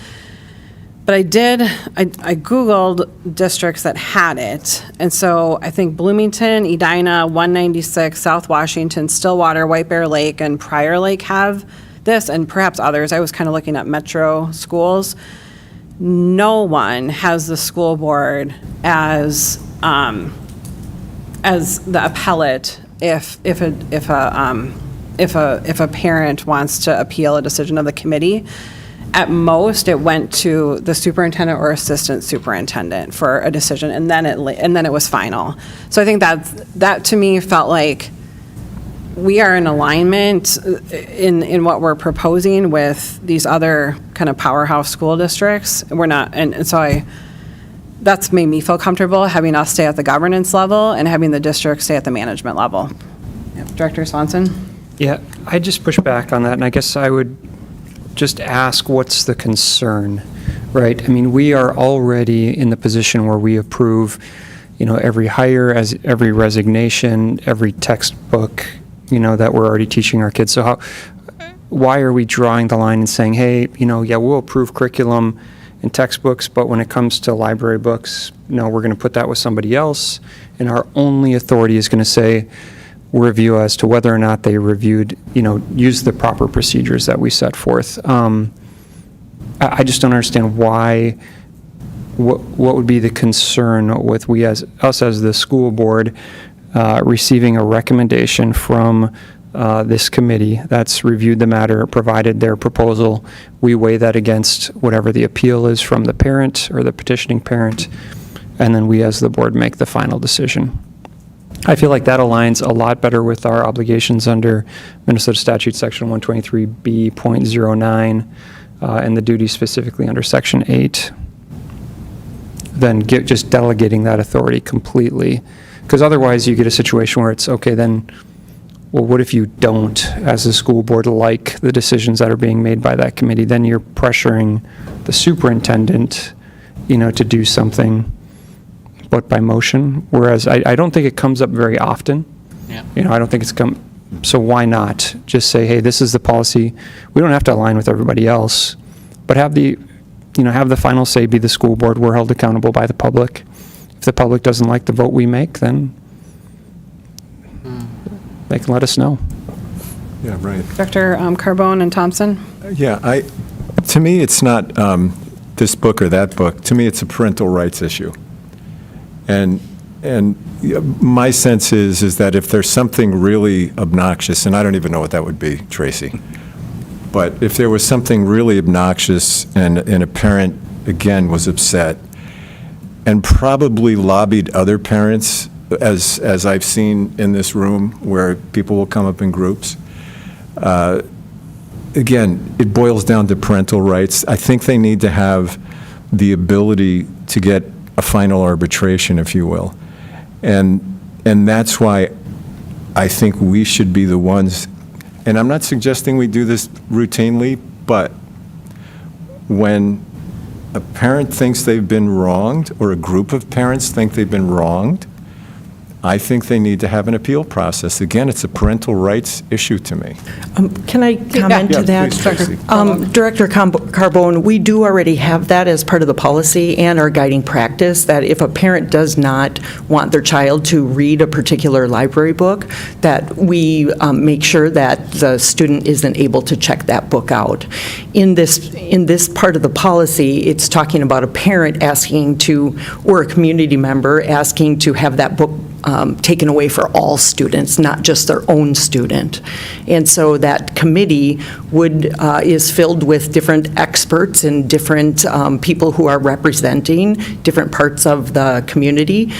But I Googled districts that had it. And so I think Bloomington, Edina, 196, South Washington, Stillwater, White Bear Lake, and Prior Lake have this, and perhaps others. I was kind of looking at metro schools. No one has the school board as the appellate if a parent wants to appeal a decision of the committee. At most, it went to the superintendent or assistant superintendent for a decision, and then it was final. So I think that to me felt like we are in alignment in what we're proposing with these other kind of powerhouse school districts. We're not, and so that's made me feel comfortable having us stay at the governance level and having the district stay at the management level. Yep. Director Swanson? Yeah, I just push back on that, and I guess I would just ask, what's the concern, right? I mean, we are already in the position where we approve, every hire, as every resignation, every textbook, that we're already teaching our kids. So why are we drawing the line and saying, hey, we'll approve curriculum and textbooks, but when it comes to library books, no, we're going to put that with somebody else, and our only authority is going to say, review as to whether or not they reviewed, use the proper procedures that we set forth. I just don't understand why, what would be the concern with us as the school board receiving a recommendation from this committee that's reviewed the matter, provided their proposal. We weigh that against whatever the appeal is from the parent or the petitioning parent, and then we as the board make the final decision. I feel like that aligns a lot better with our obligations under Minnesota Statute Section 123B.09 and the duties specifically under Section 8 than just delegating that authority completely. Because otherwise you get a situation where it's, okay, then, well, what if you don't, as a school board, like the decisions that are being made by that committee? Then you're pressuring the superintendent, to do something, but by motion, whereas I don't think it comes up very often. Yeah. I don't think so why not just say, hey, this is the policy. We don't have to align with everybody else, but have the final say be the school board. We're held accountable by the public. If the public doesn't like the vote we make, then they can let us know. Yeah, right. Dr. Carbone and Thompson? Yeah, to me, it's not this book or that book. To me, it's a parental rights issue. And my sense is that if there's something really obnoxious, and I don't even know what that would be, Tracy, but if there was something really obnoxious and a parent, again, was upset and probably lobbied other parents, as I've seen in this room where people will come up in groups, again, it boils down to parental rights. I think they need to have the ability to get a final arbitration, if you will. And that's why I think we should be the ones, and I'm not suggesting we do this routinely, but when a parent thinks they've been wronged, or a group of parents think they've been wronged, I think they need to have an appeal process. Again, it's a parental rights issue to me. Can I comment to that? Please, Tracy. Director Carbone, we do already have that as part of the policy and our guiding practice, that if a parent does not want their child to read a particular library book, that we make sure that the student isn't able to check that book out. In this part of the policy, it's talking about a parent asking to, or a community member asking to have that book taken away for all students, not just their own student. And so that committee is filled with different experts and different people who are representing different parts of the community.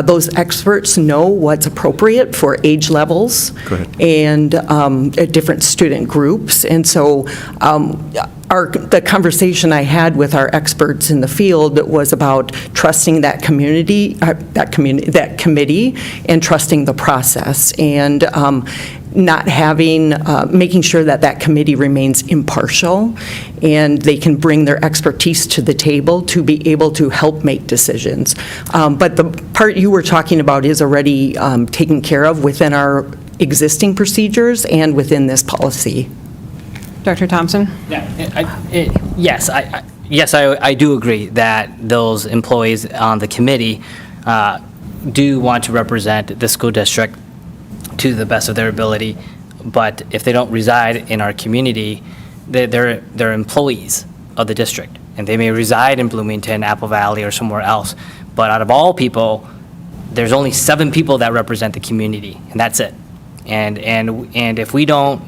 Those experts know what's appropriate for age levels and different student groups. And so the conversation I had with our experts in the field was about trusting that committee, and trusting the process. And not having, making sure that that committee remains impartial and they can bring their expertise to the table to be able to help make decisions. But the part you were talking about is already taken care of within our existing procedures and within this policy. Dr. Thompson? Yes, I do agree that those employees on the committee do want to represent the school district to the best of their ability, but if they don't reside in our community, they're employees of the district, and they may reside in Bloomington, Apple Valley, or somewhere else, but out of all people, there's only 7 people that represent the community, and that's it. And if we don't,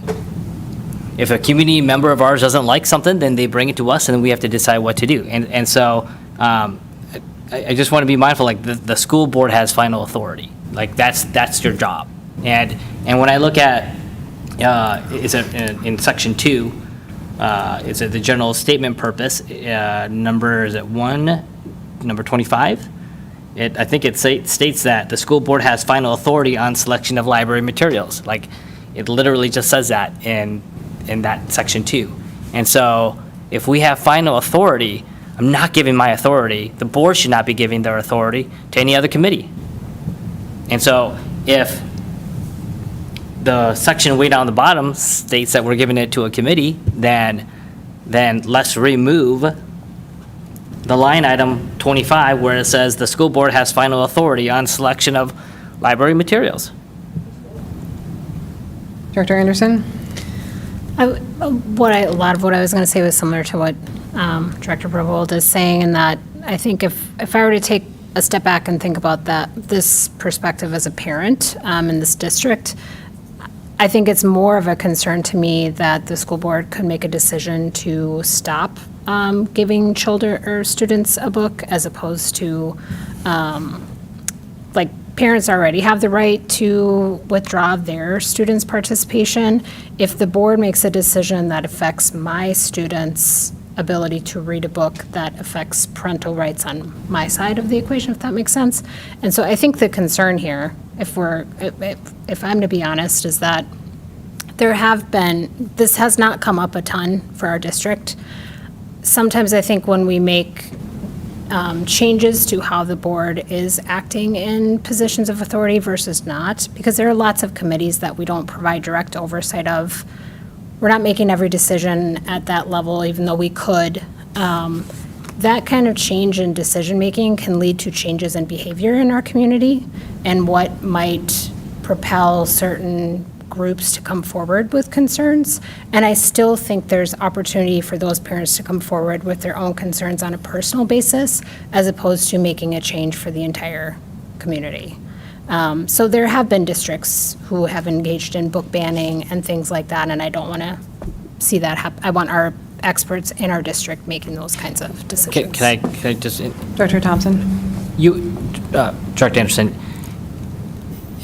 if a community member of ours doesn't like something, then they bring it to us, and then we have to decide what to do. And so I just want to be mindful, like the school board has final authority. Like that's your job. And when I look at, in section 2, it's the general statement purpose, number 25? I think it states that the school board has final authority on selection of library materials. Like, it literally just says that in that section 2. And so if we have final authority, I'm not giving my authority. The board should not be giving their authority to any other committee. And so if the section way down the bottom states that we're giving it to a committee, then let's remove the line item 25 where it says the school board has final authority on selection of library materials. Director Anderson? A lot of what I was going to say was similar to what Director Bravold is saying, in that I think if I were to take a step back and think about this perspective as a parent in this district, I think it's more of a concern to me that the school board could make a decision to stop giving children or students a book, as opposed to, like, parents already have the right to withdraw their students' participation. If the board makes a decision that affects my students' ability to read a book, that affects parental rights on my side of the equation, if that makes sense. And so I think the concern here, if I'm to be honest, is that this has not come up a ton for our district. Sometimes I think when we make changes to how the board is acting in positions of authority versus not, because there are lots of committees that we don't provide direct oversight of. We're not making every decision at that level, even though we could. That kind of change in decision-making can lead to changes in behavior in our community, and what might propel certain groups to come forward with concerns. And I still think there's opportunity for those parents to come forward with their own concerns on a personal basis, as opposed to making a change for the entire community. So there have been districts who have engaged in book banning and things like that, and I don't want to see that happen. I want our experts in our district making those kinds of decisions. Can I just... Director Thompson? Director Anderson,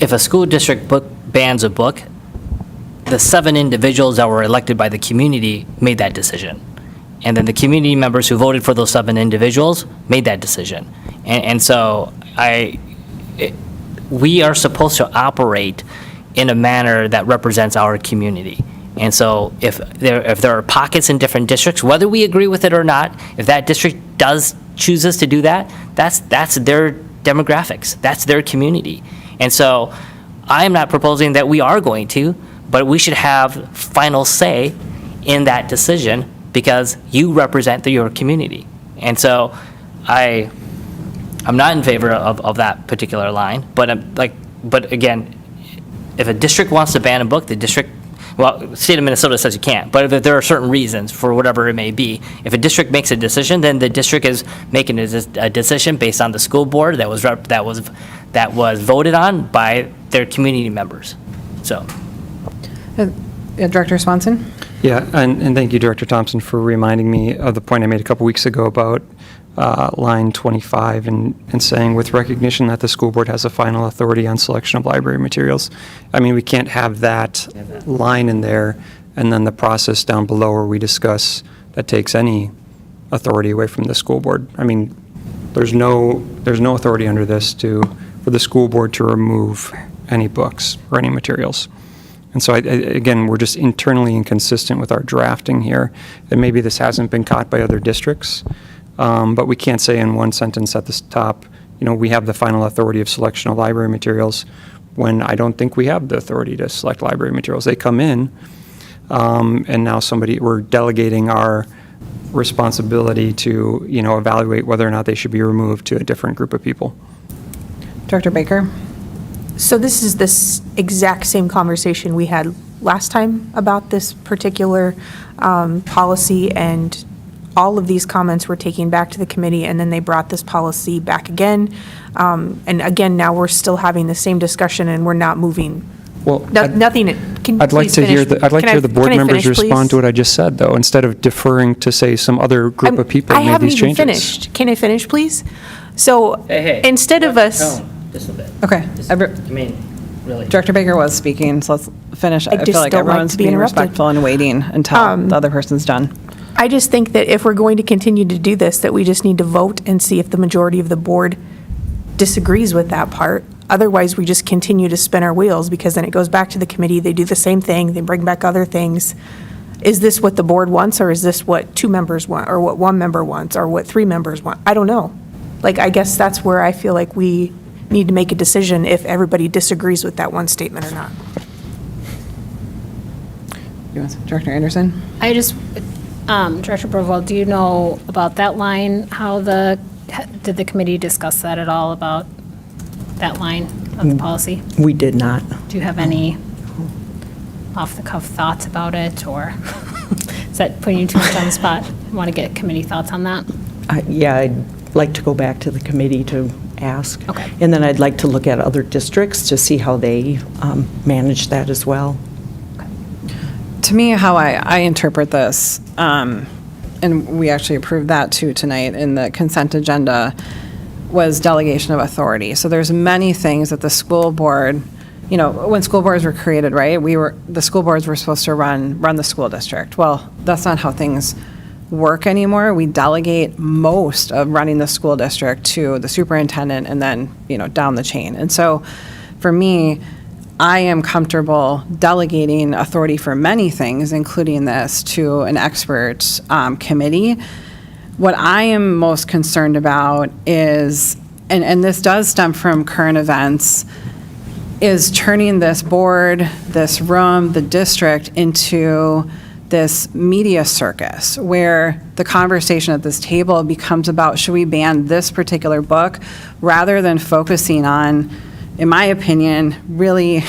if a school district bans a book, the 7 individuals that were elected by the community made that decision. And then the community members who voted for those 7 individuals made that decision. And so we are supposed to operate in a manner that represents our community. And so if there are pockets in different districts, whether we agree with it or not, if that district chooses to do that, that's their demographics, that's their community. And so I am not proposing that we are going to, but we should have final say in that decision, because you represent your community. And so I'm not in favor of that particular line, but again, if a district wants to ban a book, the state of Minnesota says you can't, but if there are certain reasons for whatever it may be, if a district makes a decision, then the district is making a decision based on the school board that was voted on by their community members. So. Director Swanson? Yeah, and thank you, Director Thompson, for reminding me of the point I made a couple weeks ago about line 25 and saying, with recognition that the school board has a final authority on selection of library materials. I mean, we can't have that line in there and then the process down below where we discuss that takes any authority away from the school board. I mean, there's no authority under this for the school board to remove any books or any materials. And so, again, we're just internally inconsistent with our drafting here. And maybe this hasn't been caught by other districts, but we can't say in one sentence at the top, we have the final authority of selection of library materials, when I don't think we have the authority to select library materials. They come in, and now we're delegating our responsibility to, evaluate whether or not they should be removed to a different group of people. Director Baker? So this is this exact same conversation we had last time about this particular policy, and all of these comments were taken back to the committee, and then they brought this policy back again. And again, now we're still having the same discussion, and we're not moving. Well, Nothing, I'd like to hear the board members respond to what I just said, though, instead of deferring to, say, some other group of people I who made haven't these even changes. finished. Can I finish, please? So instead of us. Just a bit. Okay. Really. Director Baker was speaking, so let's finish. I just feel like don't like everyone's to be being interrupted. respectful and waiting until the other person's done. I just think that if we're going to continue to do this, that we just need to vote and see if the majority of the board disagrees with that part. Otherwise, we just continue to spin our wheels, because then it goes back to the committee, they do the same thing, they bring back other things. Is this what the board wants, or is this what 2 members want, or what 1 member wants, or what 3 members want? I don't know. I guess that's where I feel like we need to make a decision if everybody disagrees with that one statement or not. Director Anderson? I just, Director Broval, do you know about that line? Did the committee discuss that at all, about that line of the policy? We did not. Do you have any off-the-cuff thoughts about it, or is that putting you too much on the spot? Want to get committee thoughts on that? Yeah, I'd like to go back to the committee to ask. Okay. And then I'd like to look at other districts to see how they manage that as well. To me, how I interpret this, and we actually approved that too tonight in the consent agenda, was delegation of authority. So there's many things that the school board, when school boards were created, right? The school boards were supposed to run the school district. Well, that's not how things work anymore. We delegate most of running the school district to the superintendent, and then, down the chain. And so for me, I am comfortable delegating authority for many things, including this, to an expert committee. What I am most concerned about is, and this does stem from current events, is turning this board, this room, the district into this media circus, where the conversation at this table becomes about, should we ban this particular book, rather than focusing on, in my opinion, really,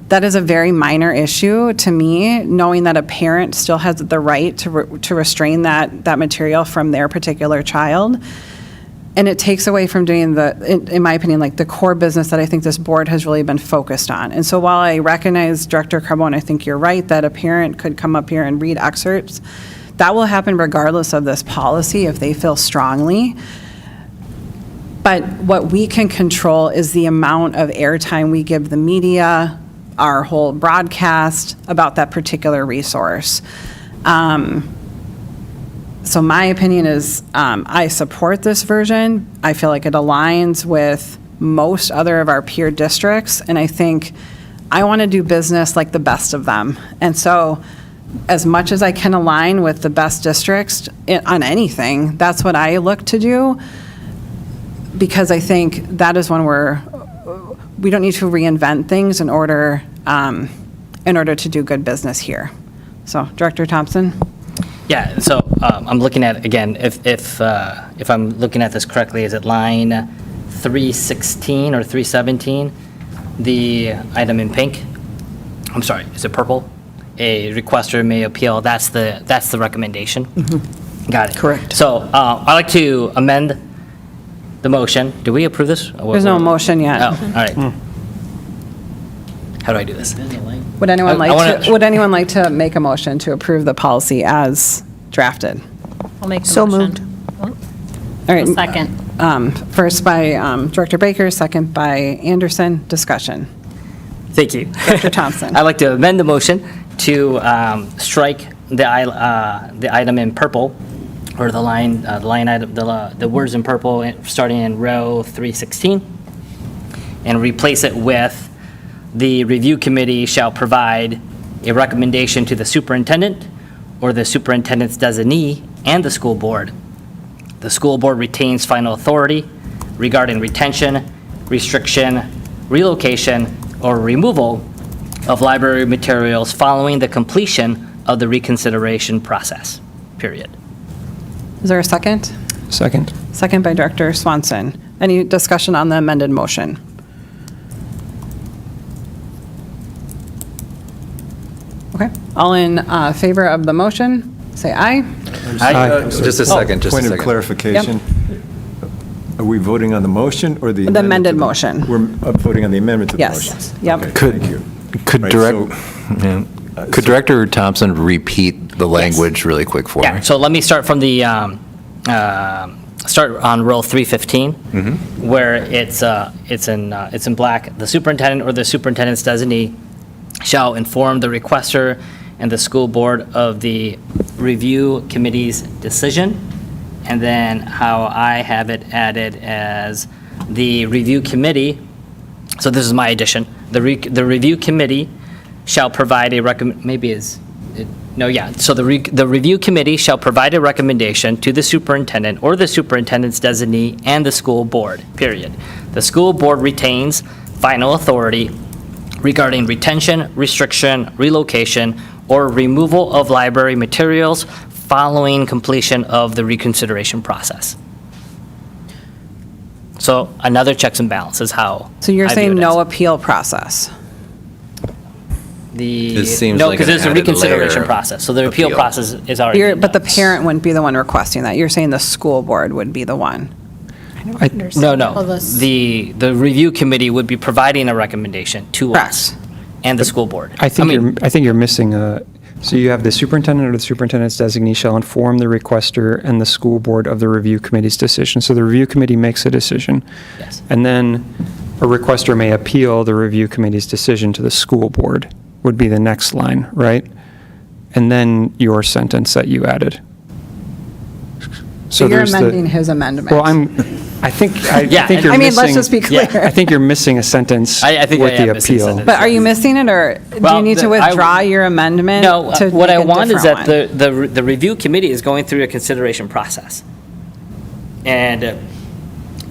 that is a very minor issue to me, knowing that a parent still has the right to restrain that material from their particular child. And it takes away from doing in my opinion, the core business that I think this board has really been focused on. And so while I recognize, Director Carbone, I think you're right, that a parent could come up here and read excerpts, that will happen regardless of this policy if they feel strongly. But what we can control is the amount of airtime we give the media, our whole broadcast about that particular resource. So my opinion is, I support this version. I feel like it aligns with most other of our peer districts, and I think I want to do business like the best of them. And so as much as I can align with the best districts on anything, that's what I look to do, because I think that is when we don't need to reinvent things in order to do good business here. So, Director Thompson? Yeah, so I'm looking at, again, if I'm looking at this correctly, is it line 316 or 317? The item in pink? I'm sorry, is it purple? A requester may appeal, that's the recommendation? Mm-hmm. Got it. Correct. So I'd like to amend the motion. Do we approve this? There's no motion yet. Oh, all right. How do I do this? Would anyone like to make a motion to approve the policy as drafted? I'll make the So motion. All right. Second. First by Director Baker, second by Anderson. Discussion. Thank you. Director Thompson. I'd like to amend the motion to strike the item in purple, or the line item, the words in purple starting in row 316, and replace it with the review committee shall provide a recommendation to the superintendent or the superintendent's designee and the school board. The school board retains final authority regarding retention, restriction, relocation, or removal of library materials following the completion of the reconsideration process, period. Is there a second? Second. Second by Director Swanson. Any discussion on the amended motion? Okay, all in favor of the motion, say aye. Just a second, just a Point of second. clarification. Are we voting on the motion or the The amendment? amended to the- motion. We're voting on the amendment to the Yes. motion? Yep. Okay, Could- thank you. Could Right, direct, so- yeah. Could Director Thompson repeat the language really quick for Yeah, me? so let me start from the, start on row 315, where it's in black. The superintendent or the superintendent's designee shall inform the requester and the school board of the review committee's decision. And then how I have it added as the review committee, so this is my addition, the review committee shall provide a so the review committee shall provide a recommendation to the superintendent or the superintendent's designee and the school board, period. The school board retains final authority regarding retention, restriction, relocation, or removal of library materials following completion of the reconsideration process. So another checks and balances how. So you're I view saying it no as. appeal process? This seems No, like because an there's a added reconsideration layer process, so the appeal appeal. process is already. But the parent wouldn't be the one requesting that. You're saying the school board would be the one. No. The review committee would be providing a recommendation to us and the school board. I think you're missing so you have the superintendent or the superintendent's designee shall inform the requester and the school board of the review committee's decision. So the review committee makes a decision. Yes. And then a requester may appeal the review committee's decision to the school board, would be the next line, right? And then your sentence that you added. So you're there's the- amending his amendment. Well, I think you're I mean, missing. let's just be clear. I think you're missing a sentence I think I with am the missing a appeal. sentence. But are you missing it, or do Well, you need to withdraw your amendment? No, to what make I a want is different that one? the review committee is going through a consideration process. And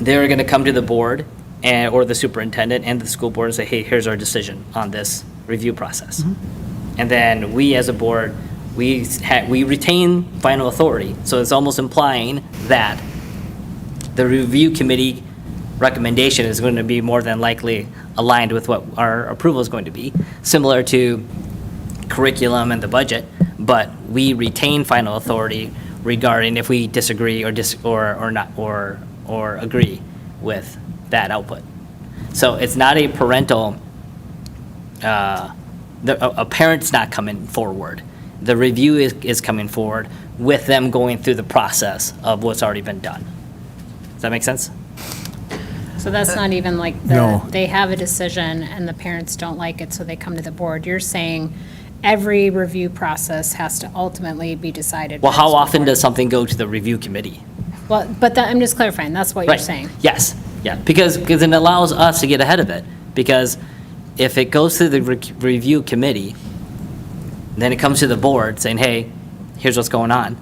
they're going to come to the board or the superintendent and the school board and say, hey, here's our decision on this review process. And then we, as a board, we retain final authority. So it's almost implying that the review committee recommendation is going to be more than likely aligned with what our approval is going to be, similar to curriculum and the budget, but we retain final authority regarding if we disagree or agree with that output. So it's not a parental, a parent's not coming forward. The review is coming forward with them going through the process of what's already been done. Does that make sense? So that's not even like No. they have a decision and the parents don't like it, so they come to the board. You're saying every review process has to ultimately be decided. Well, by the how school often board. does something go to the review committee? Well, but I'm just clarifying, that's what you're Right. saying. Yes, yeah, because it allows us to get ahead of it. Because if it goes to the review committee, then it comes to the board saying, hey, here's what's going on,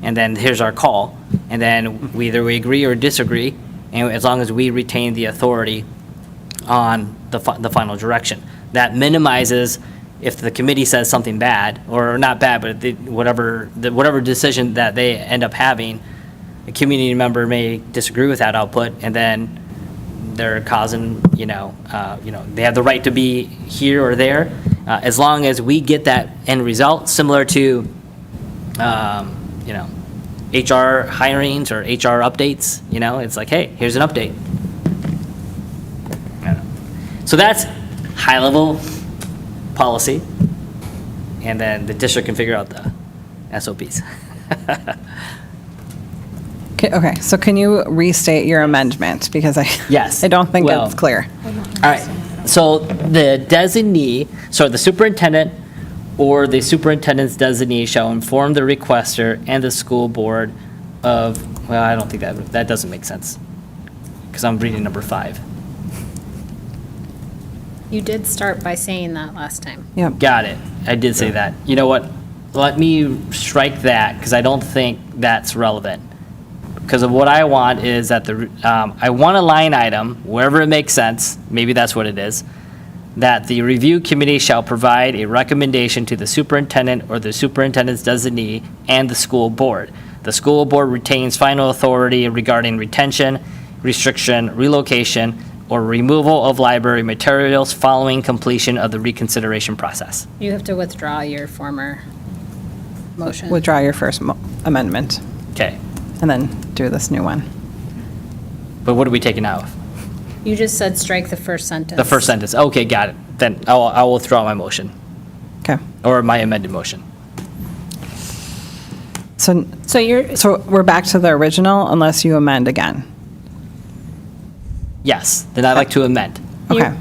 and then here's our call, and then either we agree or disagree, and as long as we retain the authority on the final direction. That minimizes if the committee says something bad, or not bad, but whatever decision that they end up having, a community member may disagree with that output, and then they're causing, they have the right to be here or there. As long as we get that end result, similar to, HR hirings or HR updates, it's like, hey, here's an update. So that's high-level policy, and then the district can figure out the SOPs. Okay, so can you restate your amendment? Because Yes. I don't think Well, it's clear. All right, so the designee, so the superintendent or the superintendent's designee shall inform the requester and the school board of, well, I don't think that doesn't make sense, because I'm reading number 5. You did start by saying that last time. Yep. Got it. I did say that. You know what? Let me strike that because I don't think that's relevant. Because of what I want is that I want a line item, wherever it makes sense, maybe that's what it is, that the review committee shall provide a recommendation to the superintendent or the superintendent's designee and the school board. The school board retains final authority regarding retention, restriction, relocation, or removal of library materials following completion of the reconsideration process. You have to withdraw your former motion. Withdraw your first amendment Okay, and then do this new one. but what are we taking out of? You just said strike the first sentence. The first sentence. Okay, got it. Then I'll withdraw my motion. Okay. Or my amended motion. So we're back to the original unless you amend again. Yes, then I'd like to amend.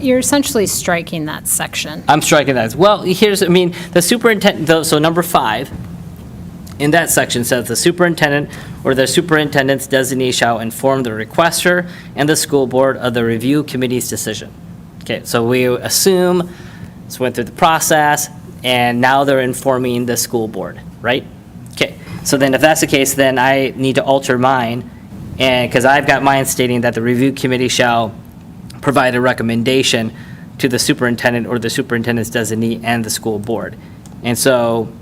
You're essentially striking that section. I'm striking that. Well, the superintendent, so number 5, in that section says the superintendent or the superintendent's designee shall inform the requester and the school board of the review committee's decision. Okay, so we assume this went through the process and now they're informing the school board, right? Okay, so then if that's the case, then I need to alter mine, and because I've got mine stating that the review committee shall provide a recommendation to the superintendent or the superintendent's designee and the school board. And so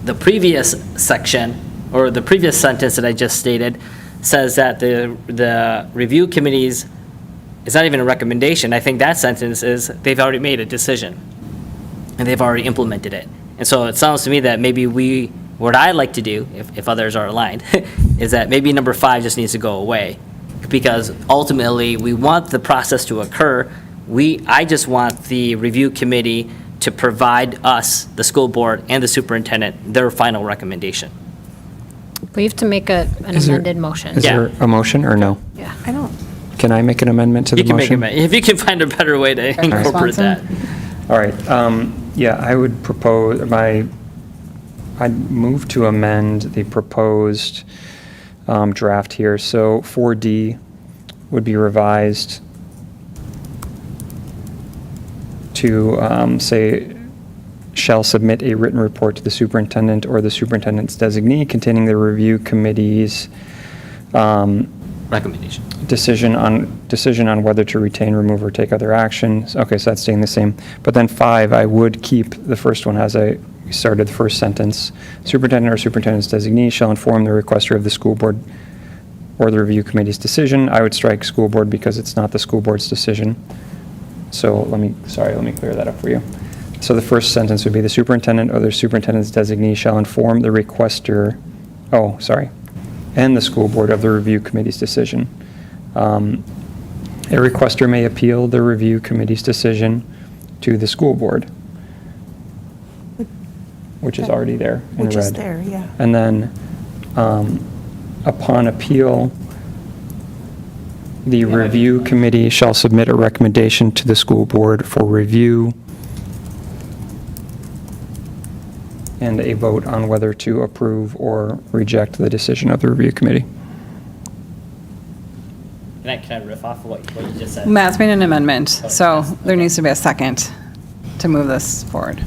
the previous section, or the previous sentence that I just stated, says that the review committee's, it's not even a recommendation. I think that sentence is they've already made a decision and they've already implemented it. And so it sounds to me that maybe what I'd like to do, if others are aligned, is that maybe number 5 just needs to go away. Because ultimately, we want the process to occur. I just want the review committee to provide us, the school board, and the superintendent, their final recommendation. We have to make an amended motion. Is there a motion or no? Yeah. I don't. Can I make an amendment to the You can make motion? if you can find a better way to incorporate that. All right, yeah, I would propose, I'd move to amend the proposed draft here. So 4D would be revised to say, shall submit a written report to the superintendent or the superintendent's designee containing the review committee's recommendation. Decision on whether to retain, remove, or take other actions. Okay, so that's staying the same. But then 5, I would keep the first one as I started the first sentence. Superintendent or superintendent's designee shall inform the requester of the school board or the review committee's decision. I would strike school board because it's not the school board's decision. So let me clear that up for you. So the first sentence would be the superintendent or the superintendent's designee shall inform the requester, and the school board of the review committee's decision. A requester may appeal the review committee's decision to the school board, which is already there in red. Which is there, yeah. And then, upon appeal, the review committee shall submit a recommendation to the school board for review and a vote on whether to approve or reject the decision of the review committee. Can I riff off of what you just said? Matt's made an amendment, so there needs to be a second to move this forward.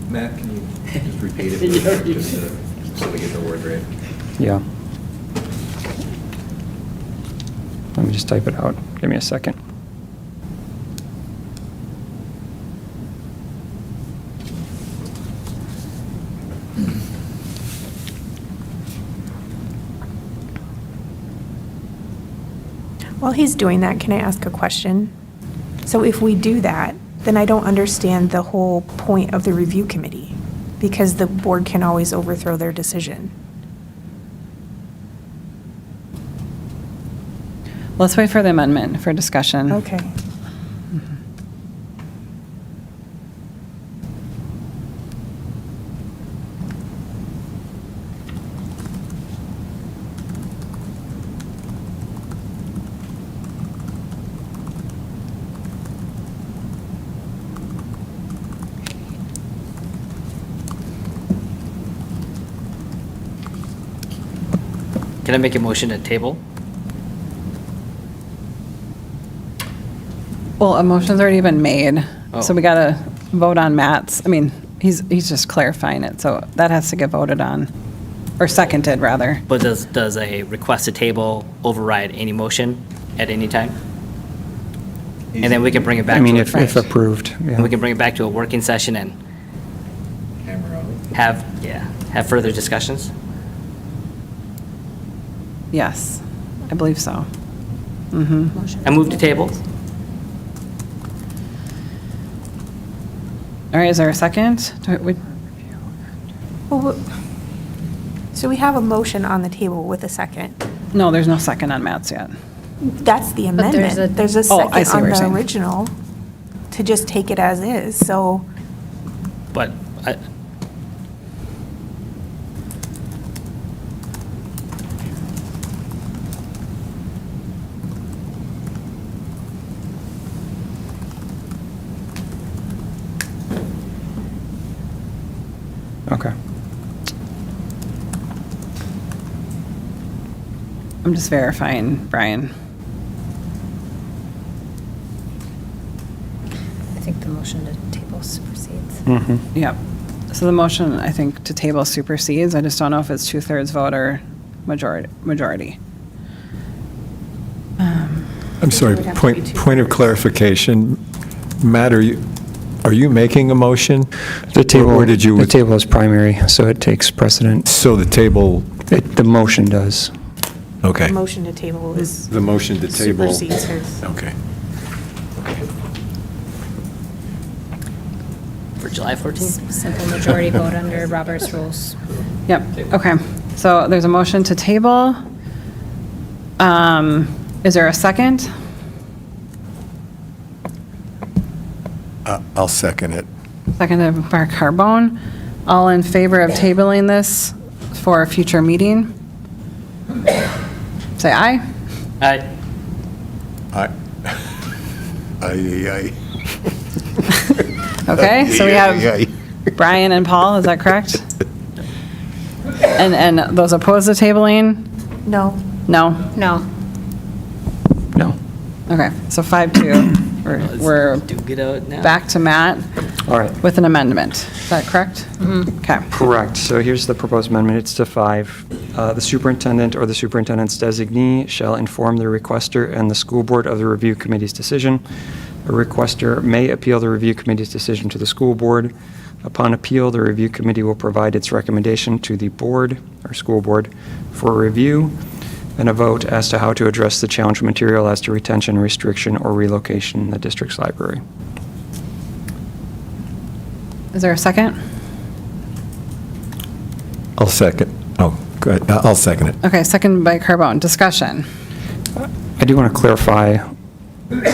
Matt, can you just repeat it, just so we get the word right? Yeah. Let me just type it out. Give me a second. While he's doing that, can I ask a question? So if we do that, then I don't understand the whole point of the review committee, because the board can always overthrow their decision. Let's wait for the amendment for discussion. Okay. Can I make a motion to table? Well, a motion's already been made, so Oh. we gotta vote on Matt's. I mean, he's just clarifying it, so that has to get voted on, or seconded, rather. But does a request to table override any motion at any time? And then we can bring it back I mean, to if approved, And yeah. we can bring it back to a working session and have further discussions? Yes, I believe so. Mm-hmm. I move to table. All right, is there a second? So we have a motion on the table with a second. No, there's no second on Matt's yet. That's the But there's amendment. There's a Oh, I second see what on you're the saying. original to just take it as is, so. But Okay. I'm just verifying, Brian. I think the motion to table supersedes. Yep. So the motion, I think, to table supersedes. I just don't know if it's 2/3 vote or majority. I'm sorry, would have to be point of clarification. Matt, are you making a motion? The table, Or did you? the table is primary, so it takes precedent. So the table, The motion does. okay. The motion to table is. The motion to table. Supersedes hers. Okay. for July 14th? Simple majority vote under Robert's rules. Yep, okay. So there's a motion to table. Is there a second? I'll second it. Seconded by Carbone. All in favor of tabling this for a future meeting? Say aye. Aye. Aye. Okay, so we have Aye. Brian and Paul, is that correct? And those opposed to tabling? No. No? No. No. Okay, so 5-2. We're Duke it out now. back to Matt All right. with an amendment. Is that correct? Okay. Correct. So here's the proposed amendment. It's to 5. The superintendent or the superintendent's designee shall inform the requester and the school board of the review committee's decision. A requester may appeal the review committee's decision to the school board. Upon appeal, the review committee will provide its recommendation to the board or school board for review and a vote as to how to address the challenge material as to retention, restriction, or relocation in the district's library. Is there a second? I'll second. Oh, good. I'll second it. Okay, second by Carbone. Discussion. I do want to clarify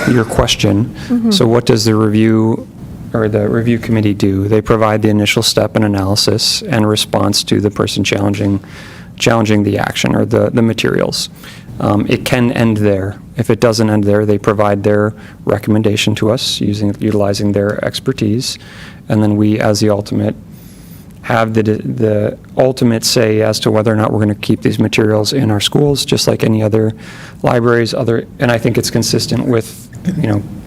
your question. So what does the review or the review committee do? They provide the initial step and analysis and response to the person challenging the action or the materials. It can end there. If it doesn't end there, they provide their recommendation to us utilizing their expertise, and then we, as the ultimate, have the ultimate say as to whether or not we're going to keep these materials in our schools, just like any other libraries. And I think it's consistent with,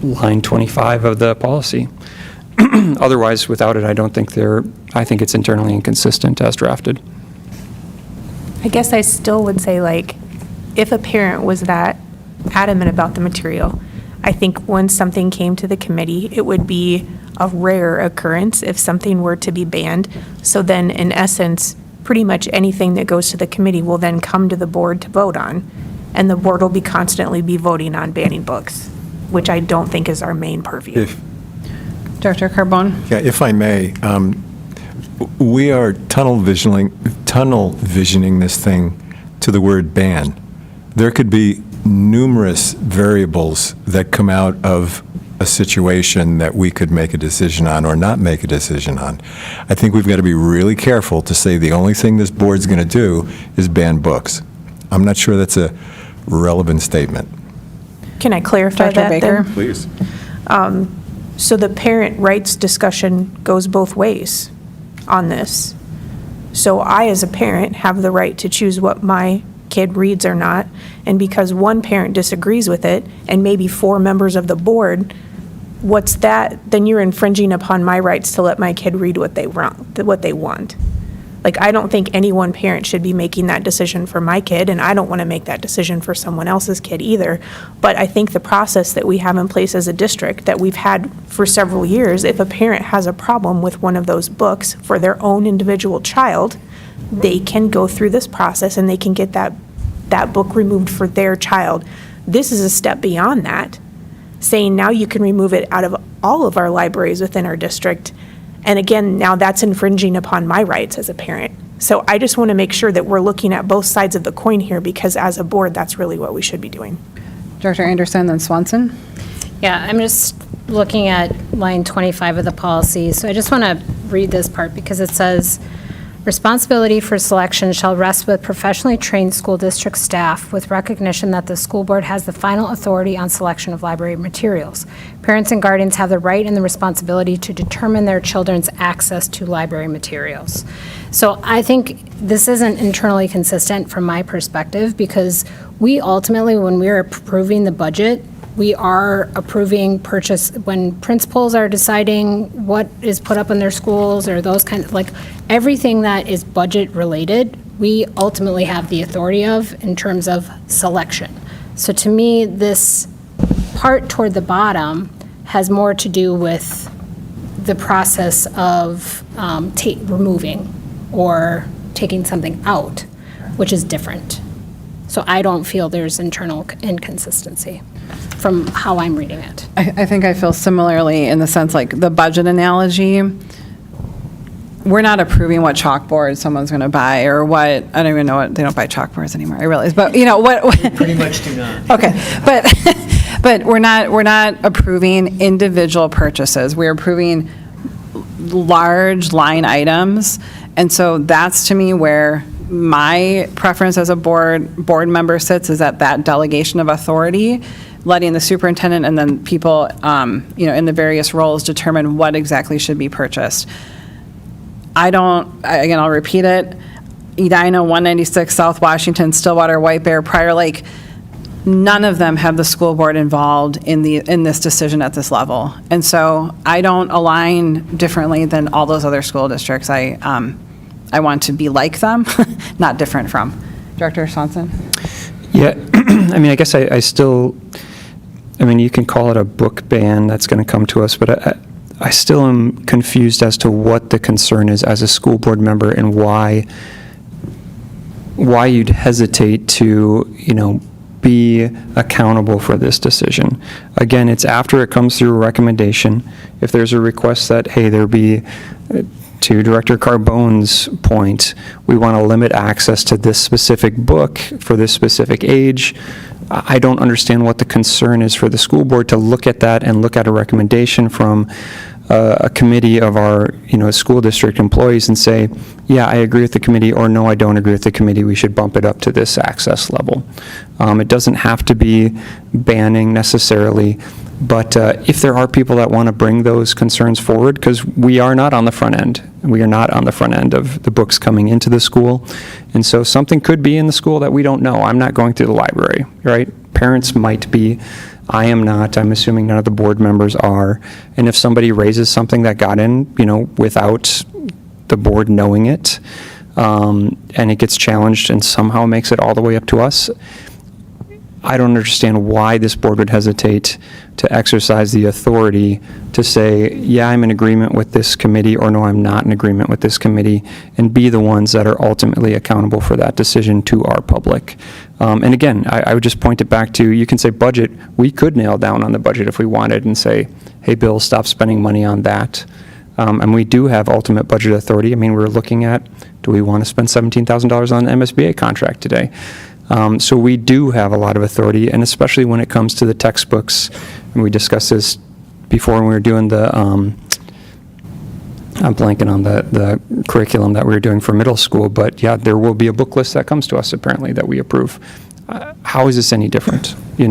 line 25 of the policy. Otherwise, without it, I think it's internally inconsistent as drafted. I guess I still would say, if a parent was that adamant about the material, I think when something came to the committee, it would be a rare occurrence if something were to be banned. So then, in essence, pretty much anything that goes to the committee will then come to the board to vote on. And the board will constantly be voting on banning books, which I don't think is our main purview. Director Carbone? Yeah, if I may, we are tunnel visioning this thing to the word ban. There could be numerous variables that come out of a situation that we could make a decision on or not make a decision on. I think we've got to be really careful to say the only thing this board's going to do is ban books. I'm not sure that's a relevant statement. Can I clarify Dr. that Baker? then? Please. So the parent rights discussion goes both ways on this. So I, as a parent, have the right to choose what my kid reads or not, and because one parent disagrees with it, and maybe 4 members of the board what's that? Then you're infringing upon my rights to let my kid read what they want. Like, I don't think any one parent should be making that decision for my kid, and I don't want to make that decision for someone else's kid either. But I think the process that we have in place as a district that we've had for several years, if a parent has a problem with one of those books for their own individual child, they can go through this process and they can get that book removed for their child. This is a step beyond that, saying now you can remove it out of all of our libraries within our district. And again, now that's infringing upon my rights as a parent. So I just want to make sure that we're looking at both sides of the coin here, because as a board, that's really what we should be doing. Director Anderson, then Swanson. Yeah, I'm just looking at line 25 of the policy. So I just want to read this part because it says, responsibility for selection shall rest with professionally trained school district staff with recognition that the school board has the final authority on selection of library materials. Parents and guardians have the right and the responsibility to determine their children's access to library materials. So I think this isn't internally consistent from my perspective, because we ultimately, when we're approving the budget, we are approving purchase, when principals are deciding what is put up in their schools or those kind of, like, everything that is budget related, we ultimately have the authority of in terms of selection. So to me, this part toward the bottom has more to do with the process of removing or taking something out, which is different. So I don't feel there's internal inconsistency from how I'm reading it. I think I feel similarly in the sense, like the budget analogy, we're not approving what chalkboard someone's going to buy or what, I don't even know what, they don't buy chalkboards anymore, I realize, but you know, what. Pretty much do not. Okay, but we're not approving individual purchases. We're approving large line items. And so that's to me where my preference as a board member sits, is at that delegation of authority, letting the superintendent and then people, in the various roles determine what exactly should be purchased. I'll repeat it, Edina, 196, South Washington, Stillwater, White Bear, Prior Lake, none of them have the school board involved in this decision at this level. And so I don't align differently than all those other school districts. I want to be like them, not different from. Director Swanson? Yeah, I guess I still, you can call it a book ban that's going to come to us, but I still am confused as to what the concern is as a school board member and why you'd hesitate to, be accountable for this decision. Again, it's after it comes through a recommendation. If there's a request that, hey, there be, to Director Carbone's point, we want to limit access to this specific book for this specific age. I don't understand what the concern is for the school board to look at that and look at a recommendation from a committee of our, school district employees and say, yeah, I agree with the committee, or no, I don't agree with the committee. We should bump it up to this access level. It doesn't have to be banning necessarily, but if there are people that want to bring those concerns forward, because we are not on the front end. We are not on the front end of the books coming into the school. And so something could be in the school that we don't know. I'm not going through the library, right? Parents might be. I am not. I'm assuming none of the board members are. And if somebody raises something that got in, without the board knowing it, and it gets challenged and somehow makes it all the way up to us, I don't understand why this board would hesitate to exercise the authority to say, yeah, I'm in agreement with this committee, or no, I'm not in agreement with this committee, and be the ones that are ultimately accountable for that decision to our public. And again, I would just point it back to, you can say budget. We could nail down on the budget if we wanted and say, hey, Bill, stop spending money on that. And we do have ultimate budget authority. We're looking at, do we want to spend $17,000 on an MSBA contract today? So we do have a lot of authority, and especially when it comes to the textbooks, and we discussed this before when we were doing the, I'm blanking on the curriculum that we were doing for middle school, but yeah, there will be a book list that comes to us apparently that we approve. How is this any different? We're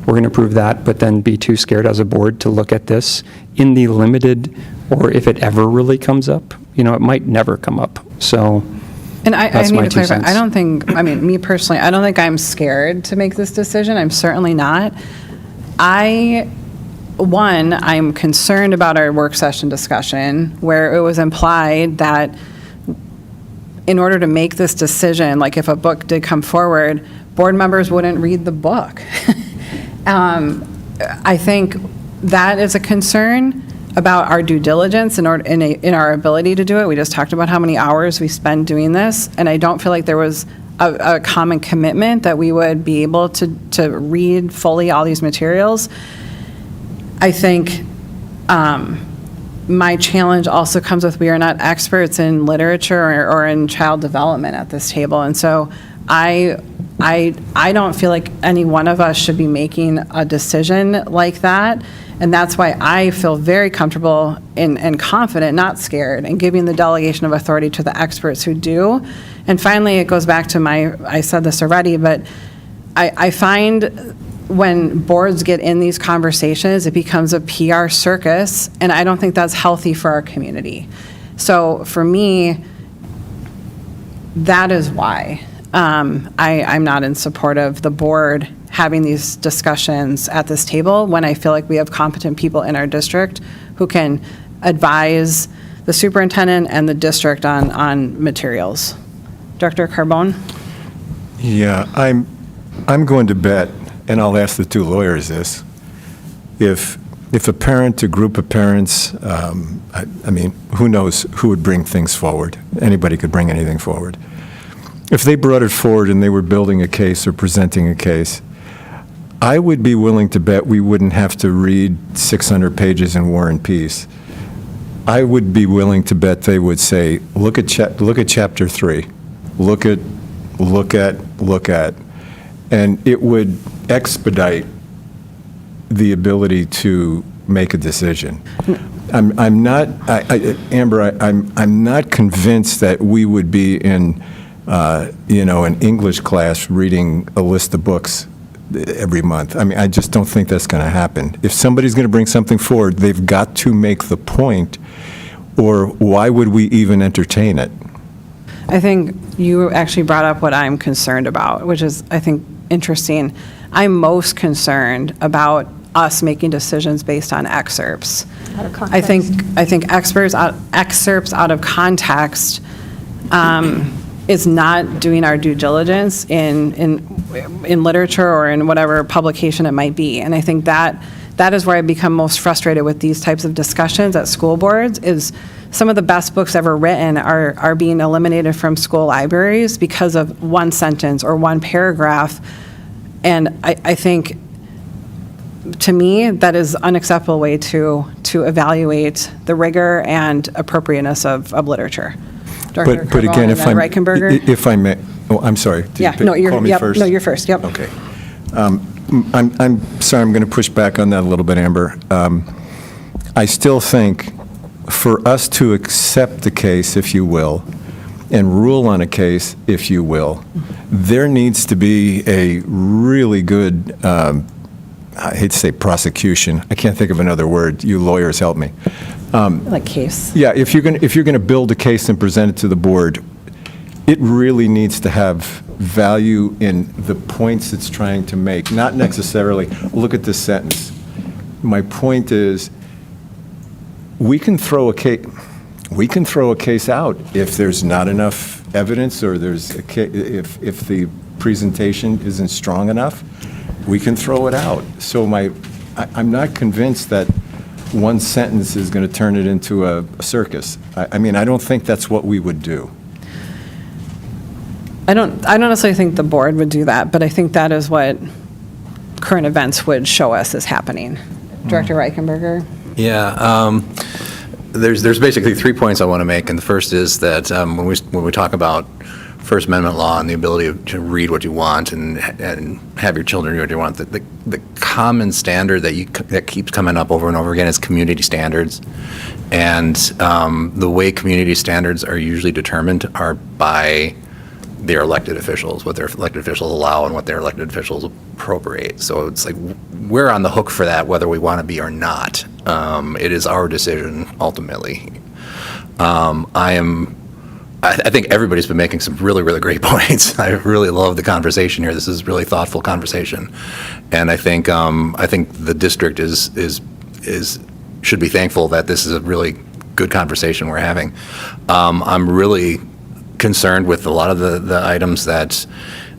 going to approve that, but then be too scared as a board to look at this in the limited, or if it ever really comes up, it might never come up. So. And I That's need my to 2 clarify, cents. I don't think, me personally, I don't think I'm scared to make this decision. I'm certainly not. I one, I'm concerned about our work session discussion where it was implied that in order to make this decision, like if a book did come forward, board members wouldn't read the book. I think that is a concern about our due diligence in our ability to do it. We just talked about how many hours we spend doing this, and I don't feel like there was a common commitment that we would be able to read fully all these materials. I think my challenge also comes with we are not experts in literature or in child development at this table, and so I don't feel like any one of us should be making a decision like that. And that's why I feel very comfortable and confident, not scared, in giving the delegation of authority to the experts who do. And finally, it goes back to I said this already, but I find when boards get in these conversations, it becomes a PR circus, and I don't think that's healthy for our community. So for me, that is why I'm not in support of the board having these discussions at this table when I feel like we have competent people in our district who can advise the superintendent and the district on materials. Director Carbone? Yeah, I'm going to bet, and I'll ask the two lawyers this, if a parent, a group of parents, I mean, who knows who would bring things forward? Anybody could bring anything forward. If they brought it forward and they were building a case or presenting a case, I would be willing to bet we wouldn't have to read 600 pages in War and Peace. I would be willing to bet they would say, look at chapter 3, look at, and it would expedite the ability to make a decision. I'm not, Amber, I'm not convinced that we would be in, an English class reading a list of books every month. I mean, I just don't think that's going to happen. If somebody's going to bring something forward, they've got to make the point, or why would we even entertain it? I think you actually brought up what I'm concerned about, which is, I think, interesting. I'm most concerned about us making decisions based on excerpts. Out of I context. think excerpts out of context is not doing our due diligence in literature or in whatever publication it might be. And I think that is where I become most frustrated with these types of discussions at school boards, is some of the best books ever written are being eliminated from school libraries because of one sentence or one paragraph. And I think, to me, that is an unacceptable way to evaluate the rigor and appropriateness of literature. Director But again, Reichenberger? if I may, oh, I'm sorry. Did Yeah, you no, call me first? you're first, yep. Okay. I'm sorry, I'm going to push back on that a little bit, Amber. I still think for us to accept the case, if you will, and rule on a case, if you will, there needs to be a really good, I hate to say prosecution, I can't think of another word, you lawyers help me. Like case. Yeah, if you're going to build a case and present it to the board, it really needs to have value in the points it's trying to make, not necessarily, look at this sentence. My point is, we can throw a case out if there's not enough evidence, or if the presentation isn't strong enough, we can throw it out. So I'm not convinced that one sentence is going to turn it into a circus. I mean, I don't think that's what we would do. I don't necessarily think the board would do that, but I think that is what current events would show us is happening. Director Reichenberger? Yeah, there's basically 3 points I want to make, and the first is that when we talk about First Amendment law and the ability to read what you want and have your children read what you want, the common standard that keeps coming up over and over again is community standards, and the way community standards are usually determined are by their elected officials, what their elected officials allow and what their elected officials appropriate. So it's like we're on the hook for that whether we want to be or not. It is our decision ultimately. I think everybody's been making some really, really great points. I really love the conversation here. This is really thoughtful conversation, and I think the district is should be thankful that this is a really good conversation we're having. I'm really concerned with a lot of the items that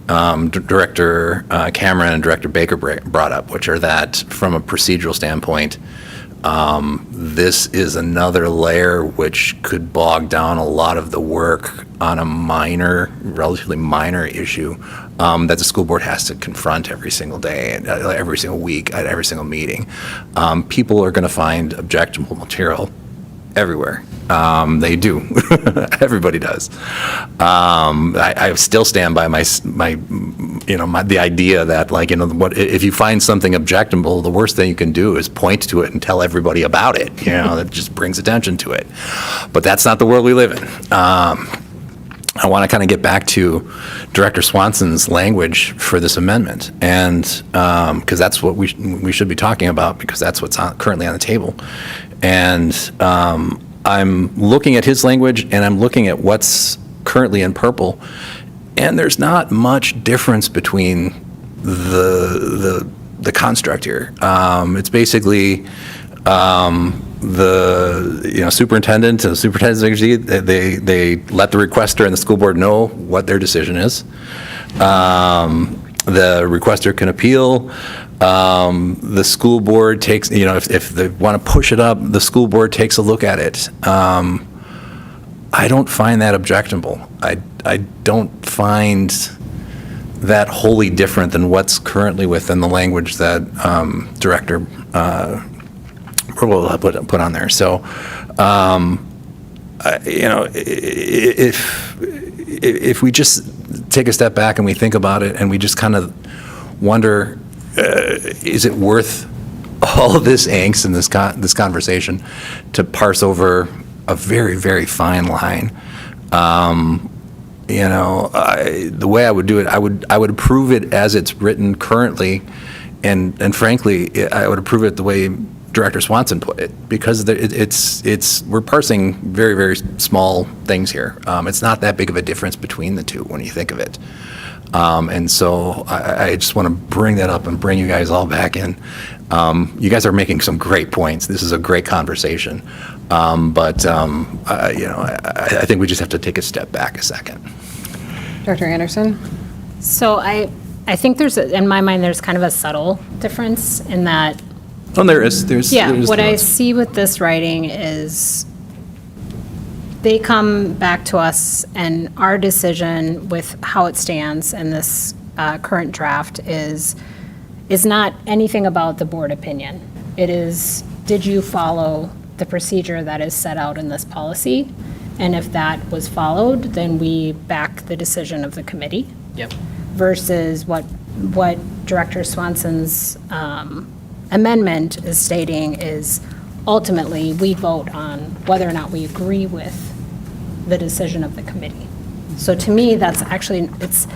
Director Cameron and Director Baker brought up, which are that from a procedural standpoint, this is another layer which could bog down a lot of the work on a relatively minor issue that the school board has to confront every single day, every single week, at every single meeting. People are going to find objectionable material everywhere. They do. Everybody does. I still stand by the idea that, like, if you find something objectionable, the worst thing you can do is point to it and tell everybody about it. That just brings attention to it. But that's not the world we live in. I want to kind of get back to Director Swanson's language for this amendment, and because that's what we should be talking about, because that's what's currently on the table. And I'm looking at his language, and I'm looking at what's currently in purple, and there's not much difference between the construct here. It's basically the superintendent and the superintendent's secretary, they let the requester and the school board know what their decision is. The requester can appeal. The school board takes, if they want to push it up, the school board takes a look at it. I don't find that objectionable. I don't find that wholly different than what's currently within the language that Director Renewal put on there. So, if we just take a step back and we think about it and we just kind of wonder, is it worth all of this angst and this conversation to parse over a very, very fine line? The way I would do it, I would approve it as it's written currently, and frankly, I would approve it the way Director Swanson put it, because we're parsing very, very small things here. It's not that big of a difference between the two when you think of it. And so I just want to bring that up and bring you guys all back in. You guys are making some great points. This is a great conversation. But I think we just have to take a step back a second. Dr. Anderson? So I think in my mind, there's kind of a subtle difference in that. Oh, there is. What I see with this writing is they come back to us, and our decision with how it stands in this current draft is not anything about the board opinion. It is, did you follow the procedure that is set out in this policy? And if that was followed, then we back the decision of the committee. Yep. Versus what Director Swanson's amendment is stating is ultimately we vote on whether or not we agree with the decision of the committee. So to me, that's actually, it's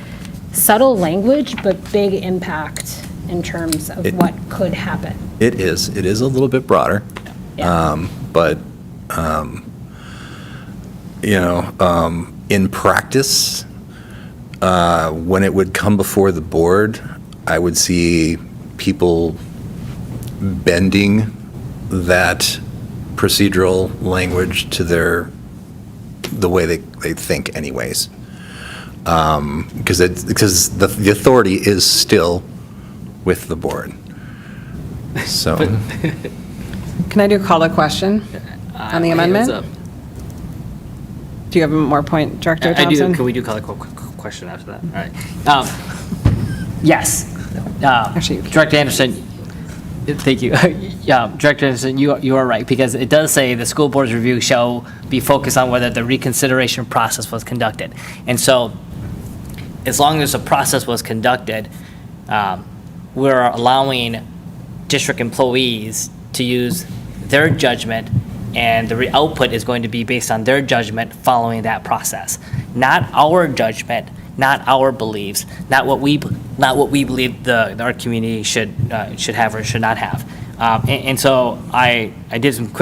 subtle language, but big impact in terms of what could happen. It is a little bit broader. Yeah. In practice, when it would come before the board, I would see people bending that procedural language to the way they think anyways. Because the authority is still with the board. So. Can I do a call to question on the amendment? Do you have more point, Director Thompson? I do. Can we do call a question after that? All right. Yes. Director Anderson, thank you. Director Anderson, you are right, because it does say the school board's review shall be focused on whether the reconsideration process was conducted. And so, as long as the process was conducted, we're allowing district employees to use their judgment, and the output is going to be based on their judgment following that process. Not our judgment, not our beliefs, not what we believe our community should have or should not have. And so I did some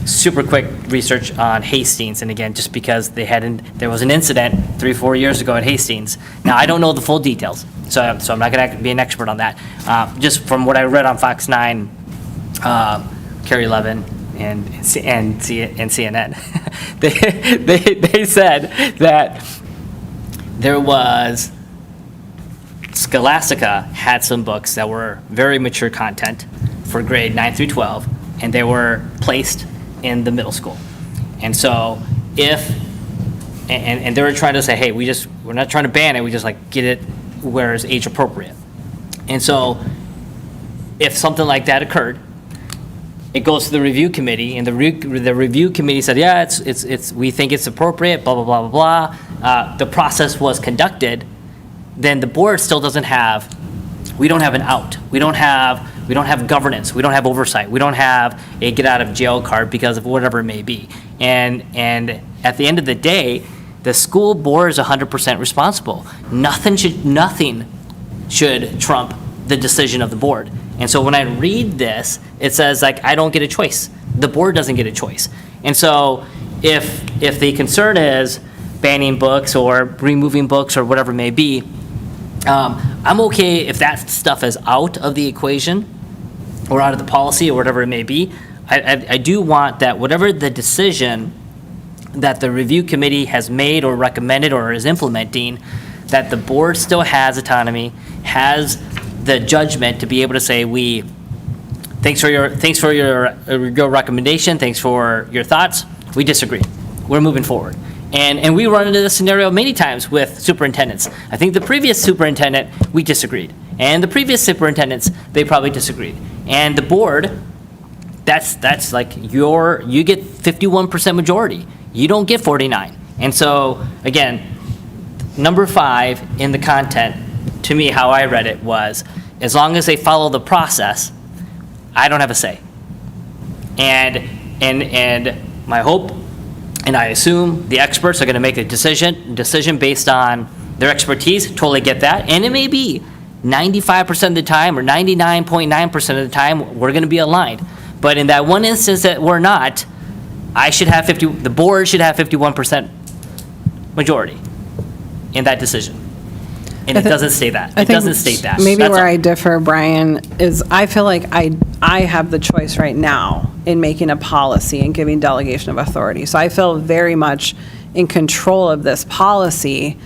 super quick research on Hastings, and again, just because there was an incident 3-4 years ago at Hastings. Now, I don't know the full details, so I'm not going to be an expert on that. Just from what I read on Fox 9, Carrie Levin and CNN. They said that there was, Scholastica had some books that were very mature content for grade 9 through 12, and they were placed in the middle school. And so and they were trying to say, hey, we're not trying to ban it, we just like get it where it's age appropriate. And so if something like that occurred, it goes to the review committee, and the review committee said, yeah, it's we think it's appropriate, blah, blah, blah, blah, blah. The process was conducted, then the board still doesn't have, we don't have an out. We don't have governance. We don't have oversight. We don't have a get out of jail card because of whatever it may be. And at the end of the day, the school board is 100% responsible. Nothing should trump the decision of the board. And so when I read this, it says like, I don't get a choice. The board doesn't get a choice. And so if the concern is banning books or removing books or whatever it may be, I'm okay if that stuff is out of the equation or out of the policy or whatever it may be. I do want that whatever the decision that the review committee has made or recommended or is implementing, that the board still has autonomy, has the judgment to be able to say, thanks for your recommendation, thanks for your thoughts, we disagree, we're moving forward. And we run into this scenario many times with superintendents. I think the previous superintendent, we disagreed. And the previous superintendents, they probably disagreed. And the board, that's like you get 51% majority. You don't get 49. And so, again, number 5 in the content, to me, how I read it was, as long as they follow the process, I don't have a say. And my hope, and I assume the experts are going to make a decision based on their expertise. Totally get that. And it may be 95% of the time or 99.9% of the time we're going to be aligned. But in that one instance that we're not, the board should have 51% majority in that decision. And it doesn't say that. It doesn't state that. Maybe where I differ, Brian, is I feel like I have the choice right now in making a policy and giving delegation of authority. So I feel very much in control of this policy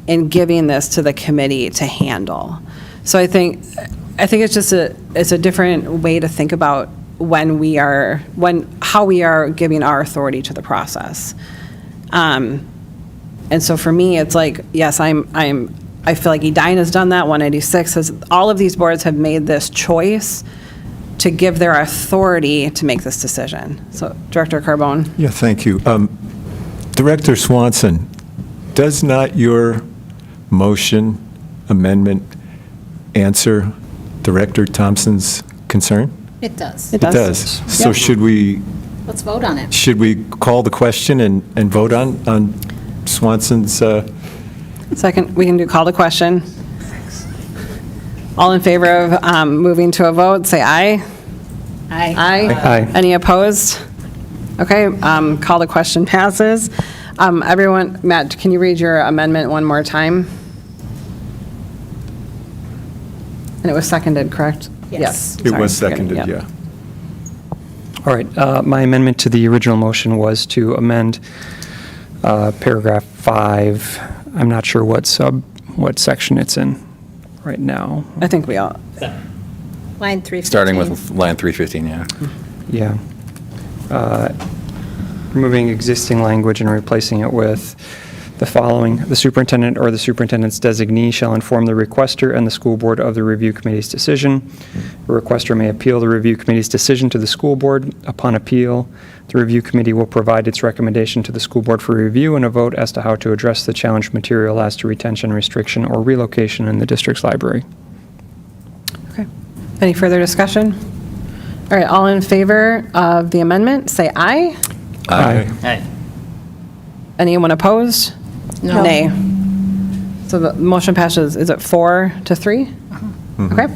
in giving this to the committee to handle. So I think it's just it's a different way to think about how we are giving our authority to the process. And so for me, it's like, yes, I feel like Edina's done that, 196 all of these boards have made this choice to give their authority to make this decision. So Director Carbone. Yeah, thank you. Director Swanson, does not your motion amendment answer Director Thompson's concern? It does. It does. So Yep. should we Let's vote on it. Should we call the question and vote on Swanson's? Second, we can call the question. All in favor of moving to a vote, say aye. Aye. Aye. Any opposed? Okay, call the question passes. Everyone, Matt, can you read your amendment one more time? And it was seconded, correct? Yes. It Sorry, was seconded, yep. yeah. All right, my amendment to the original motion was to amend paragraph 5. I'm not sure what section it's in right now. I think we all. Line 315. Starting with line 315, yeah. Yeah. Removing existing language and replacing it with the following: the superintendent or the superintendent's designee shall inform the requester and the school board of the review committee's decision. The requester may appeal the review committee's decision to the school board. Upon appeal, the review committee will provide its recommendation to the school board for review and a vote as to how to address the challenged material as to retention, restriction, or relocation in the district's library. Okay. Any further discussion? All right, all in favor of the amendment, say aye. Aye. Aye. Anyone opposed? No. Nay. So the motion passes, is it 4-3? Okay.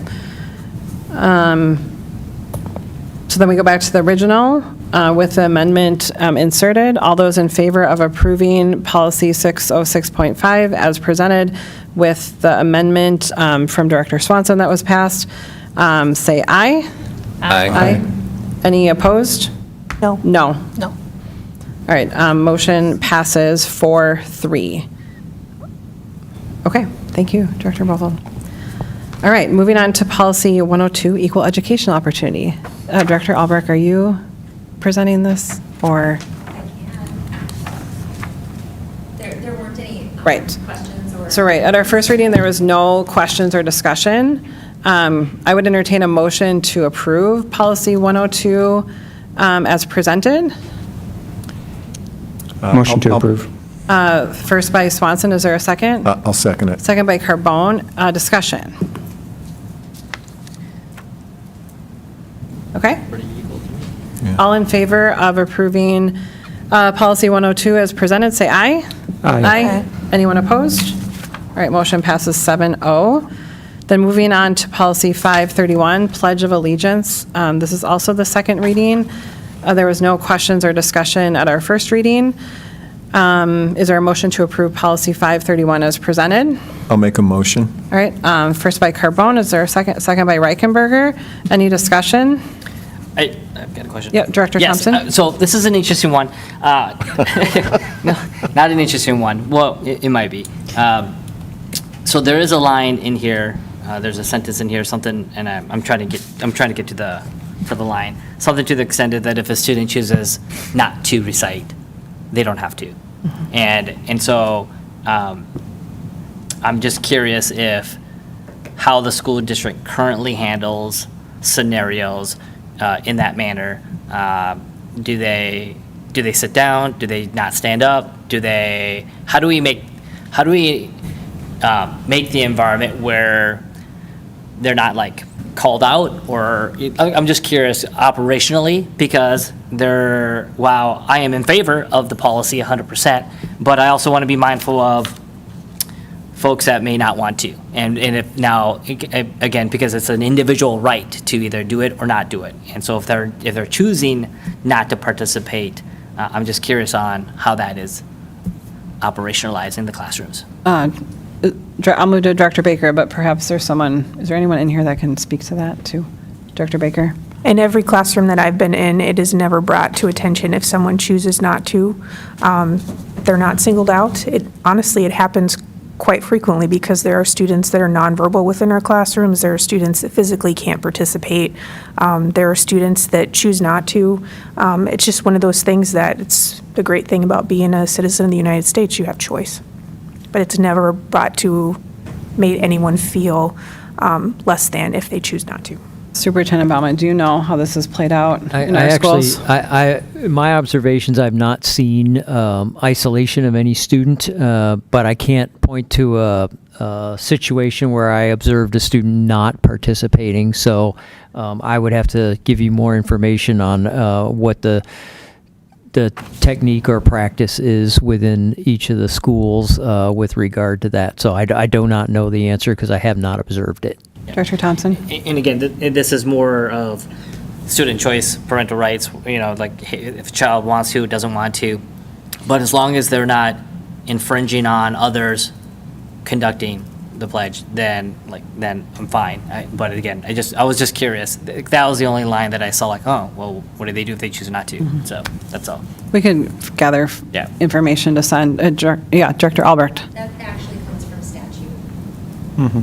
So then we go back to the original with the amendment inserted. All those in favor of approving policy 606.5 as presented with the amendment from Director Swanson that was passed, say aye. Aye. Any opposed? No. No. No. All right, motion passes 4-3. Okay, thank you, Director Bothell. All right, moving on to policy 102, equal educational opportunity. Director Albrecht, are you presenting this, or? There weren't any Right. questions or? So, right, at our first reading, there was no questions or discussion. I would entertain a motion to approve policy 102 as presented. Motion to approve. First by Swanson, is there a second? I'll second it. Second by Carbone. Discussion. Okay. All in favor of approving policy 102 as presented, say aye. Aye. Anyone opposed? All right, motion passes 7-0. Then moving on to policy 531, Pledge of Allegiance. This is also the second reading. There was no questions or discussion at our first reading. Is there a motion to approve policy 531 as presented? I'll make a motion. All right, first by Carbone, is there a second? Second by Reichenberger. Any discussion? I've got a question. Yeah, Director Yes, Thompson? so this is an interesting one. No, not an interesting one. Well, it might be. So there is a line in here, there's a sentence in here, something, and I'm trying to get to the line. Something to the extent that if a student chooses not to recite, they don't have to. And so I'm just curious if how the school district currently handles scenarios in that manner. Do they sit down? Do they not stand up? How do we make the environment where they're not like called out? Or I'm just curious operationally, because while I am in favor of the policy 100%, but I also want to be mindful of folks that may not want to. And if now, again, because it's an individual right to either do it or not do it. And so if they're choosing not to participate, I'm just curious on how that is operationalized in the classrooms. I'll move to Director Baker, but perhaps is there anyone in here that can speak to that too? Director Baker? In every classroom that I've been in, it is never brought to attention if someone chooses not to. They're not singled out. Honestly, it happens quite frequently because there are students that are nonverbal within our classrooms. There are students that physically can't participate. There are students that choose not to. It's just one of those things that it's the great thing about being a citizen of the United States, you have choice. But it's never brought to make anyone feel less than if they choose not to. Superintendent Baumann, do you know how this has played out in our schools? My observations, I've not seen isolation of any student, but I can't point to a situation where I observed a student not participating. So I would have to give you more information on what the technique or practice is within each of the schools with regard to that. So I do not know the answer because I have not observed it. Director Thompson? And again, this is more of student choice, parental rights, like hey, if a child wants to, doesn't want to. But as long as they're not infringing on others conducting the pledge, then I'm fine. But again, I was just curious. That was the only line that I saw, like, oh, well, what do they do if they choose not to? Mm-hmm. So that's all. We could gather information to send. Director Albrecht. That actually comes from statute.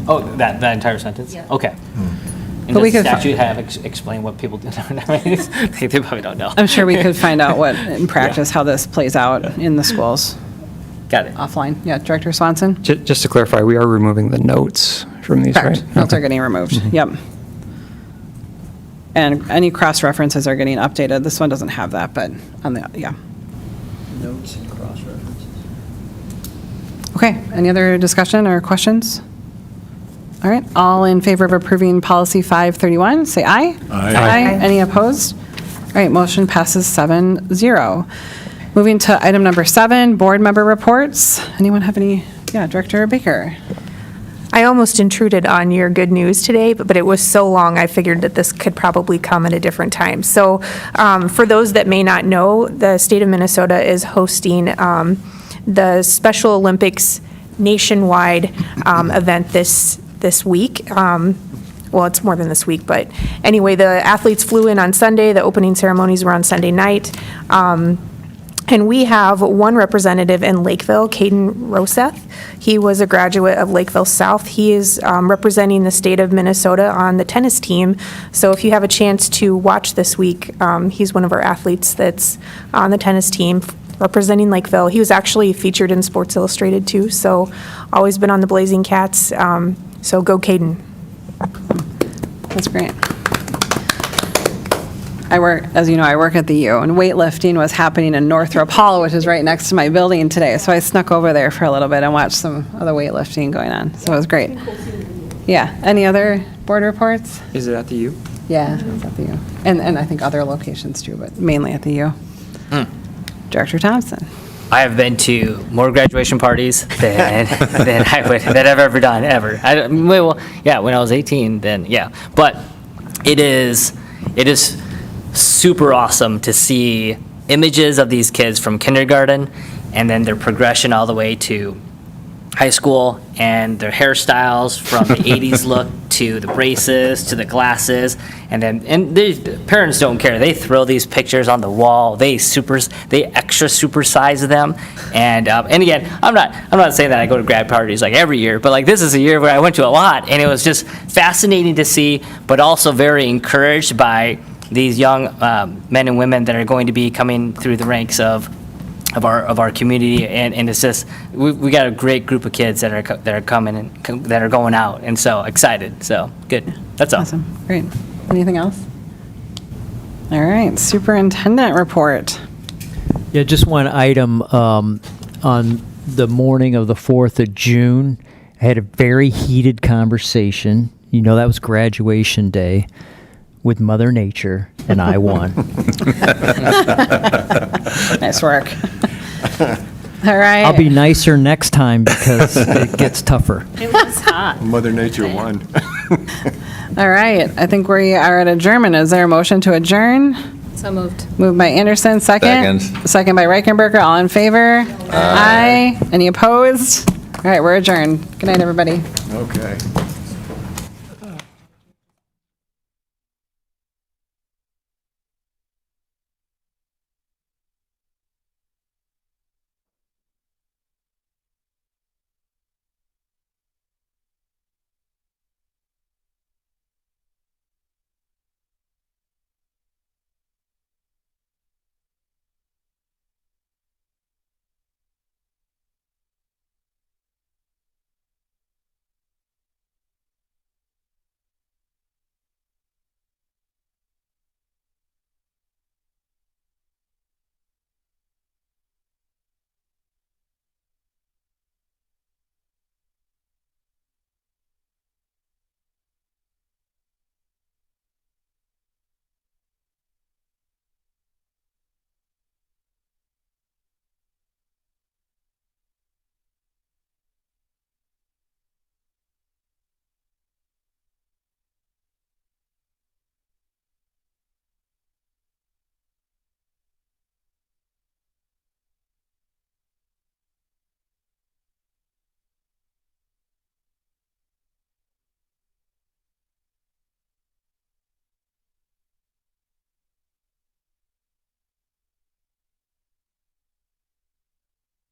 Oh, that entire sentence? Yeah. Okay. And But we does could statute have explain what people do? They probably don't know. I'm sure we could find out what, in practice, how this plays out in the schools. Got it. Offline. Yeah, Director Swanson? Just to clarify, we are removing the notes from these, Correct. right? Notes Okay. are getting removed. Yep. And any cross-references are getting updated. This one doesn't have that, but yeah. Notes and cross-references. Okay, any other discussion or questions? All right, all in favor of approving policy 531, say aye. Aye. Any opposed? All right, motion passes 7-0. Moving to item number 7, board member reports. Anyone have any? Yeah, Director Baker. I almost intruded on your good news today, but it was so long, I figured that this could probably come at a different time. So for those that may not know, the state of Minnesota is hosting the Special Olympics nationwide event this week. well, it's more than this week, but anyway, the athletes flew in on Sunday. The opening ceremonies were on Sunday night. And we have one representative in Lakeville, Caden Roseth. He was a graduate of Lakeville South. He is representing the state of Minnesota on the tennis team. So if you have a chance to watch this week, he's one of our athletes that's on the tennis team representing Lakeville. He was actually featured in Sports Illustrated too, so always been on the Blazing Cats. So go Caden. That's great. As you know, I work at the U, and weightlifting was happening in Northrop Hall, which is right next to my building today. So I snuck over there for a little bit and watched some of the weightlifting going on. So it was great. Yeah. Any other board reports? Is it at the U? Yeah, it's at the U. And I think other locations too, but mainly at the U. Director Thompson. I have been to more graduation parties than I've ever done, ever. When I was 18, then yeah. But it is super awesome to see images of these kids from kindergarten and then their progression all the way to high school, and their hairstyles from the 80s look to the braces to the glasses, and the parents don't care. They throw these pictures on the wall. They extra supersize them, and again, I'm not saying that I go to grad parties like every year, but like this is a year where I went to a lot, and it was just fascinating to see, but also very encouraged by these young men and women that are going to be coming through the ranks of our community, and it's just we got a great group of kids that are coming and that are going out, and so excited. So good. That's all. Awesome. Great. Anything else? All right. Superintendent report. Yeah, just one item. On the morning of the 4th of June, I had a very heated conversation. You know, that was graduation day with Mother Nature, and I won. Nice work. All right. I'll be nicer next time because it gets tougher. It was hot. Mother Nature won. All right. I think we are at adjournment. Is there a motion to adjourn? So moved. Moved by Anderson, second. Second by Reichenberger. All in favor? Aye. Any opposed? All right, we're adjourned. Good night, everybody. Okay.